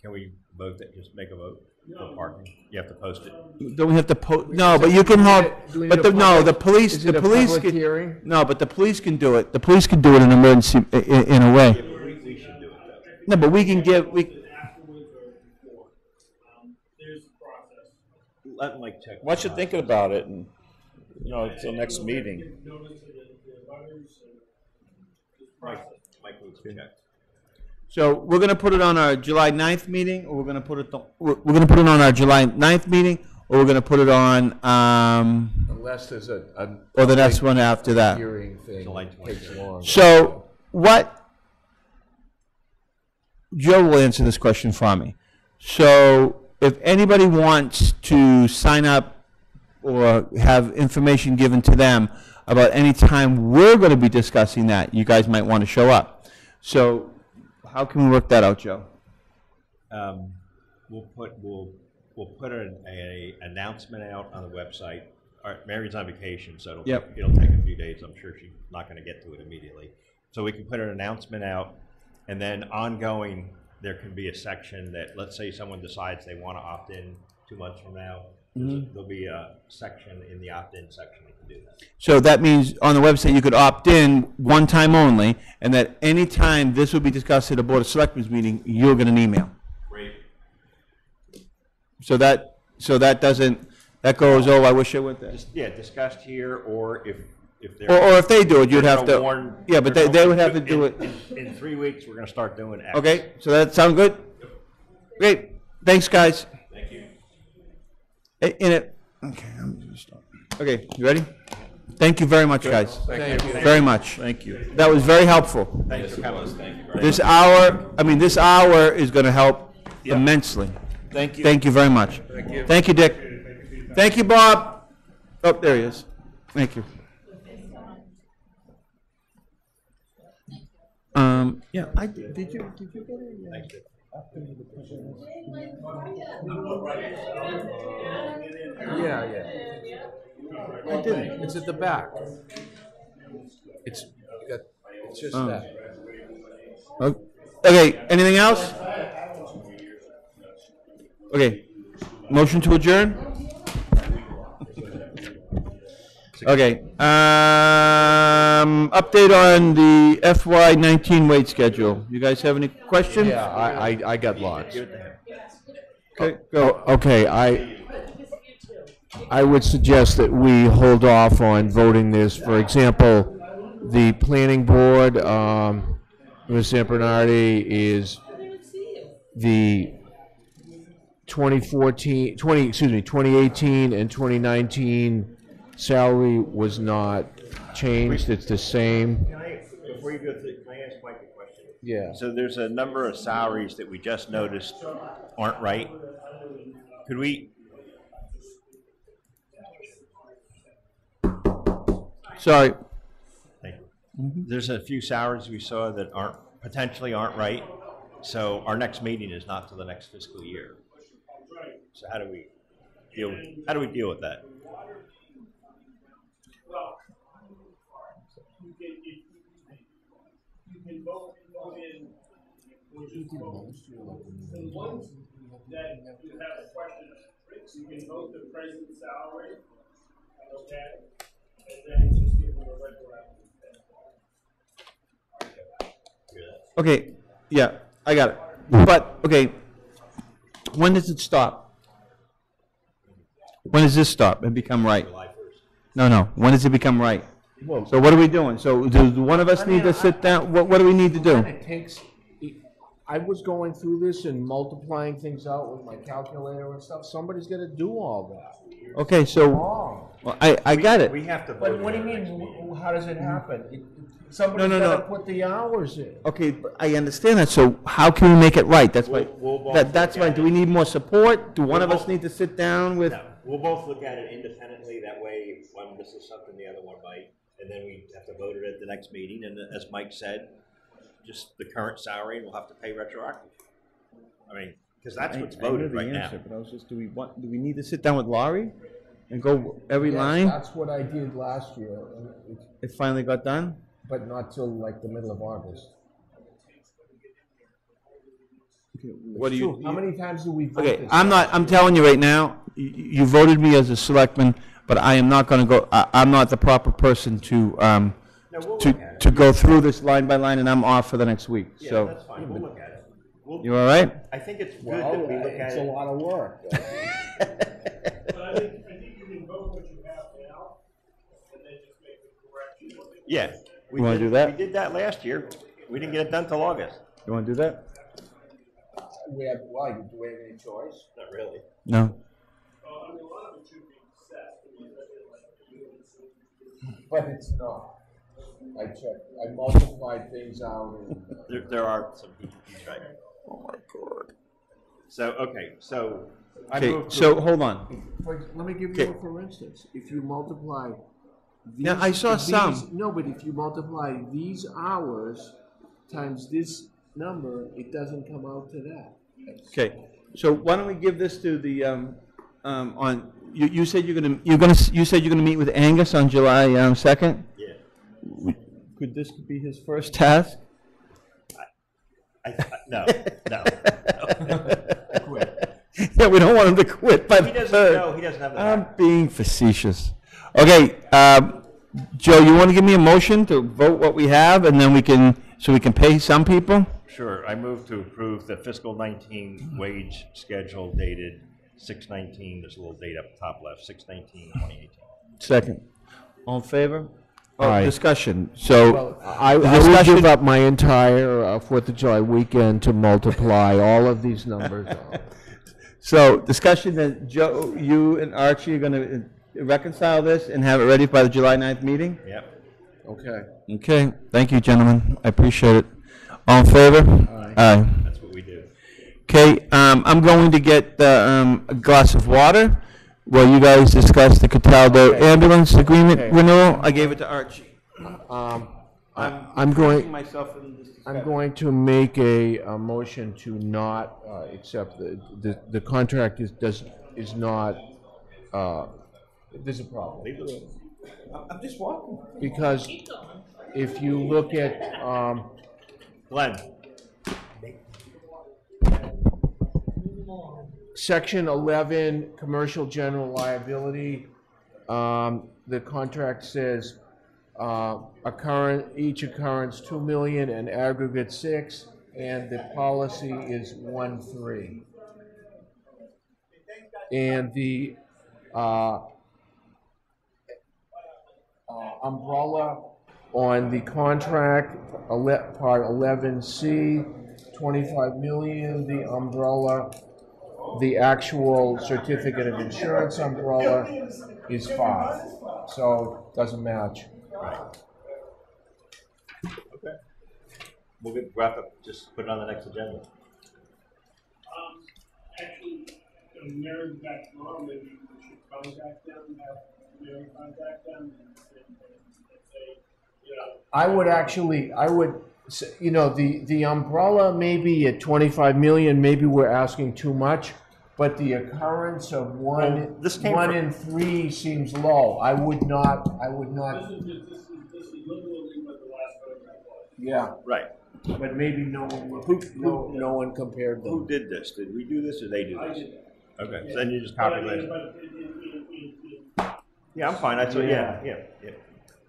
Can we vote that, just make a vote for parking? You have to post it. Don't we have to post? No, but you can have, but the police, Is it a public hearing? No, but the police can do it. The police can do it in emergency, in a way. We should do it though. No, but we can give, Afterwards or before. There's a process. Let Mike check. Why don't you think about it, and, you know, until next meeting. Notice to the butters and this Mike process. needs to check. So we're going to put it on our July 9th meeting, or we're going to put it on our July 9th meeting, or we're gonna put it on, Unless there's a. or the next one after that. Hearing thing takes long. So what, Joe will answer this question for me. So if anybody wants to sign up or have information given to them about any time we're going to be discussing that, you guys might want to show up. So how can we work that out, Joe? We'll put an announcement out on the website. All right, Mary's on vacation, so it'll take a few days. I'm sure she's not going to get to it immediately. So we can put an announcement out, and then ongoing, there can be a section that, let's say someone decides they want to opt in 2 months from now, there'll be a section in the opt-in section that can do that. So that means on the website you could opt in one time only, and that any time this will be discussed at a Board of Selectmen's meeting, you'll get an email. Great. So that doesn't, that goes, oh, I wish I went there. Yeah, discussed here, or if they're... Or if they do it, you'd they're have gonna to... warn- Yeah, but they're they would gonna- have to do it... In 3 weeks, we're going to start doing X. Okay, so that sound good? Great, thanks, guys. Thank you. Okay, you ready? Thank you very much, guys. Thank you. Very much. Thank you. That was very helpful. Thanks for coming. Thank you very This hour is going to help immensely. Thank you. Thank you very much. Thank you. Thank you, Dick. Thank you, Bob. Oh, there he is. Thank you. Yeah, I did. Did you get it? Thank you. Yeah. I didn't. It's at the back. It's just that. Okay, anything else? Okay, motion to adjourn? Okay, update on the FY19 wage schedule. You guys have any questions? Yeah, I got lots. Okay, go. Okay, I would suggest that we hold off on voting this. For example, the planning board, Ms. Zampanardi, is the 2018 and 2019 salary was not changed. It's the same. Before you go through, can I ask Mike a question? Yeah. So there's a number of salaries that we just noticed aren't right. Could we? Sorry. Thank you. There's a few salaries we saw that potentially aren't right. So our next meeting is not till the next fiscal year. So how do we deal with that? Well, you can vote in or just vote. The ones that you have a question of, you can vote the present salary, okay, and then just give them a retroactive. Okay, yeah, I got it. But, okay, when does it stop? When does this stop and become right? No, when does it become right? So what are we doing? So does one of us need to sit down? What do we need to do? It takes, I was going through this and multiplying things out with my calculator and stuff. Somebody's got to do all that. Okay, so, well, I got it. We have to But vote. what do you mean, how does it happen? Somebody's No. got to put the hours in. Okay, but I understand that, so how can we make it right? That's why, We'll both that's look why, at do it. we need more support? Do one We'll of us both- need to sit down with? No, we'll both look at it independently. That way, if one misses something, the other one might, and then we have to vote it at the next meeting. And as Mike said, just the current salary, and we'll have to pay retroactive. I mean, because that's what's voted right now. But I was just, do we need to sit down with Laurie and go every Yes, line? That's what I did last year, and It finally got done? but not till like the middle of August. What do you? How many times do we vote Okay, this? I'm telling you right now, you voted me as a selectman, but I am not gonna go, I'm not the proper person to go through this line by line, and I'm off for the next week, Yeah, so. that's fine. We'll look at it. You all right? I think it's good Well, that we look at it's it. a lot of work. But I think you can vote what you have now, and then just make the correction. Yeah. we You wanna did- do that? We did that last year. We didn't get it done till August. You wanna do that? We have, why, do we have any choice? Not really. No. Well, I mean, a lot of it should be assessed, I mean, especially like the units. But it's not. I checked, I multiplied things out and. There are some PPPs, right? Oh my God. So, okay, so. Okay, so hold on. Let me give Okay. you a for instance. If you multiply these. Now, I saw some. No, but if you multiply these hours times this number, it doesn't come out to that. Okay, so why don't we give this to the, you said you're gonna meet with Angus on July 2nd? Yeah. Could this be his first task? No, no. Yeah, we don't want him to quit by the He doesn't third. know, he doesn't have the. I'm being facetious. Okay, Joe, you want to give me a motion to vote what we have, and then so we can pay some people? Sure, I move to approve the fiscal 19 wage schedule dated 6/19, there's a little date up top left, 6/19/2018. Second. All in favor? Oh, Aye. discussion, so. Well, I the would discussion- give up my entire Fourth of July weekend to multiply all of these numbers out. So, discussion that Joe, you and Archie are gonna reconcile this and have it ready by the July 9th meeting? Yep. Okay. Okay, thank you, gentlemen, I appreciate it. All in favor? Aye. That's what we do. Okay, I'm going to get a glass of water while you guys discuss the Cataldo ambulance agreement renewal. I gave it to Archie. I'm going. Myself in this discussion. I'm going to make a motion to not accept the contract is not, there's a problem. I'm just walking. Because if you look at, Glenn. Section 11, commercial general liability, the contract says, each occurrence 2 million and aggregate 6, and the policy is 1-3. And the umbrella on the contract, part 11C, 25 million, the umbrella, the actual certificate of insurance umbrella is 5, so it doesn't match. Right. Okay. We'll get wrap up, just put it on the next agenda. Actually, Mary's back tomorrow, maybe we should contact them, have Mary contact them and say, you know. I would, you know, the umbrella maybe at 25 million, maybe we're asking too much, but the occurrence of one in 3 seems low. I would not. This is literally what the last paragraph was. Yeah. Right. But maybe no one compared them. Who did this? Did we do this or they did I this? did. Okay, Yeah. so then you just But I copy mean, this. but Yeah, I'm fine, that's what, yeah.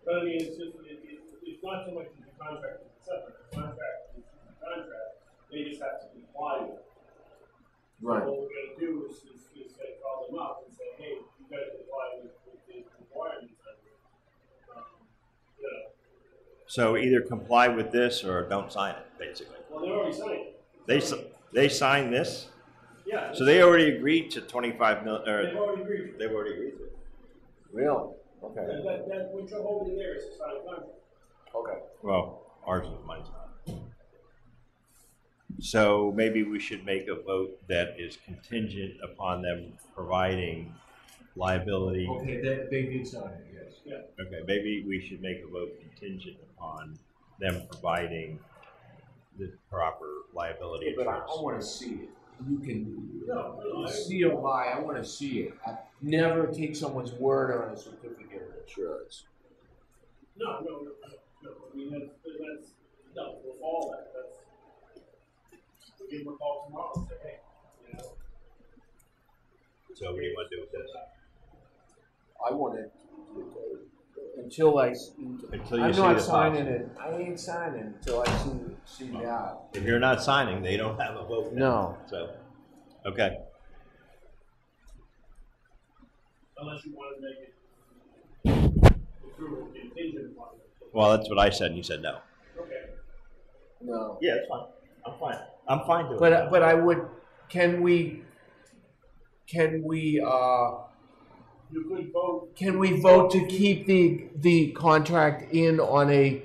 But I mean, it's just, it's not so much as the contract itself, but the contract is the contract, they just have to comply with it. Right. So what we're gonna do is say, call them up and say, hey, you gotta comply with the requirements. You know, So either comply with this or don't sign it, basically. well, they already signed it. They signed this? Yeah. So they already agreed to 25 mil, or? They've already agreed. They've already agreed to it. Really? Okay. That, what you're holding there is a signed contract. Okay. Well, ours is mine's not. So maybe we should make a vote that is contingent upon them providing liability. Okay, they did sign it, yes. Yeah. Okay, maybe we should make a vote contingent upon them providing the proper liability But I insurance. want to see it. You can seal by. I want to see it. I never take someone's word on a certificate of insurance. No. I mean, that's no, we'll follow that. We'll give them a call tomorrow and say, hey, you know. So what do you want to do with this? I want it until you I'm see not the signing policy. it. I ain't signing until I see that. If you're not signing, they don't have a vote now. No. So, okay. Unless you want to make it approve contingent upon it. Well, that's what I said, and you said no. Okay. No. Yeah, that's fine. I'm fine. I'm fine doing But that. but I would. Can we? can we, You could vote. can we vote to keep the contract in on a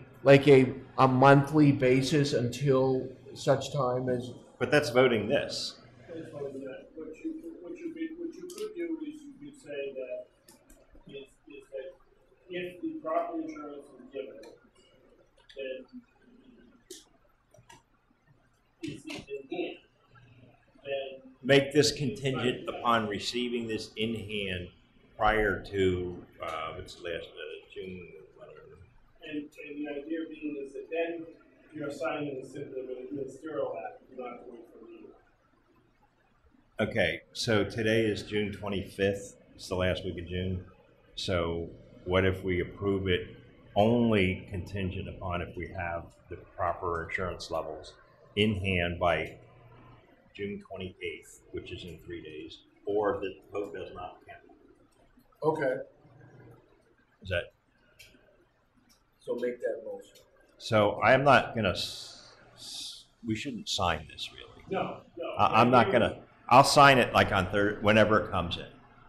monthly basis until such time as? But that's voting this. What you could do is you could say that that if the property insurance is given, then is in hand, then Make this contingent upon receiving this in hand prior to, what's the last, June, whatever. and the idea being is that then you're signing simply a ministerial act, you're not going for legal. Okay, so today is June 25th. It's the last week of June. So what if we approve it only contingent upon if we have the proper insurance levels in hand by June 28th, which is in 3 days, or if the vote does not count? Okay. Is that? So make that motion. So I am not gonna, we shouldn't sign this really. No. I'm not gonna, I'll sign it like on whenever it comes in.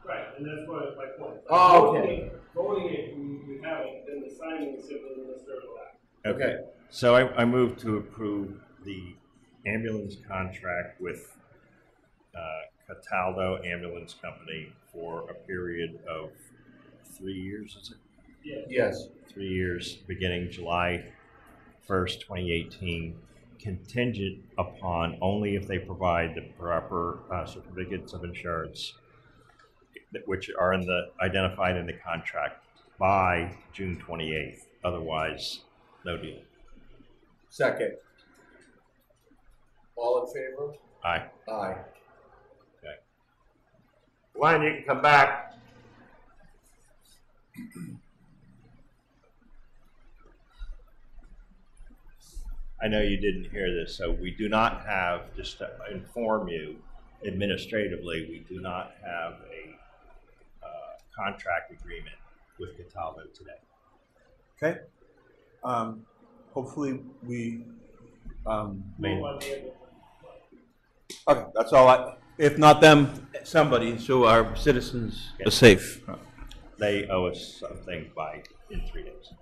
Right, and that's my point. Oh, okay. Voting it, we have it, then the signing is simply a ministerial act. Okay, so I move to approve the ambulance contract with Cataldo Ambulance Company for a period of 3 years, is it? Yeah. Yes. 3 years, beginning July 1st, 2018, contingent upon only if they provide the proper certificates of insurance, which are identified in the contract by June 28th. Otherwise, no deal. Second. All in favor? Aye. Aye. Okay. Glenn, you can come back. I know you didn't hear this, so we do not have, just to inform you administratively, we do not have a contract agreement with Cataldo today. Okay. Hopefully we, okay, that's all if not them, somebody, so our citizens are safe. They owe us something in 3 days.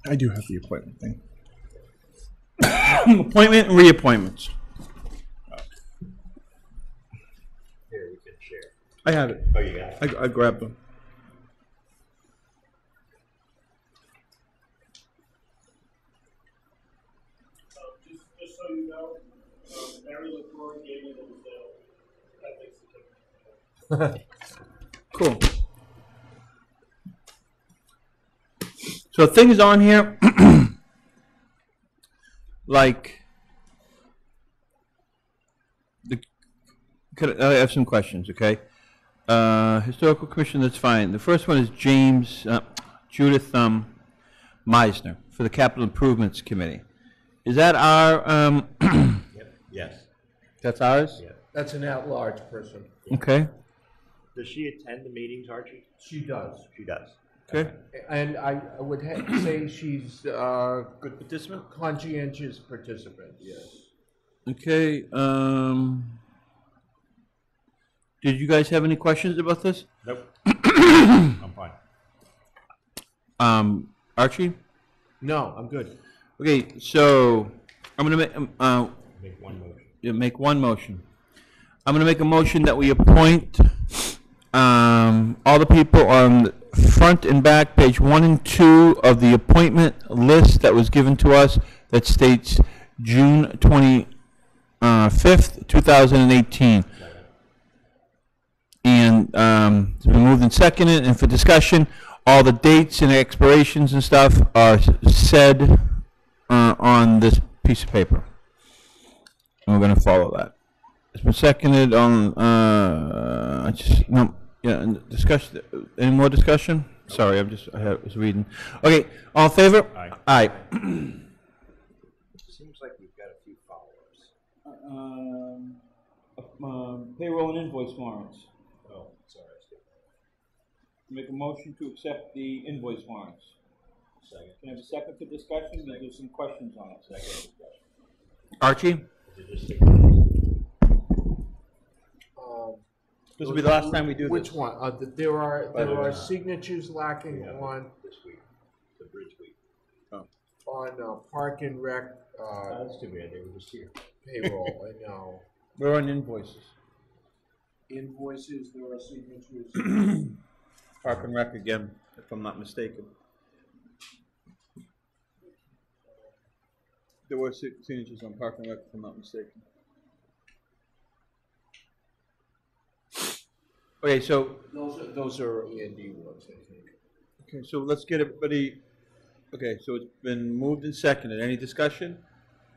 I do have the appointment thing. Appointment and reappointments. Here, we can share. I have it. Oh, you got it? I grabbed them. Just so you know, Mary LaCroix gave me the ethics certificate. Cool. So things on here, like, I have some questions, okay? Historical Commission, that's fine. The first one is Judith Meisner for the Capital Improvements Committee. Is that our, Yep. Yes. That's ours? Yeah. That's an at-large person. Okay. Does she attend the meetings, Archie? She does. She does. Okay. And I would say she's a good participant? Conscientious participant, yes. Okay, did you guys have any questions about this? Nope. I'm fine. Archie? No, I'm good. Okay, so I'm gonna make one motion. Yeah, make one motion. I'm gonna make a motion that we appoint all the people on the front and back, page 1 and 2 of the appointment list that was given to us that states June 25th, 2018. And it's been moved and seconded, and for discussion, all the dates and expirations and stuff are said on this piece of paper. And we're going to follow that. It's been seconded on, discussion. Any more discussion? Sorry, I was reading. Okay, all in favor? Aye. Aye. Seems like we've got a few followers. Payroll and invoice warrants. Oh, sorry. Make a motion to accept the invoice warrants. Second. Can I have a second for discussion? There's some questions on it. Second discussion. Archie? This will be the last time we do this. Which one? There are signatures lacking on, This week, the bridge week. on Park and Rec, That's too bad, they were just here. payroll, I know. We're on invoices. Invoices, there are signatures. Park and Rec again, if I'm not mistaken. There were signatures on Park and Rec, if I'm not mistaken. Okay, so. Those are E&D ones, I think. Okay, so let's get everybody, okay, so it's been moved and seconded. Any discussion?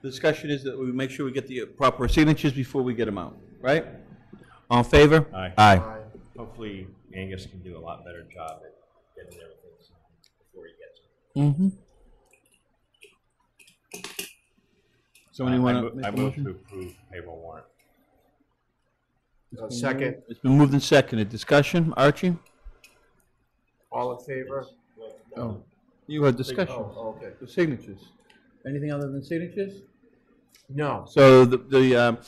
The discussion is that we make sure we get the proper signatures before we get them out, right? All in favor? Aye. Aye. Hopefully Angus can do a lot better job at getting everything signed before he gets it. Mm-hmm. Somebody want to I make a move motion? to approve payroll warrant. Second. It's been moved and seconded. Discussion, Archie? All in favor? Oh, you had discussion. Oh, okay. The signatures. Anything other than signatures? No. So the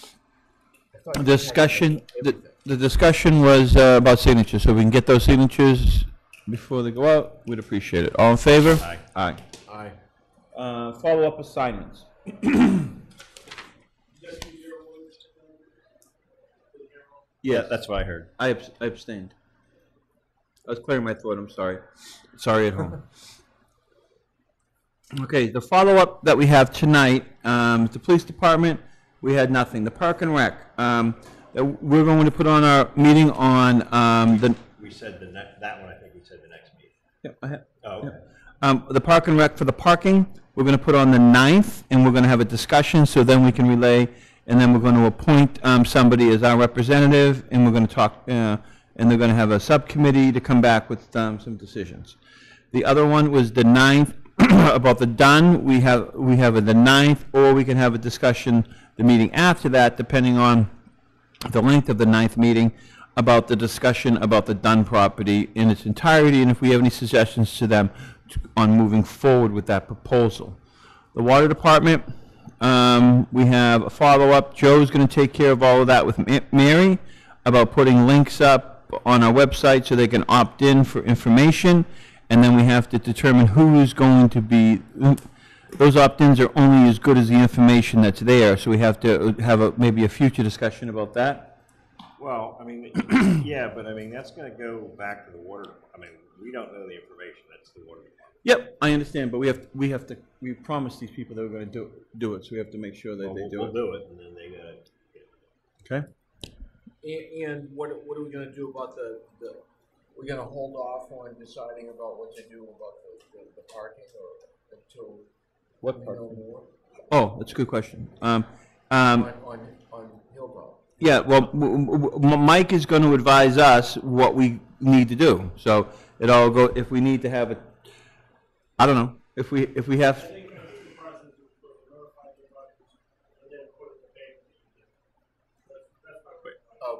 discussion, the discussion was about signatures, so we can get those signatures before they go out, we'd appreciate it. All in favor? Aye. Aye. Aye. Follow-up assignments. Yeah, that's what I heard. I abstained. I was clearing my throat, I'm sorry. Sorry at home. Okay, the follow-up that we have tonight, the police department, we had nothing. The Park and Rec, we're going to put on our meeting on We said that one, I think we said the next meeting. Yeah, I have. Oh, okay. The Park and Rec for the parking, we're going to put on the 9th, and we're going to have a discussion, so then we can relay, and then we're going to appoint somebody as our representative, and we're going to talk, and they're going to have a subcommittee to come back with some decisions. The other one was the 9th, about the done, we have the 9th, or we can have a discussion the meeting after that, depending on the length of the 9th meeting, about the discussion about the Dunn property in its entirety, and if we have any suggestions to them on moving forward with that proposal. The water department, we have a follow-up. Joe's going to take care of all of that with Mary about putting links up on our website so they can opt in for information, and then we have to determine who is going to be, those opt-ins are only as good as the information that's there, so we have to have maybe a future discussion about that. Well, I mean, yeah, but I mean, that's gonna go back to the water, I mean, we don't know the information, that's the water department. Yep, I understand, but we promised these people that we're going to do it, so we have to make sure that they do it. We'll do it, and then they gotta. Okay. And what are we gonna do about we're gonna hold off on deciding about what to do about the parking, or until What we parking? know more? Oh, that's a good question. On Hilltop. Yeah, well, Mike is going to advise us what we need to do. So it all go, if we need to have it, I don't know, if we have.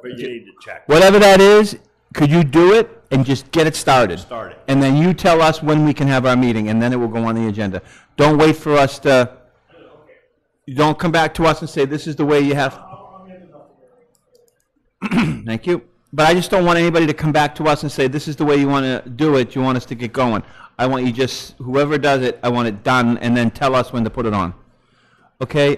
But you need to check. Whatever that is, could you do it and just get it started? Start it. And then you tell us when we can have our meeting, and then it will go on the agenda. Don't wait for us to, don't come back to us and say, this is the way you have. Thank you. But I just don't want anybody to come back to us and say, this is the way you want to do it, you want us to get going. I want you just, whoever does it, I want it done, and then tell us when to put it on. Okay,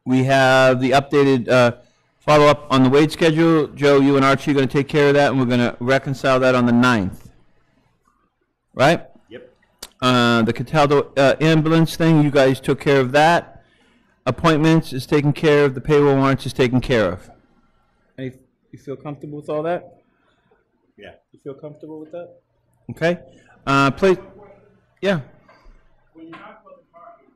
we have the updated follow-up on the wage schedule. Joe, you and Archie are going to take care of that, and we're going to reconcile that on the 9th. Right? Yep. The Cataldo ambulance thing, you guys took care of that. Appointments is taken care of. The payroll warrants is taken care of. You feel comfortable with all that? Yeah. You feel comfortable with that? Okay. Please. Yeah. When you talk about the parking,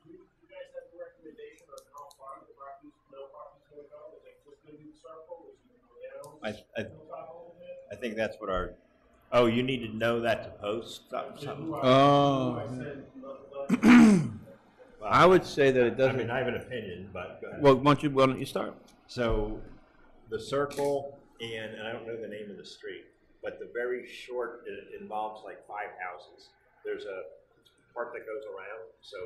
do you guys have a recommendation on how far the parking, no parking's gonna go? Is it just gonna be the circle, or is it gonna go down? I think that's what our, oh, you need to know that to post something? Oh. I would say that it doesn't. I mean, I have an opinion, but go ahead. Well, why don't you start? So, the circle and I don't know the name of the street. but the very short, it involves like 5 houses. There's a part that goes around, so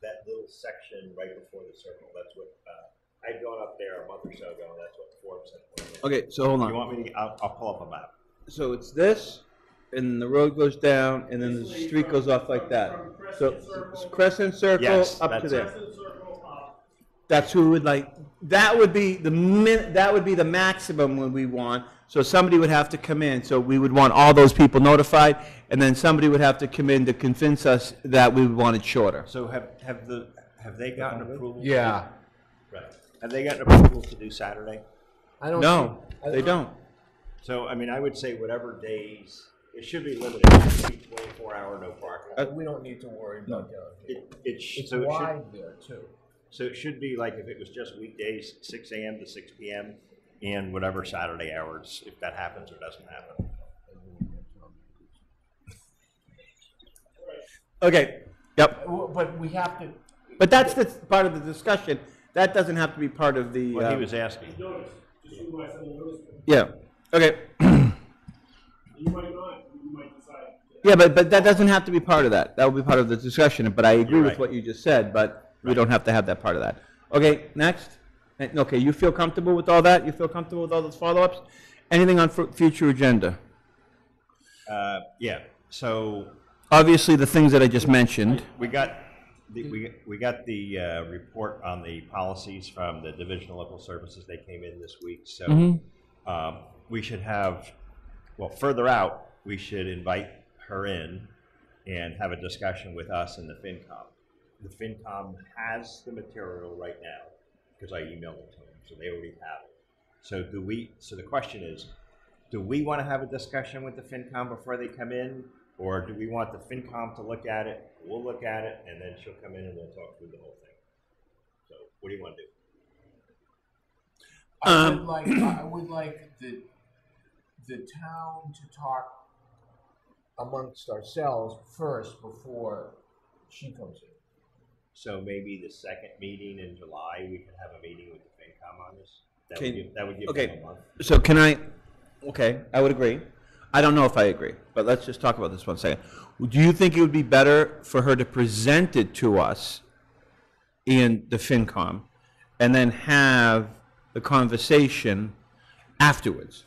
that little section right before the circle, that's what, I'd gone up there a month or so ago, and that's what the form said. Okay, so hold on. You want me to, I'll pull up a map. So it's this, and the road goes down, and then the street goes off like that. So Crescent Circle Yes, up to that's there. it. That's who would like, that would be the maximum when we want. So somebody would have to come in, so we would want all those people notified, and then somebody would have to come in to convince us that we want it shorter. So have they gotten approval? Yeah. Right. Have they gotten approval to do Saturday? I don't. No, they don't. So, I mean, I would say whatever days, it should be limited, it should be 24-hour, no parking. We don't need to worry about that. It's It's wide there, too. So it should be like if it was just weekdays, 6 a.m. to 6 p.m., and whatever Saturday hours, if that happens or doesn't happen. Okay, yep. But we have to. But that's the part of the discussion. That doesn't have to be part of the. What he was asking. Yeah, okay. You might not, you might decide. Yeah, but that doesn't have to be part of that. That will be part of the discussion, but I agree You're with right. what you just said, but we don't have to have that part of that. Okay, next. Okay, you feel comfortable with all that? You feel comfortable with all those follow-ups? Anything on future agenda? Yeah, so. Obviously, the things that I just mentioned. We got the report on the policies from the Division of Local Services. They came in this week, so we should have, well, further out, we should invite her in and have a discussion with us and the FinCom. The FinCom has the material right now because I emailed it to them, so they already have it. So the question is, do we want to have a discussion with the FinCom before they come in? Or do we want the FinCom to look at it, we'll look at it, and then she'll come in and we'll talk through the whole thing? So what do you want to do? I would like the town to talk amongst ourselves first before she comes in. So maybe the second meeting in July, we can have a meeting with the FinCom on this? That would give them a month. So can I, okay, I would agree. I don't know if I agree, but let's just talk about this 1 second. Do you think it would be better for her to present it to us in the FinCom and then have the conversation afterwards?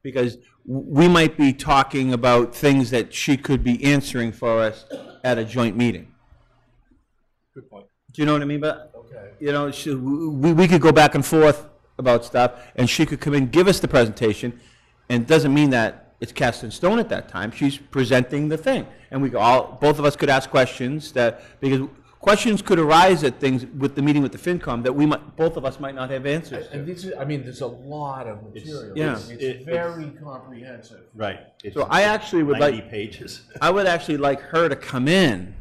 Because we might be talking about things that she could be answering for us at a joint meeting. Good point. Do you know what I mean? But Okay. you know, we could go back and forth about stuff, and she could come in, give us the presentation, and it doesn't mean that it's cast in stone at that time. She's presenting the thing, and both of us could ask questions because questions could arise at things with the meeting with the FinCom that both of us might not have answers to. And this is, I mean, there's a lot of material. Yeah. It's very comprehensive. Right. So I actually would 90 like pages. I would actually like her to come in,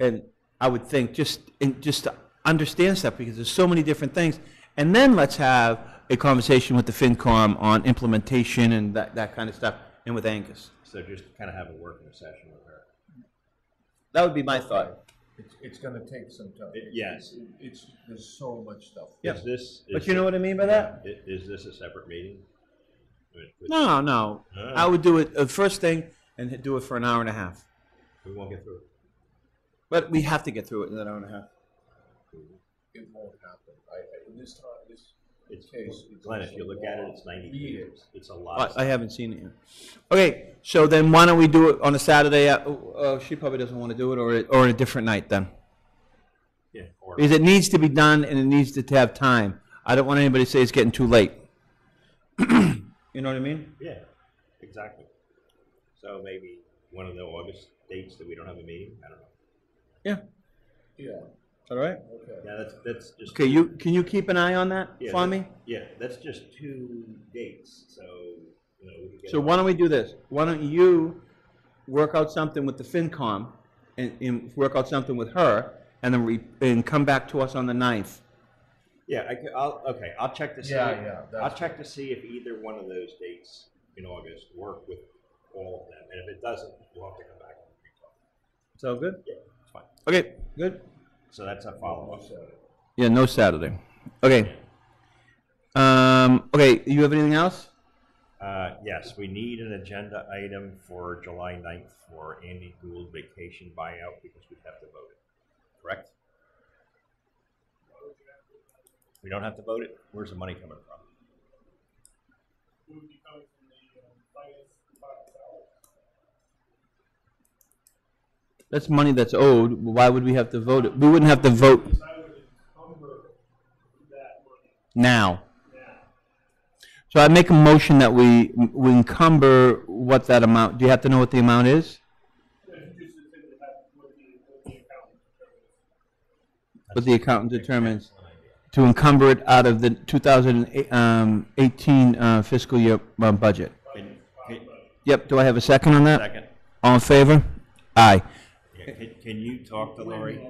and I would think just to understand stuff because there's so many different things, and then let's have a conversation with the FinCom on implementation and that kind of stuff, and with Angus. So just kind of have a working session with her. That would be my thought. It's going to take some time. Yes. There's so much stuff. Yeah. Is But you know what I mean by that? Is this a separate meeting? No. I would do it first thing and do it for an hour and a half. We won't get through it. But we have to get through it in an hour and a half. It won't happen. In this time, It's case, Glenn, if you look at it, it's 90 pages. It's a lot. I haven't seen it yet. Okay, so then why don't we do it on a Saturday? She probably doesn't want to do it, or a different night then. Yeah. Because it needs to be done and it needs to have time. I don't want anybody to say it's getting too late. You know what I mean? Yeah, exactly. So maybe one of the August dates that we don't have a meeting. I don't know. Yeah. Yeah. All right. Okay. Yeah, that's just. Okay, can you keep an eye on that for me? Yeah, that's just 2 dates. So we can get. So why don't we do this? Why don't you work out something with the FinCom and work out something with her, and then come back to us on the 9th. Yeah, I'll check to see. Yeah, I'll check to see if either one of those dates in August work with all of them, and if it doesn't, we'll have to come back and re-talk. Sound good? Yeah, it's fine. Okay, good. So that's a follow-up. Yeah, no Saturday. Okay. Okay, you have anything else? Yes, we need an agenda item for July 9th for Andy Gould's vacation buyout because we have to vote it, correct? We don't have to vote it? Where's the money coming from? It would be coming from the finance department salary. That's money that's owed. Why would we have to vote it? We wouldn't have to vote Because I would encumber that money now. now. So I make a motion that we encumber what that amount, do you have to know what the amount is? If you just think that what the accountant determines. What the accountant determines, to encumber it out of the 2018 fiscal year budget. Yep, do I have a second on that? Second. All in favor? Aye. Yeah, can you talk to Lori?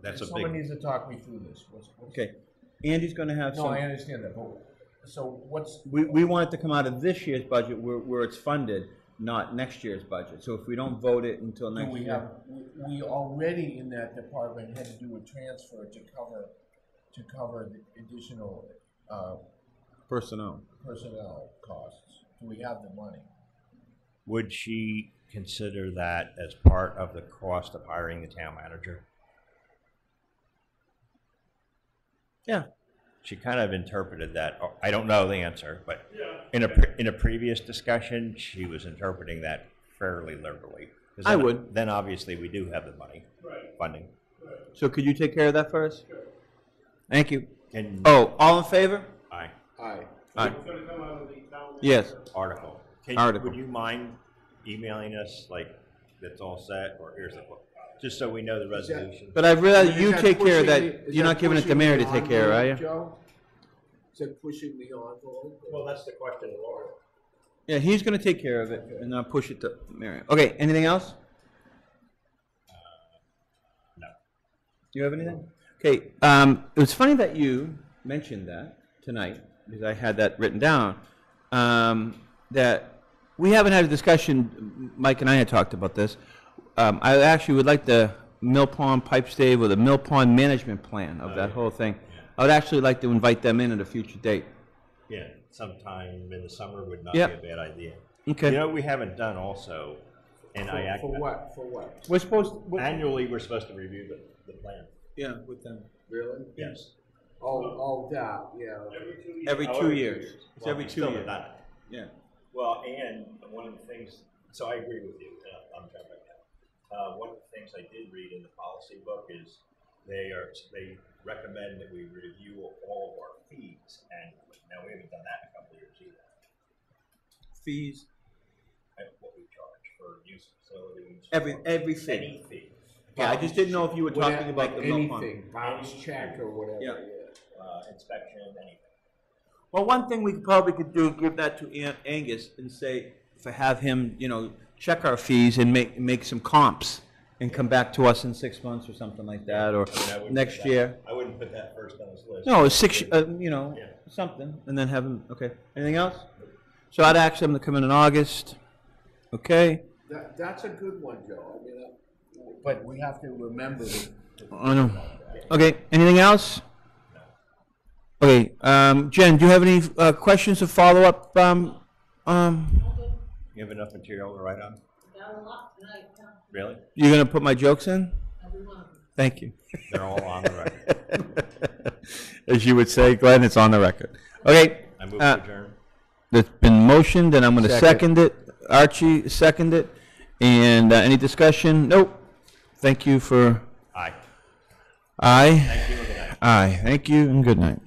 That's a Someone big, needs to talk me through this. Okay, Andy's gonna have No, some. I understand that, but, so what's, We want it to come out of this year's budget where it's funded, not next year's budget. So if we don't vote it until do next we year. have, we already in that department had to do a transfer to cover the additional, Personnel. personnel costs. Do we have the money? would she consider that as part of the cost of hiring the town manager? Yeah. She kind of interpreted that, I don't know the answer, but in a previous discussion, she was interpreting that fairly liberally. 'Cause I then- would. Then obviously we do have the money, funding. So could you take care of that for us? Thank you. Can- Oh, all in favor? Aye. Aye. Aye. It's gonna come out of the town. Yes. Article. Article. Would you mind emailing us, like, that's all set, or here's the, just so we know the resolution? But I'd rather you Is take care of pushing that. the- is You're that not giving it to pushing Mary the to take care of, are you? envelope, Joe? Is that pushing the envelope? Well, that's the question, Laura. Yeah, he's gonna take care of it and I'll push it to Mary. Okay, anything else? No. Do you have anything? Okay, it was funny that you mentioned that tonight, because I had that written down, that we haven't had a discussion, Mike and I had talked about this. I actually would like the Mill Pond pipe stave or the Mill Pond management plan of that whole thing. I would actually like to invite them in at a future date. Yeah, sometime in the summer would not Yep. be a bad idea. Okay. You know, what we haven't done also, and I. For what, for what? We're supposed, Annually, we're supposed to review the plan. yeah, with them. Really? Yes. Oh, that, yeah. Every 2 years. It's Well, every we 2 still haven't years. done it. Yeah. Well, and one of the things, so I agree with you, I'm jumping now. One of the things I did read in the policy book is they recommend that we review all of our fees annually. Now, we haven't done that in a couple of years either. Fees, What we charge for use of facilities. everything. Any fee. Yeah, I just didn't know if you were talking about the Mill Pond. Anything, bounce check or whatever, Yeah. Inspection, anything. Well, one thing we probably could do, give that to Angus and say, have him, check our fees and make some comps and come back to us in 6 months or something like that, or next year. I wouldn't put that first on his list. No, something, and then have him, okay. Anything else? So I'd ask them to come in August, okay? That's a good one, Joe. I mean, but we have to remember that. I know. Okay, anything else? Okay, Jen, do you have any questions or follow-up? You have enough material to write on? Really? You're gonna put my jokes in? Thank you. They're all on the record. As you would say, Glenn, it's on the record. Okay. I move to adjourn. It's been motioned, and I'm gonna Second. second it. Archie, second it. And any discussion? Nope. Thank you for. Aye. Aye. Thank you and good night. Aye. Thank you and good night.